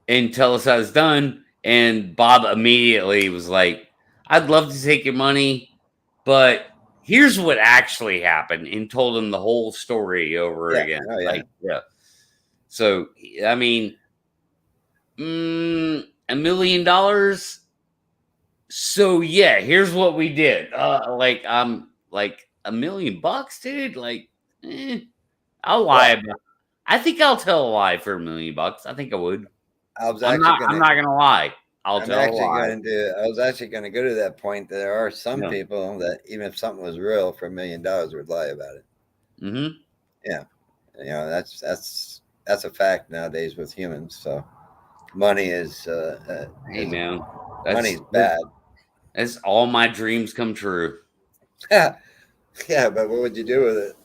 and tell us how it's done. And Bob immediately was like, I'd love to take your money, but here's what actually happened, and told him the whole story over again. Oh, yeah. So I mean, $1 million. So yeah, here's what we did. Like $1 million, dude. Like, I'll lie about. I think I'll tell a lie for $1 million. I think I would. I'm not gonna lie. I was actually going to go to that point. There are some people that even if something was real for $1 million would lie about it. Mm-hmm. Yeah, that's a fact nowadays with humans. So money is hey man, money's bad. That's all my dreams come true. Yeah, but what would you do with it?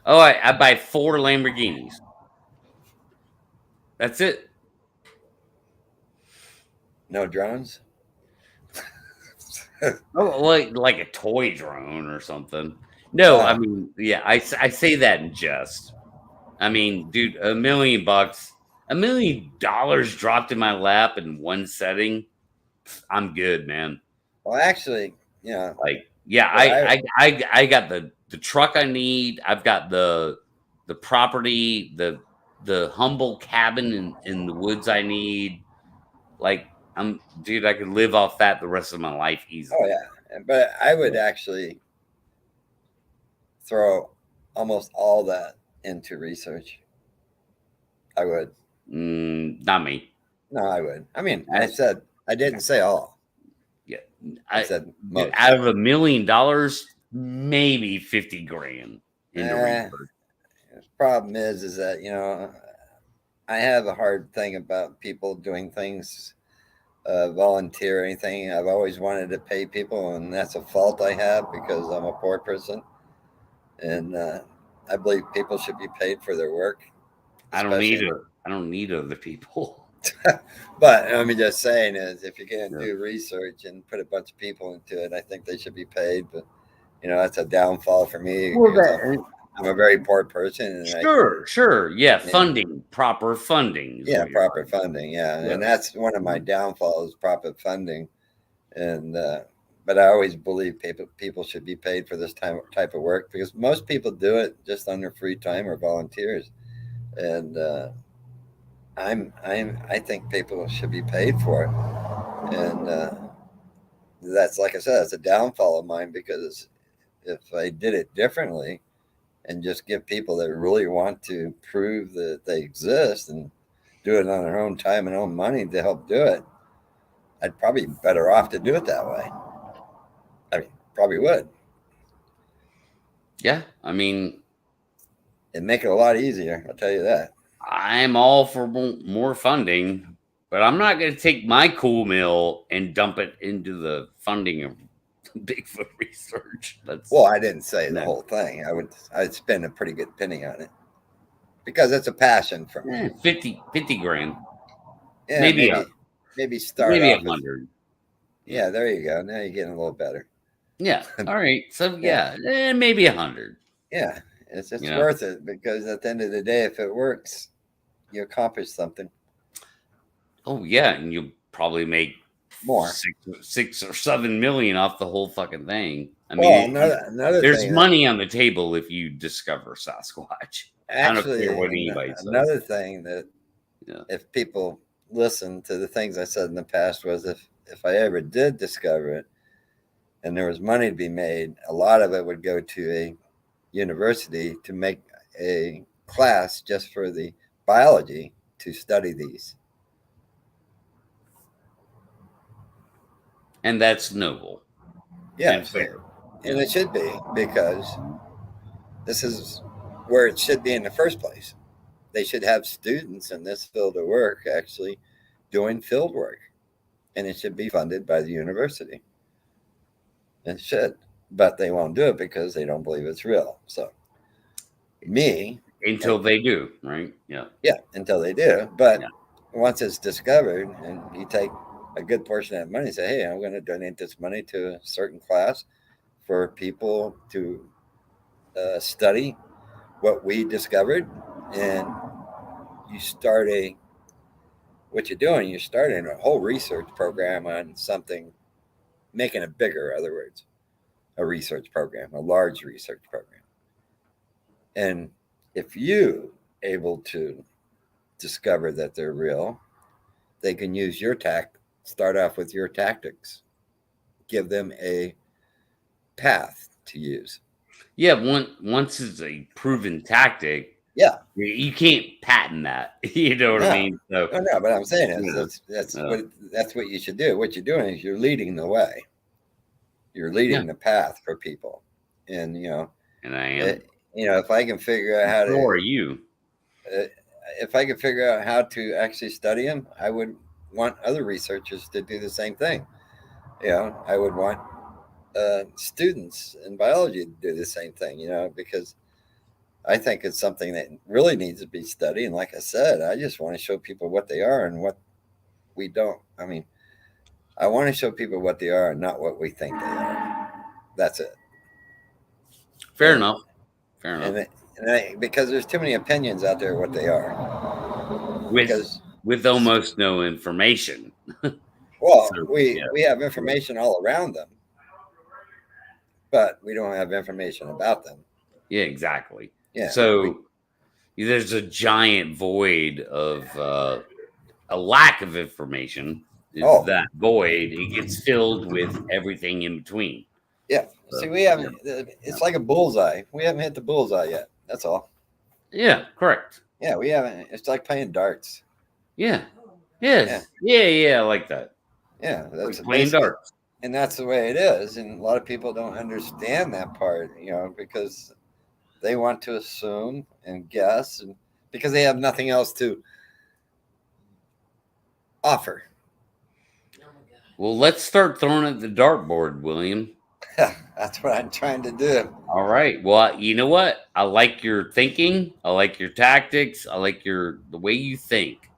Oh, I buy 4 Lamborghinis. That's it. No drones? Oh, like a toy drone or something. No, I mean, yeah, I say that in jest. I mean, dude, $1 million, $1 million dropped in my lap in one setting, I'm good, man. Well, actually, like, yeah, I got the truck I need. I've got the property, the humble cabin in the woods I need. Like, dude, I could live off that the rest of my life easily. Oh yeah, but I would actually throw almost all that into research. I would. Not me. No, I would. I mean, I didn't say all. Yeah, I said most. Out of $1 million, maybe 50 grand into research. The problem is that I have a hard thing about people doing things. Volunteer or anything. I've always wanted to pay people, and that's a fault I have because I'm a poor person, and I believe people should be paid for their work. I don't need other people. But I mean, just saying is, if you're going to do research and put a bunch of people into it, I think they should be paid. But that's a downfall for me. I'm a very poor person. And Sure. Yeah, funding, proper funding. Yeah, proper funding. Yeah. And that's one of my downfalls, proper funding. And but I always believe people should be paid for this type of work because most people do it just on their free time or volunteers, and I think people should be paid for it, and that's like I said, it's a downfall of mine because if I did it differently and just give people that really want to prove that they exist and do it on their own time and own money to help do it, I'd probably be better off to do it that way. I mean, probably would. Yeah, I mean, It'd make it a lot easier. I'll tell you that. I'm all for more funding, but I'm not going to take my cool mill and dump it into the funding of Bigfoot research. Well, I didn't say the no. whole thing. I'd spend a pretty good penny on it because it's a passion for me. 50 grand. Yeah, maybe start maybe off 100. Yeah, there you go. Now you're getting a little better. Yeah. All right. So maybe 100. Yeah, it's worth it because at the end of the day, if it works, you accomplish something. Oh yeah, and you'll probably make more 6 or 7 million off the whole fucking thing. I mean, another there's thing money on the table if you discover Sasquatch. Actually, I don't care what anybody says. Another thing that if people listen to the things I said in the past was if I ever did discover it and there was money to be made, a lot of it would go to a university to make a class just for the biology to study these. And that's noble. Yeah, and fair. And it should be because this is where it should be in the first place. They should have students in this field of work actually doing field work, and it should be funded by the university. It should, but they won't do it because they don't believe it's real. So, until they do, right? Yeah, until they do. But once it's discovered, and you take a good portion of that money and say, hey, I'm going to donate this money to a certain class for people to study what we discovered. And you start you're starting a whole research program on something, making it bigger, in other words, a research program, a large research program. And if you able to discover that they're real, they can use your start off with your tactics, give them a path to use. Yeah, once it's a proven tactic, you can't patent that. You know what I mean? So, no, but I'm saying that's what you should do. What you're doing is you're leading the way. You're leading the path for people, and and I am. If I can figure out how to, or you, if I could figure out how to actually study them, I would want other researchers to do the same thing. I would want students in biology to do the same thing. Because I think it's something that really needs to be studied. And like I said, I just want to show people what they are and what we don't. I mean, I want to show people what they are and not what we think they are. That's it. Fair enough. Because there's too many opinions out there what they are. With almost no information. Well, we have information all around them, but we don't have information about them. Yeah, exactly. Yeah. So there's a giant void of a lack of information. That void, it gets filled with everything in between. Yeah. So, see, we haven't. It's like a bullseye. We haven't hit the bullseye yet. That's all. Yeah. Correct. Yeah, we haven't. It's like playing darts. Yeah. Yes. Yeah. I like that. Yeah, that's like playing darts. And that's the way it is. And a lot of people don't understand that part, because they want to assume and guess, and because they have nothing else to offer. Well, let's start throwing at the dartboard, William. That's what I'm trying to do. All right. Well, you know what? I like your thinking. I like your tactics. I like the way you think.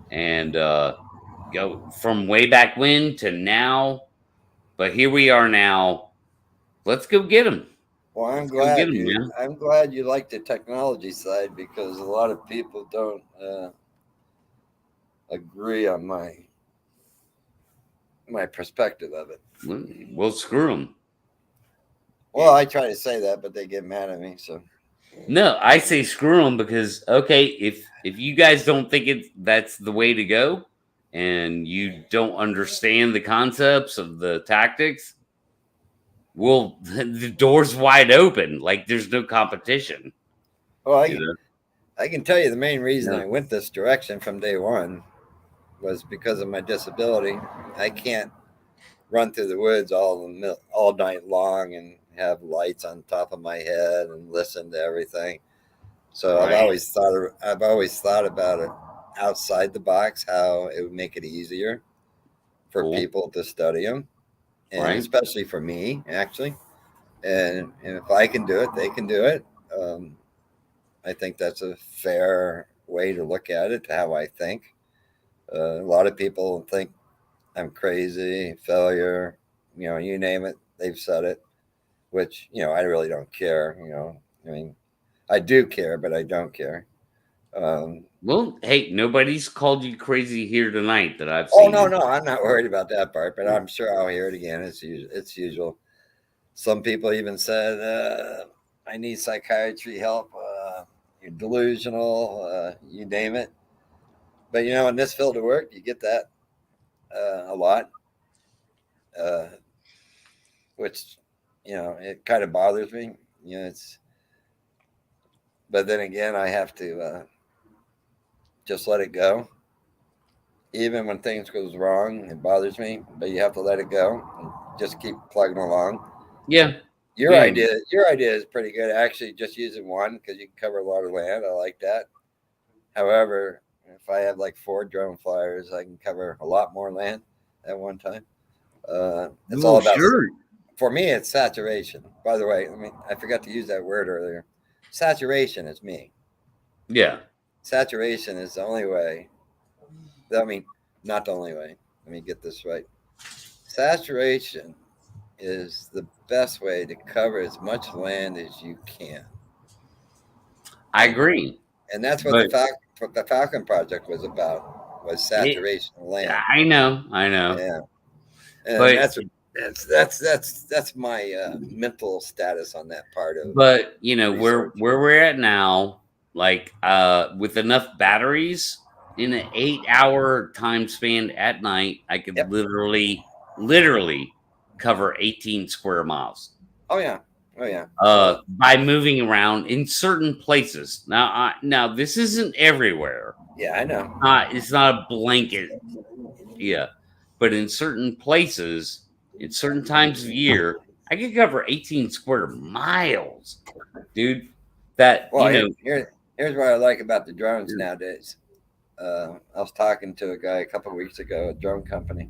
And go from way back when to now. But here we are now. Let's go get them. Well, I'm glad you like the technology side because a lot of people don't agree on my my perspective of it. Well, screw them. Well, I try to say that, but they get mad at me. So No, I say screw them because okay, if you guys don't think that's the way to go, and you don't understand the concepts of the tactics, well, the door's wide open. Like there's no competition. well, You know? I can tell you the main reason Yeah. I went this direction from day one was because of my disability. I can't run through the woods all night long and have lights on top of my head and listen to everything. So Right. I've always thought about it outside the box, how it would make it easier for Cool. people to study them, and Right. especially for me, actually. And if I can do it, they can do it. I think that's a fair way to look at it, how I think. A lot of people think I'm crazy, failure, you name it, they've said it, which, I really don't care. I mean, I do care, but I don't care. Well, hey, nobody's called you crazy here tonight that I've Oh, seen. no, I'm not worried about that part, but I'm sure I'll hear it again. It's usual. Some people even said, I need psychiatry help. You're delusional, you name it. But, in this field of work, you get that a lot, which, it kind of bothers me. But then again, I have to just let it go. Even when things goes wrong, it bothers me, but you have to let it go and just keep plugging along. Yeah. Your Yeah. idea is pretty good. Actually, just using one because you can cover a lot of land. I like that. However, if I have like 4 drone flyers, I can cover a lot more land at one time. It's all about. Sure. For me, it's saturation. By the way, I forgot to use that word earlier. Saturation is me. Yeah. Saturation is the only way. Not the only way. Let me get this right. Saturation is the best way to cover as much land as you can. I agree. And that's what the Falcon Project was about, was saturation of land. I know. Yeah. And But that's my mental status on that part of. But where research. we're at now, like with enough batteries in an 8-hour time span at night, I could Yep. literally cover 18 square miles. Oh yeah. By moving around in certain places. Now this isn't everywhere. Yeah, I know. It's not a blanket. Yeah, but in certain places, in certain times of year, I could cover 18 square miles, dude. That Here's what I like about the drones nowadays. I was talking to a guy a couple of weeks ago, a drone company.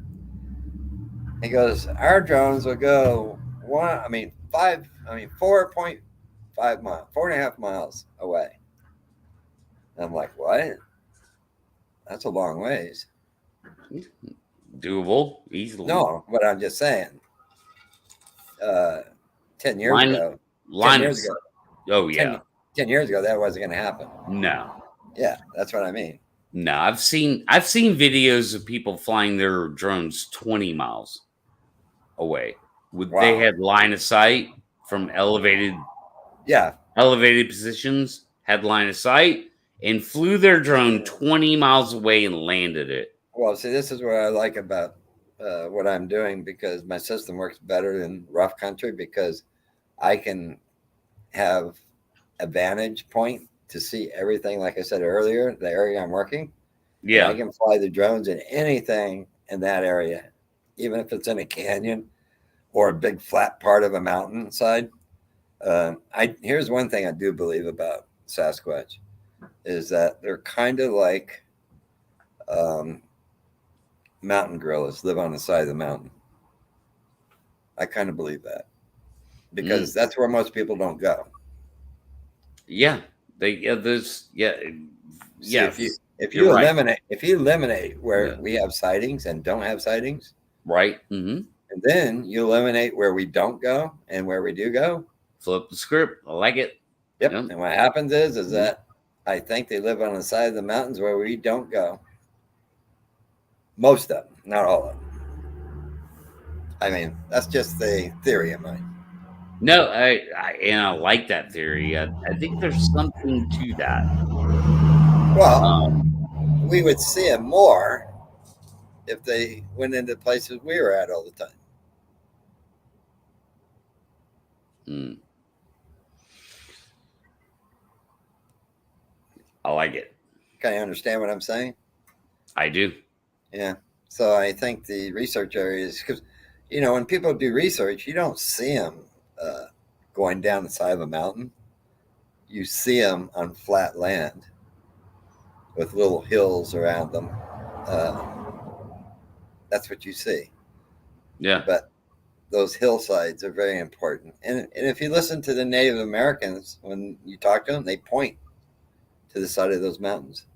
He goes, our drones will go 4.5 miles, 4.5 miles away. And I'm like, what? That's a long ways. Doable, easily. No, but I'm just saying. 10 years ago. Oh yeah. 10 years ago, that wasn't going to happen. No. Yeah, that's what I mean. No, I've seen videos of people flying their drones 20 miles away. They had line of sight from elevated positions, had line of sight, and flew their drone 20 miles away and landed it. Well, see, this is what I like about what I'm doing, because my system works better in rough country, because I can have a vantage point to see everything. Like I said earlier, the area I'm working. Yeah. I can fly the drones in anything in that area, even if it's in a canyon or a big flat part of a mountainside. Here's one thing I do believe about Sasquatch, is that they're kind of like mountain gorillas, live on the side of the mountain. I kind of believe that, because that's where most people don't go. Yeah, If you eliminate where we have sightings and don't have sightings, right? Mm-hmm. And then you eliminate where we don't go and where we do go. Flip the script. I like it. Yep. And what happens is that I think they live on the side of the mountains where we don't go. Most of them, not all of them. I mean, that's just the theory of mine. No, I like that theory. I think there's something to that. Well, Um, we would see them more if they went into places we were at all the time. mm, I like it. Can you understand what I'm saying? I do. Yeah. So I think the research areas, because, you know, when people do research, you don't see them going down the side of a mountain. You see them on flat land with little hills around them. Uh, that's what you see. Yeah. But those hillsides are very important. And if you listen to the Native Americans, when you talk to them, they point to the side of those mountains.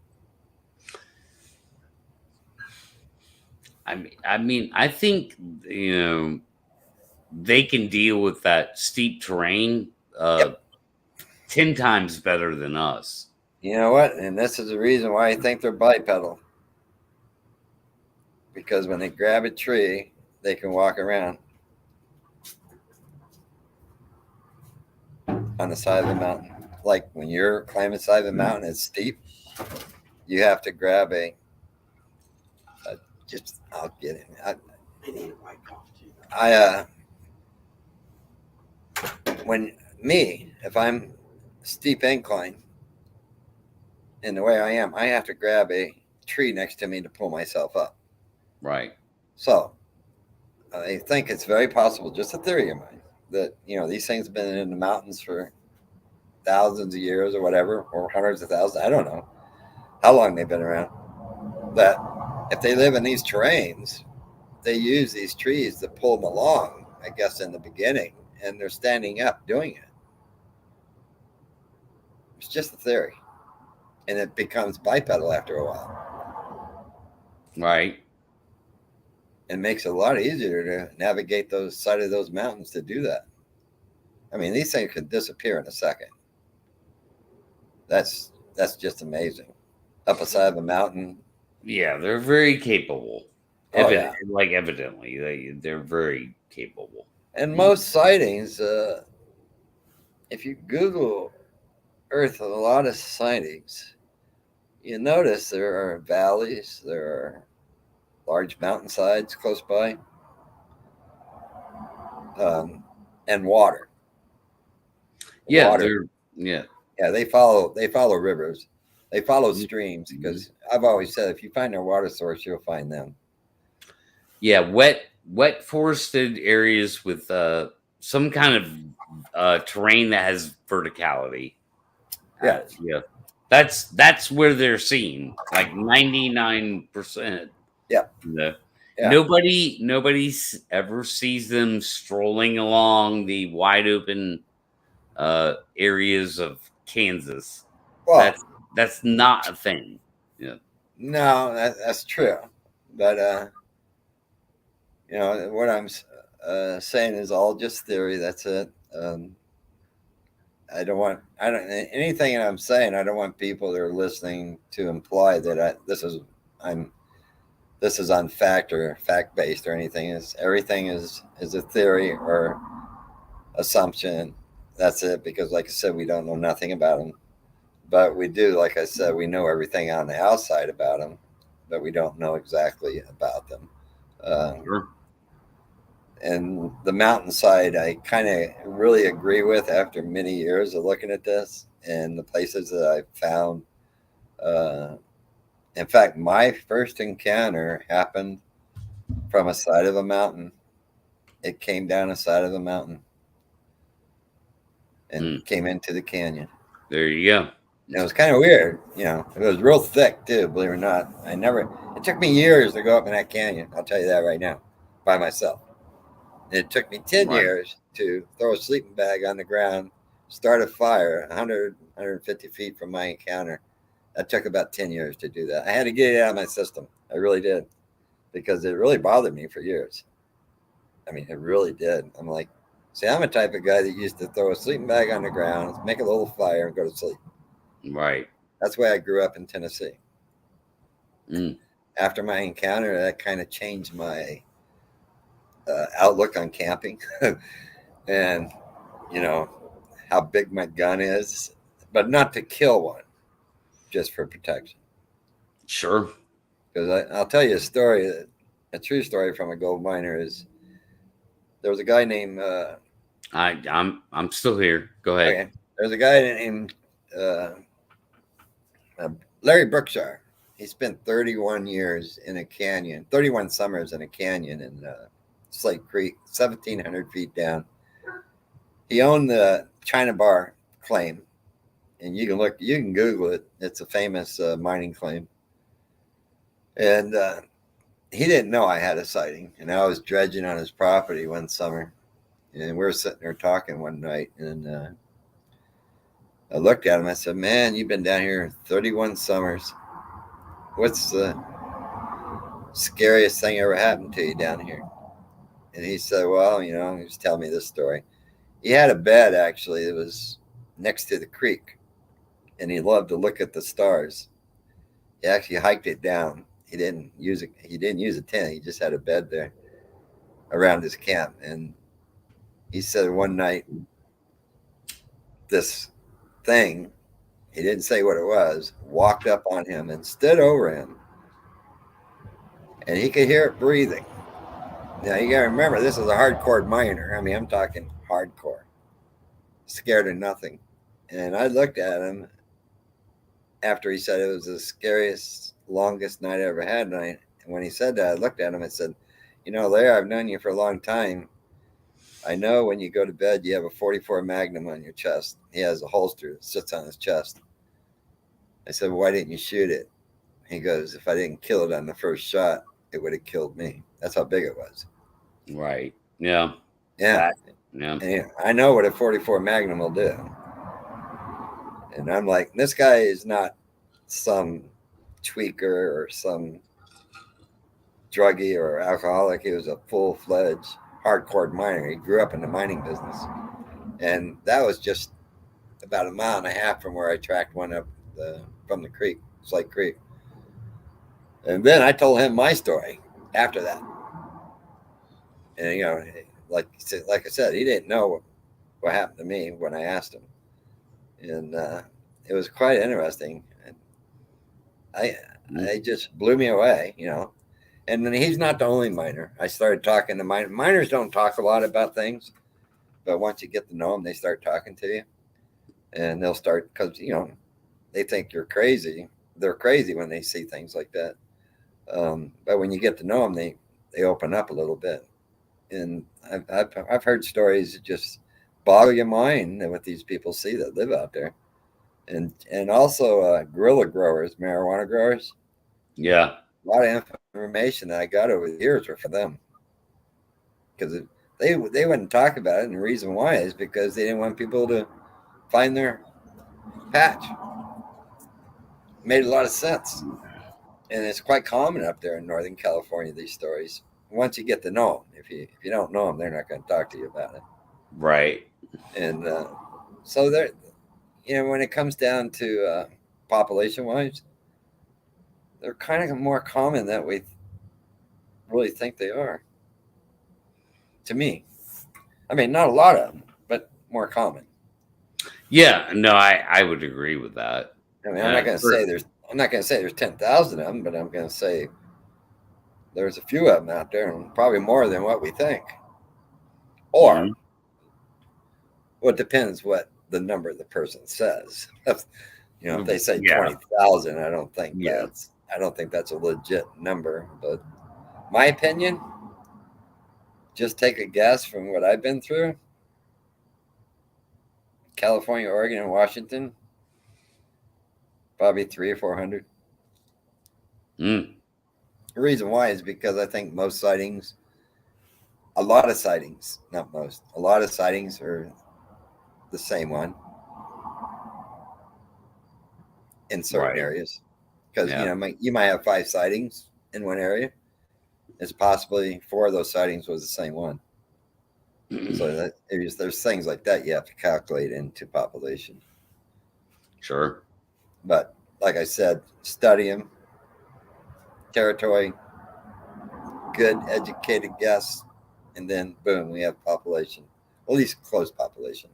I think they can deal with that steep terrain Yep. 10 times better than us. You know what? And this is the reason why I think they're bipedal. Because when they grab a tree, they can walk around on the side of the mountain. Like when you're climbing the side of the mountain, it's steep. You have to grab I'll get it. I need a white coffee. If I'm steep incline in the way I am, I have to grab a tree next to me to pull myself up. Right. So I think it's very possible, just a theory of mine, that, you know, these things have been in the mountains for thousands of years or whatever, or hundreds of thousands. I don't know how long they've been around. That if they live in these terrains, they use these trees to pull them along, I guess, in the beginning, and they're standing up doing it. It's just a theory. And it becomes bipedal after a while. Right. It makes it a lot easier to navigate those side of those mountains to do that. I mean, these things could disappear in a second. That's just amazing. Up a side of a mountain. Yeah, they're very capable. Oh, yeah. Evidently, they're very capable. And most sightings, if you Google Earth, a lot of sightings, you notice there are valleys, there are large mountainsides close by, and water. Yeah, Water. yeah. Yeah, they follow rivers, they follow streams, because I've always said if you find their water source, you'll find them. Yeah, wet forested areas with some kind of terrain that has verticality. Yeah. Yeah. That's where they're seen. Like 99%. Yeah. Yeah. Yeah. Nobody ever sees them strolling along the wide open areas of Kansas. Well, That's not a thing. Yeah. no, that's true, but you know what I'm saying is all just theory. That's it. I don't anything that I'm saying. I don't want people that are listening to imply that this is on fact or fact based or anything. Everything is a theory or assumption. That's it. Because, like I said, we don't know nothing about them, but we do. Like I said, we know everything on the outside about them, but we don't know exactly about them. Sure. And the mountainside, I kind of really agree with after many years of looking at this and the places that I found. In fact, my first encounter happened from a side of a mountain. It came down a side of the mountain and came into the canyon. There you go. And it was kind of weird, you know. It was real thick too, believe it or not. It took me years to go up in that canyon. I'll tell you that right now, by myself. And it took me 10 years to throw a sleeping bag on the ground, start a fire 100, 150 feet from my encounter. That took about 10 years to do that. I had to get it out of my system. I really did, because it really bothered me for years. I mean, it really did. I'm like, see, I'm a type of guy that used to throw a sleeping bag on the ground, make a little fire, and go to sleep. Right. That's why I grew up in Tennessee. Mm. After my encounter, that kind of changed my outlook on camping, and how big my gun is, but not to kill one, just for protection. Sure. Because I'll tell you a story, a true story from a gold miner. Is there was a guy named I'm still here. Go ahead. okay, there's a guy named Larry Brookshire. He spent 31 years in a canyon, 31 summers in a canyon in Slate Creek, 1,700 feet down. He owned the China Bar claim, and you can Google it. It's a famous mining claim. And he didn't know I had a sighting, and I was dredging on his property one summer, and we were sitting there talking one night, and I looked at him. I said, "Man, you've been down here 31 summers. What's the scariest thing ever happened to you down here?" And he said, "Well, he was telling me this story. He had a bed, actually, that was next to the creek, and he loved to look at the stars. He actually hiked it down. He didn't use a tent. He just had a bed there around his camp. And he said one night, this thing, he didn't say what it was, walked up on him and stood over him, and he could hear it breathing. Now, you got to remember, this is a hardcore miner. I mean, I'm talking hardcore, scared of nothing. And I looked at him after he said it was the scariest, longest night I ever had. And when he said that, I looked at him and said, Larry, I've known you for a long time. I know when you go to bed, you have a 44 Magnum on your chest. He has a holster that sits on his chest. I said, "Why didn't you shoot it?" He goes, "If I didn't kill it on the first shot, it would have killed me." That's how big it was. Right. Yeah. Yeah. Yeah. And I know what a 44 Magnum will do. And I'm like, this guy is not some tweaker or some druggie or alcoholic. He was a full-fledged hardcore miner. He grew up in the mining business. And that was just about 1.5 miles from where I tracked one up from the creek, Slate Creek. And then I told him my story after that. And, like I said, he didn't know what happened to me when I asked him. And it was quite interesting. And I just blew me away, And then he's not the only miner. I started talking to miners. Miners don't talk a lot about things, but once you get to know them, they start talking to you. And they'll start, because, they think you're crazy. They're crazy when they see things like that. But when you get to know them, they open up a little bit. And I've heard stories that just boggle your mind what these people see that live out there. And also guerrilla growers, marijuana growers. Yeah. A lot of information that I got over the years were for them. Because they wouldn't talk about it. And the reason why is because they didn't want people to find their patch. Made a lot of sense. And it's quite common up there in Northern California, these stories. Once you get to know them, if you don't know them, they're not going to talk to you about it. Right. And so there, when it comes down to population-wise, they're kind of more common than we really think they are. To me, I mean, not a lot of them, but more common. Yeah. No, I would agree with that. I mean, I'm not going to say there's 10,000 of them, but I'm going to say there's a few of them out there, and probably more than what we think. Or, well, it depends what the number of the person says. If they say 20,000, I don't think that's a legit number. But my opinion, just take a guess from what I've been through. California, Oregon, and Washington, probably 300 or 400. The reason why is because I think a lot of sightings are the same one in certain areas. Because, you might have 5 sightings in one area. It's possibly 4 of those sightings was the same one. So there's things like that you have to calculate into population. Sure. But like I said, study them, territory, good educated guess, and then boom, we have population, at least close population.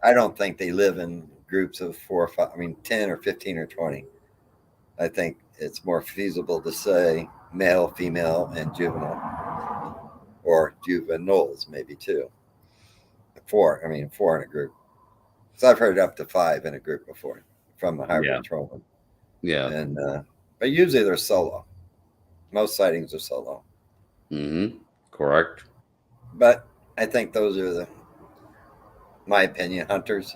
I don't think they live in groups of 4 or 5. I mean, 10 or 15 or 20. I think it's more feasible to say male, female, and juvenile, or juveniles, maybe too. 4. I mean, 4 in a group. So I've heard up to 5 in a group before from the hybrid trolling. Yeah. And but usually they're solo. Most sightings are solo. Mm-hmm. Correct. But I think those are my opinion, hunters.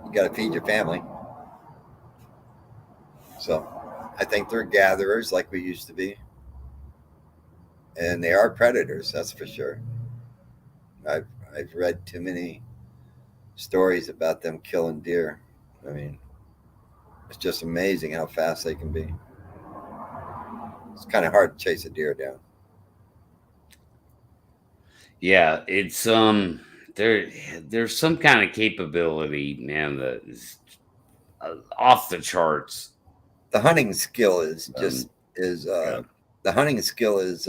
You got to feed your family. So I think they're gatherers like we used to be. And they are predators, that's for sure. I've read too many stories about them killing deer. I mean, it's just amazing how fast they can be. It's kind of hard to chase a deer down. Yeah, it's there's some kind of capability, man, that is off the charts. The hunting skill is just the hunting skill is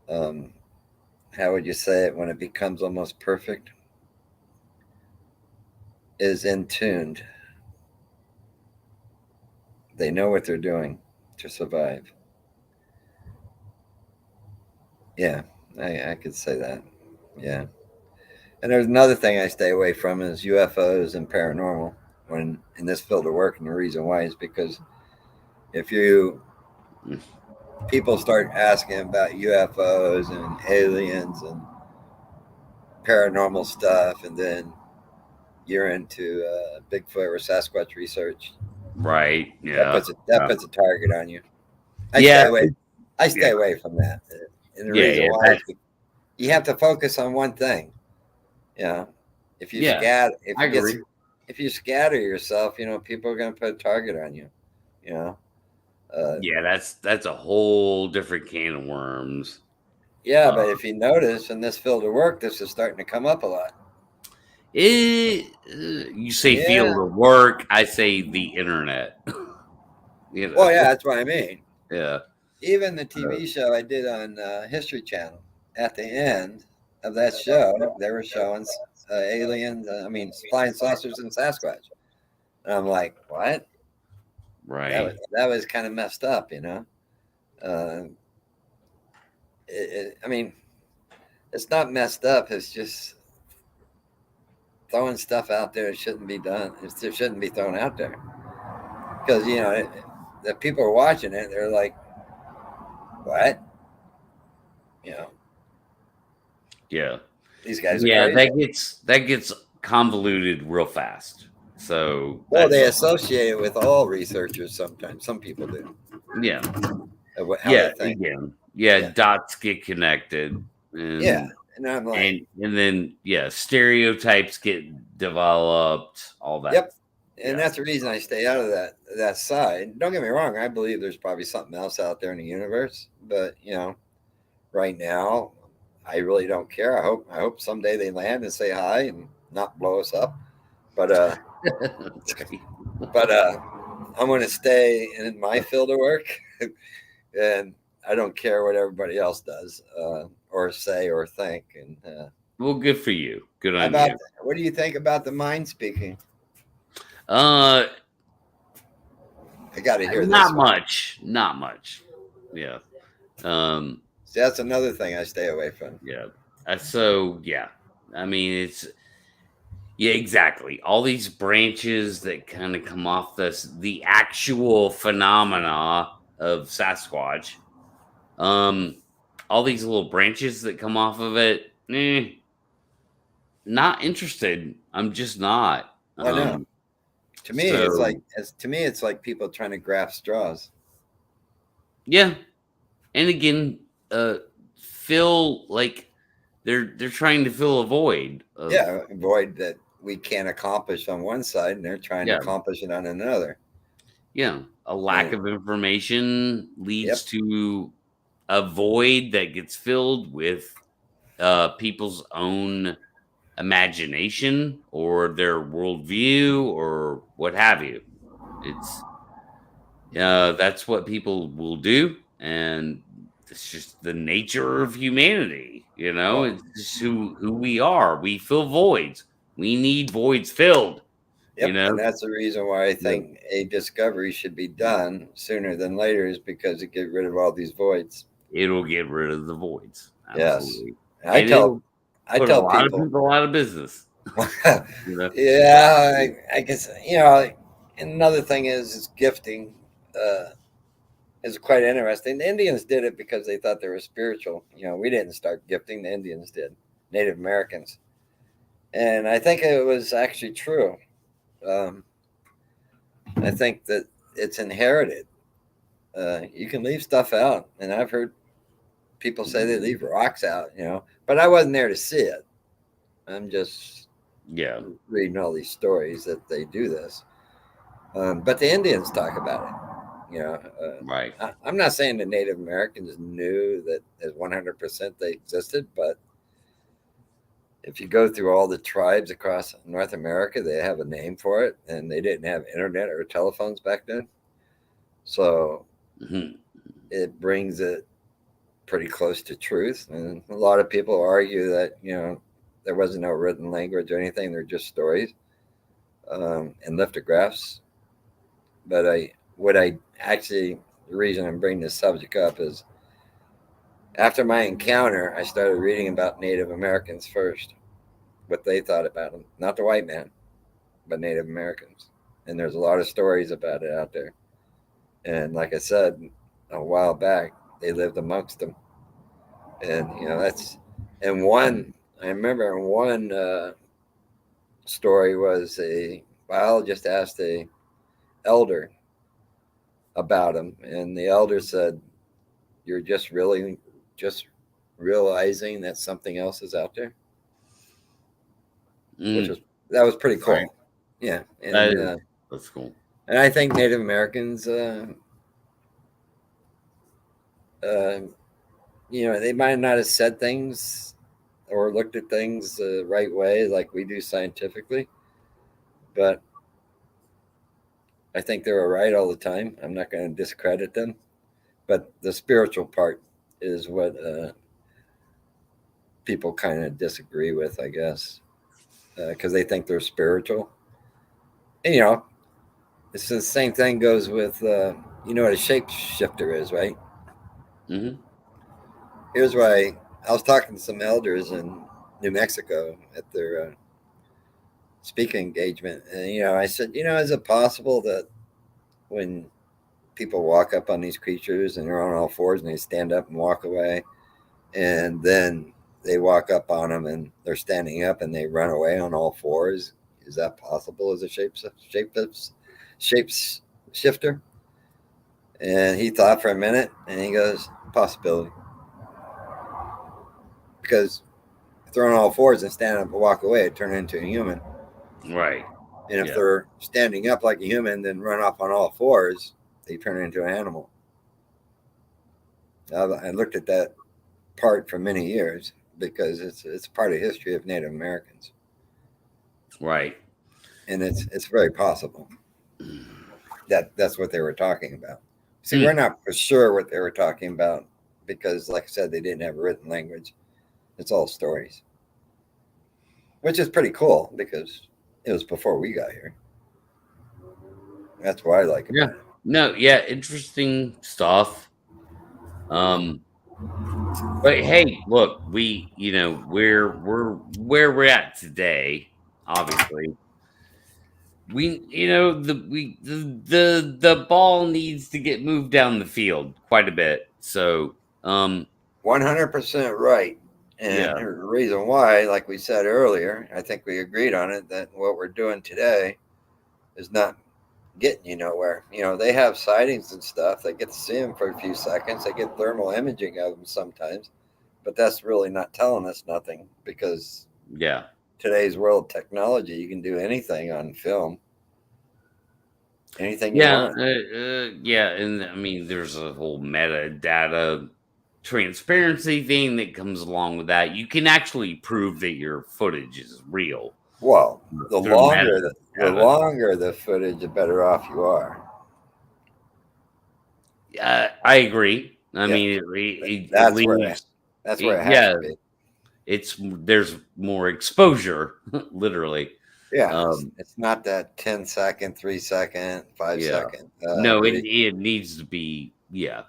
how would you say it when it becomes almost perfect? Is in tuned. They know what they're doing to survive. Yeah, I could say that. Yeah. And there's another thing I stay away from is UFOs and paranormal when in this field of work. And the reason why is because if people start asking about UFOs and aliens and paranormal stuff, and then you're into Bigfoot or Sasquatch research, right? Yeah, that puts a target on you. I stay away from that. And the reason why is you have to focus on one thing. You know, if you scatter yourself, people are going to put a target on you. You know. That's a whole different can of worms. Yeah, but if you notice in this field of work, this is starting to come up a lot. You say field of work, I say the internet. Well, yeah, that's what I mean. Yeah. Even the TV show I did on History Channel, at the end of that show, they were showing aliens, flying saucers and Sasquatch. And I'm like, what? Right. That was kind of messed up, it's not messed up. It's just throwing stuff out there that shouldn't be done. It shouldn't be thrown out there. Because, the people are watching it. They're like, what? Yeah. These guys are crazy. that gets convoluted real fast. So they associate it with all researchers sometimes. Some people do. Yeah. They think. Again. Dots get connected. And, and I'm like, and then stereotypes get developed. All that. Yep. And that's the reason I stay out of that side. Don't get me wrong. I believe there's probably something else out there in the universe, but right now, I really don't care. I hope someday they land and say hi and not blow us up. But I'm going to stay in my field of work, and I don't care what everybody else does or say or think. And well, good for you. Good on you. What do you think about the mind speaking? I got to hear this. Not much. Yeah. See, that's another thing I stay away from. Yeah. It's exactly. All these branches that kind of come off the actual phenomena of Sasquatch. All these little branches that come off of it. Not interested. I'm just not. I know. To me, it's like people trying to grasp straws. Yeah. And again, fill like they're trying to fill a void. A void that we can't accomplish on one side, and they're trying to accomplish it on another. Yeah, a lack of information leads to a void that gets filled with people's own imagination or their worldview or what have you. It's that's what people will do, and it's just the nature of humanity. Well, It's just who we are. We fill voids. We need voids filled. yep, and that's the reason why I Yeah. think a discovery should be done sooner than later, is because it get rid of all these voids. It'll get rid of the voids. Yes, Absolutely. I And it'll put a tell lot of people. people out of business. You know? Yeah, I guess and another thing is gifting. Is quite interesting. The Indians did it because they thought they were spiritual. We didn't start gifting; the Indians did, Native Americans, and I think it was actually true. Um, I think that it's inherited. You can leave stuff out, and I've heard people say they leave rocks out. But I wasn't there to see it. I'm just Yeah. reading all these stories that they do this. But the Indians talk about it. Right. I'm not saying the Native Americans knew that as 100% they existed, but if you go through all the tribes across North America, they have a name for it, and they didn't have internet or telephones back then. So it brings it pretty close to truth. And a lot of people argue that, there wasn't no written language or anything. They're just stories and lithographs. But the reason I'm bringing this subject up is after my encounter, I started reading about Native Americans first, what they thought about them, not the white man, but Native Americans. And there's a lot of stories about it out there. And like I said a while back, they lived amongst them. And, I remember one story was a biologist asked a elder about him. And the elder said, "You're just realizing that something else is out there," that was pretty cool. Right. Yeah, and that's cool. And I think Native Americans, they might not have said things or looked at things the right way like we do scientifically, but I think they were right all the time. I'm not going to discredit them, but the spiritual part is what people kind of disagree with, I guess, because they think they're spiritual. And, it's the same thing goes with, you know what a shapeshifter is, right? Mm-hmm. Here's why I was talking to some elders in New Mexico at their speaking engagement. And, I said, is it possible that when people walk up on these creatures and they're on all fours and they stand up and walk away, and then they walk up on them and they're standing up and they run away on all fours? Is that possible as a shapeshifter? And he thought for a minute and he goes, possibility. Because if they're on all fours and stand up and walk away, it turn into a human. Right. And if they're standing up like a human, then run off on all fours, they turn into an animal. I looked at that part for many years because it's part of history of Native Americans. Right. And it's very possible that's what they were talking about. See, we're not for sure what they were talking about because, like I said, they didn't have a written language. It's all stories, which is pretty cool because it was before we got here. That's what I like about it. No, yeah, interesting stuff. But hey, look, we're where we're at today, obviously. The ball needs to get moved down the field quite a bit. So 100% right. And the reason why, like we said earlier, I think we agreed on it, that what we're doing today is not getting you nowhere. They have sightings and stuff. They get to see them for a few seconds. They get thermal imaging of them sometimes, but that's really not telling us nothing because today's world technology, you can do anything on film. Anything you want. And I mean, there's a whole metadata transparency thing that comes along with that. You can actually prove that your footage is real. Well, the longer the footage, the better off you are. I agree. I Yeah. mean, it That's where leaves. that's where it has Yeah, to be. there's more exposure, literally. Yeah, Um, it's not that 10-second, 3-second, five yeah. second. No, But it needs to be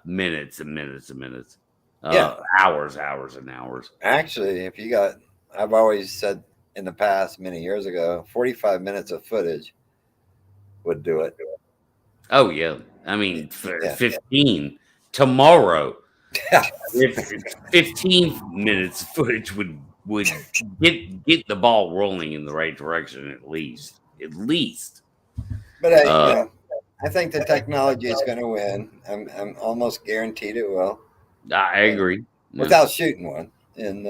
minutes and minutes and minutes, yeah, hours, hours and hours. actually, if you got, I've always said in the past, many years ago, 45 minutes of footage would do it. Oh yeah, I mean, Yeah, 15 tomorrow. yeah. If 15 minutes of footage would get the ball rolling in the right direction at least. At least. But Uh, I think the technology is going to win. I'm almost guaranteed it will, I uh, agree. Yeah. without shooting one. And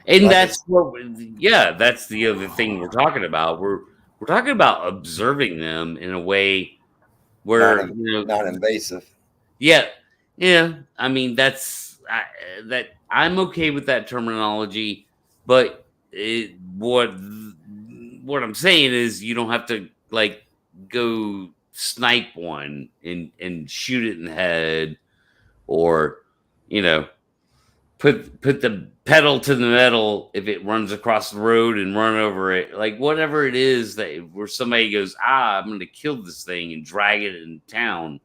And like that's it's that's the other thing we're talking about. We're talking about observing them in a way where, non-invasive. yeah, yeah. I mean, that I'm okay with that terminology, but what I'm saying is you don't have to like go snipe one and shoot it in the head, or you know put the pedal to the metal if it runs across the road and run over it, like whatever it is that where somebody goes, I'm going to kill this thing and drag it in town.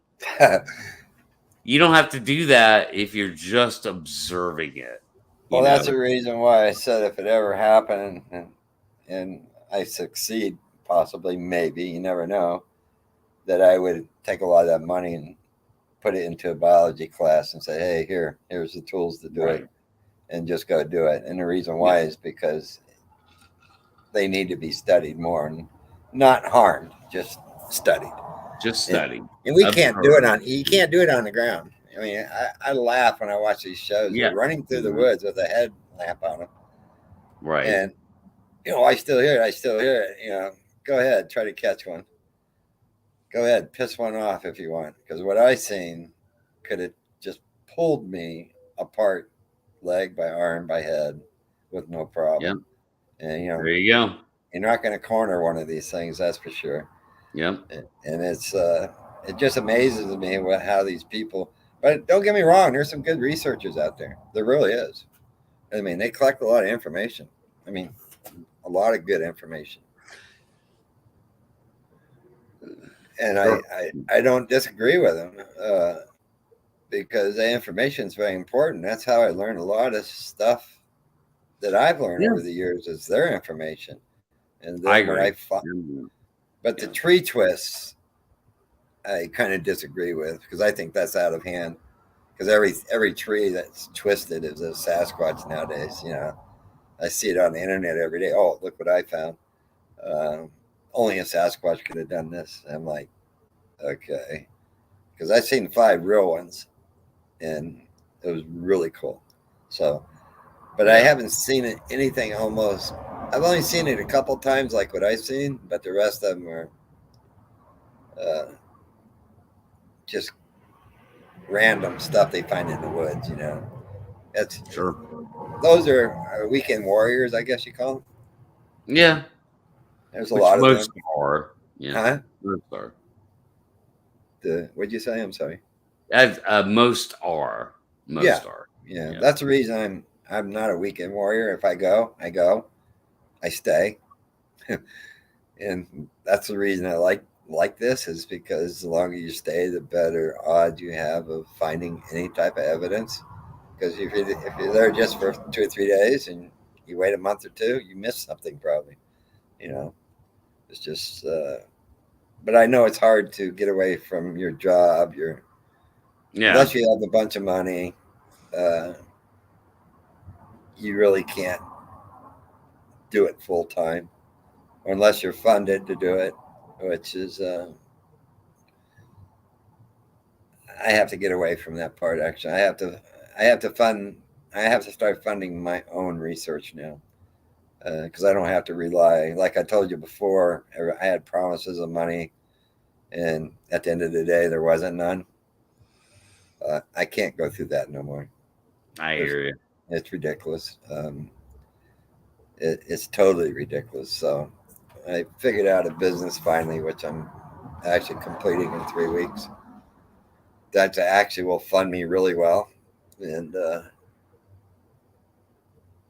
You don't have to do that if you're just observing it. Well, that's the reason why I said if it ever happened and I succeed, possibly, maybe, you never know, that I would take a lot of that money and put it into a biology class and say, hey, here's the tools to do Right. it, and just go do it. And the reason why is because they need to be studied more and not harmed, just studied. Just study. And we can't do it Observe. you can't do it on the ground. I mean, I laugh when I watch these shows. Yeah. They're running through the woods with a headlamp on them. Right. And, I still hear it. Go ahead, try to catch one. Go ahead, piss one off if you want. Because what I seen could have just pulled me apart, leg by arm by head, with no problem. Yep. And, There you go. you're not going to corner one of these things, that's for sure. Yep. And it just amazes me how these people. But don't get me wrong, there's some good researchers out there. There really is. I mean, they collect a lot of information. I mean, a lot of good information. And Sure. I don't disagree with them because the information is very important. That's how I learned a lot of stuff that I've learned over the years is their information. And then I agree. But the tree twists, I kind of disagree with because I think that's out of hand. Because every tree that's twisted is a Sasquatch nowadays. I see it on the internet every day. Oh, look what I found. Only a Sasquatch could have done this. I'm like, okay, because I've seen 5 real ones, and it was really cool. So, but I haven't seen anything almost. I've only seen it a couple times, like what I've seen, but the rest of them are just random stuff they find in the woods. That's Sure. Those are weekend warriors, I guess you call them. Yeah. There's a lot of them. Most are. Yeah. Huh? Most are. What'd you say? I'm sorry. As most are. Most are. Yeah. That's the reason I'm not a weekend warrior. If I go, I stay. And that's the reason I like this is because the longer you stay, the better odds you have of finding any type of evidence. Because if you're there just for 2 or 3 days and you wait a month or 2, you miss something probably. It's just. But I know it's hard to get away from your job. Unless you have a bunch of money, you really can't do it full time, or unless you're funded to do it, which is I have to get away from that part. Actually, I have to start funding my own research now because I don't have to rely. Like I told you before, I had promises of money, and at the end of the day, there wasn't none. I can't go through that no more. I hear you. It's ridiculous. It's totally ridiculous. So I figured out a business finally, which I'm actually completing in 3 weeks. that actually will fund me really well, and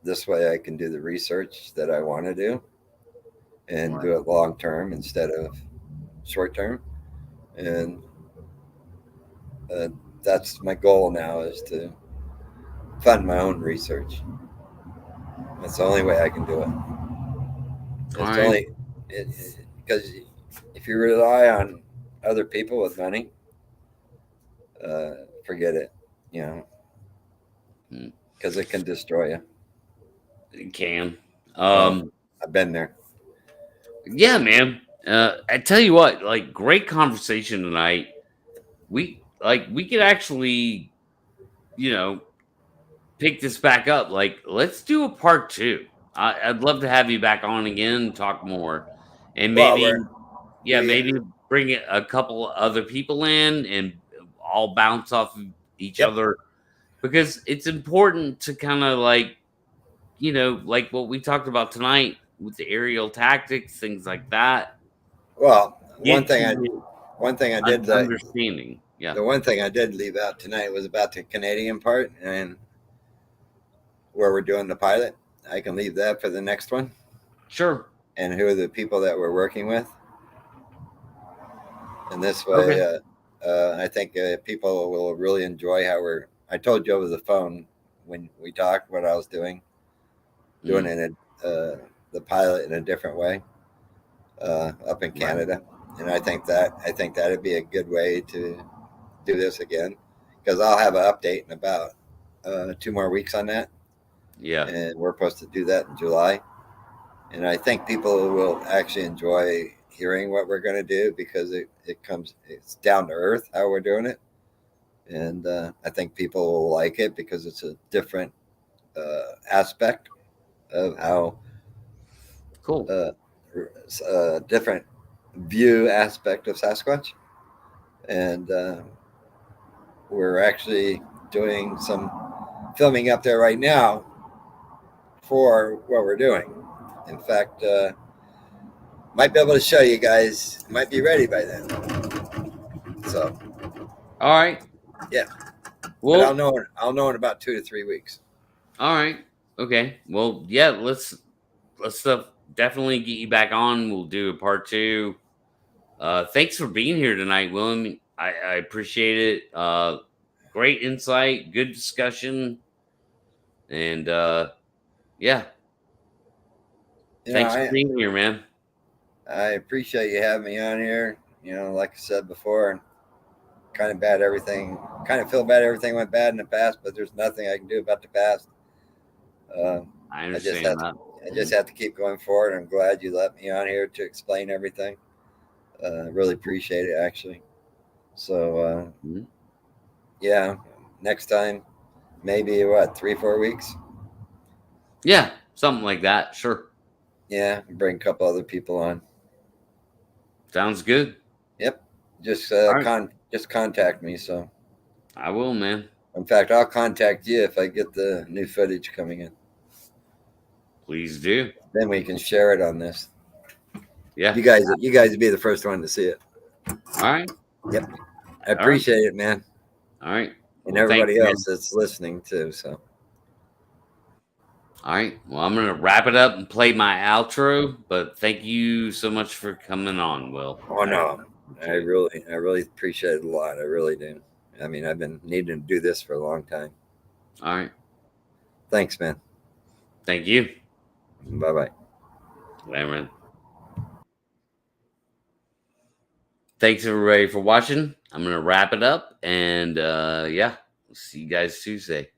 this way I can do the research that I want to do and do it long term instead of short term. And uh, that's my goal now, is to fund my own research. That's the only way I can do it. All It's right. only because if you rely on other people with money, forget it. You know, because it can destroy you. It can. I've been there. Yeah, man. I tell you what, like, great conversation tonight. We could actually, you know, pick this back up. Like, let's do a part two. I'd love to have you back on again and talk more, and Well, maybe, yeah, we maybe bring a couple other people in and all bounce off of each yep. other, because it's important to kind of like, like what we talked about tonight with the aerial tactics, things like that. Well, Get to one thing I an did understanding. Yeah, the one thing I did leave out tonight was about the Canadian part and where we're doing the pilot. I can leave that for the next one, sure. and who are the people that we're working with. And this Okay. way, I think people will really enjoy how we're. I told you over the phone when we talked what I was doing Mm. it the pilot in a different way up in Canada, and I think that'd be a good way to do this again, because I'll have an update in about 2 more weeks on that, Yeah. and we're supposed to do that in July. And I think people will actually enjoy hearing what we're going to do, because it's down to earth how we're doing it, and I think people will like it because it's a different aspect of how Cool. different view aspect of Sasquatch, and we're actually doing some filming up there right now for what we're doing. In fact, might be able to show you guys. Might be ready by then. So All right. yeah, but Well, I'll know in about 2 to 3 weeks. all right. Okay. Well, yeah. Let's definitely get you back on. We'll do a part two. Thanks for being here tonight, William. I appreciate it. Great insight, good discussion, and yeah. You know, Thanks for being here, man. I appreciate you having me on here. You know, like I said before, kind of bad everything. Kind of feel bad everything went bad in the past, but there's nothing I can do about the past. Uh, I I just understand have that. I just have to keep going forward. I'm glad you let me on here to explain everything. Really appreciate it, actually. So Mhm. yeah, next time, maybe what, 3 4 weeks. Yeah, something like that. Sure. Yeah, bring a couple other people on. Sounds good. Yep, just All right. just contact me. So I will, man. in fact, I'll contact you if I get the new footage coming in. Please do. Then we can share it on this. Yeah. You guys would be the first one to see it. All right. Yep, I All right. appreciate it, man, All right. and Well, thanks, everybody man. else that's listening too. So All right. Well, I'm gonna wrap it up and play my outro. But thank you so much for coming on, Will. oh no, I Appreciate it. really appreciate it a lot. I really do. I mean, I've been needing to do this for a long time. All right. Thanks, man. Thank you. Bye bye. Cameron. Thanks everybody for watching. I'm gonna wrap it up, and yeah, we'll see you guys Tuesday.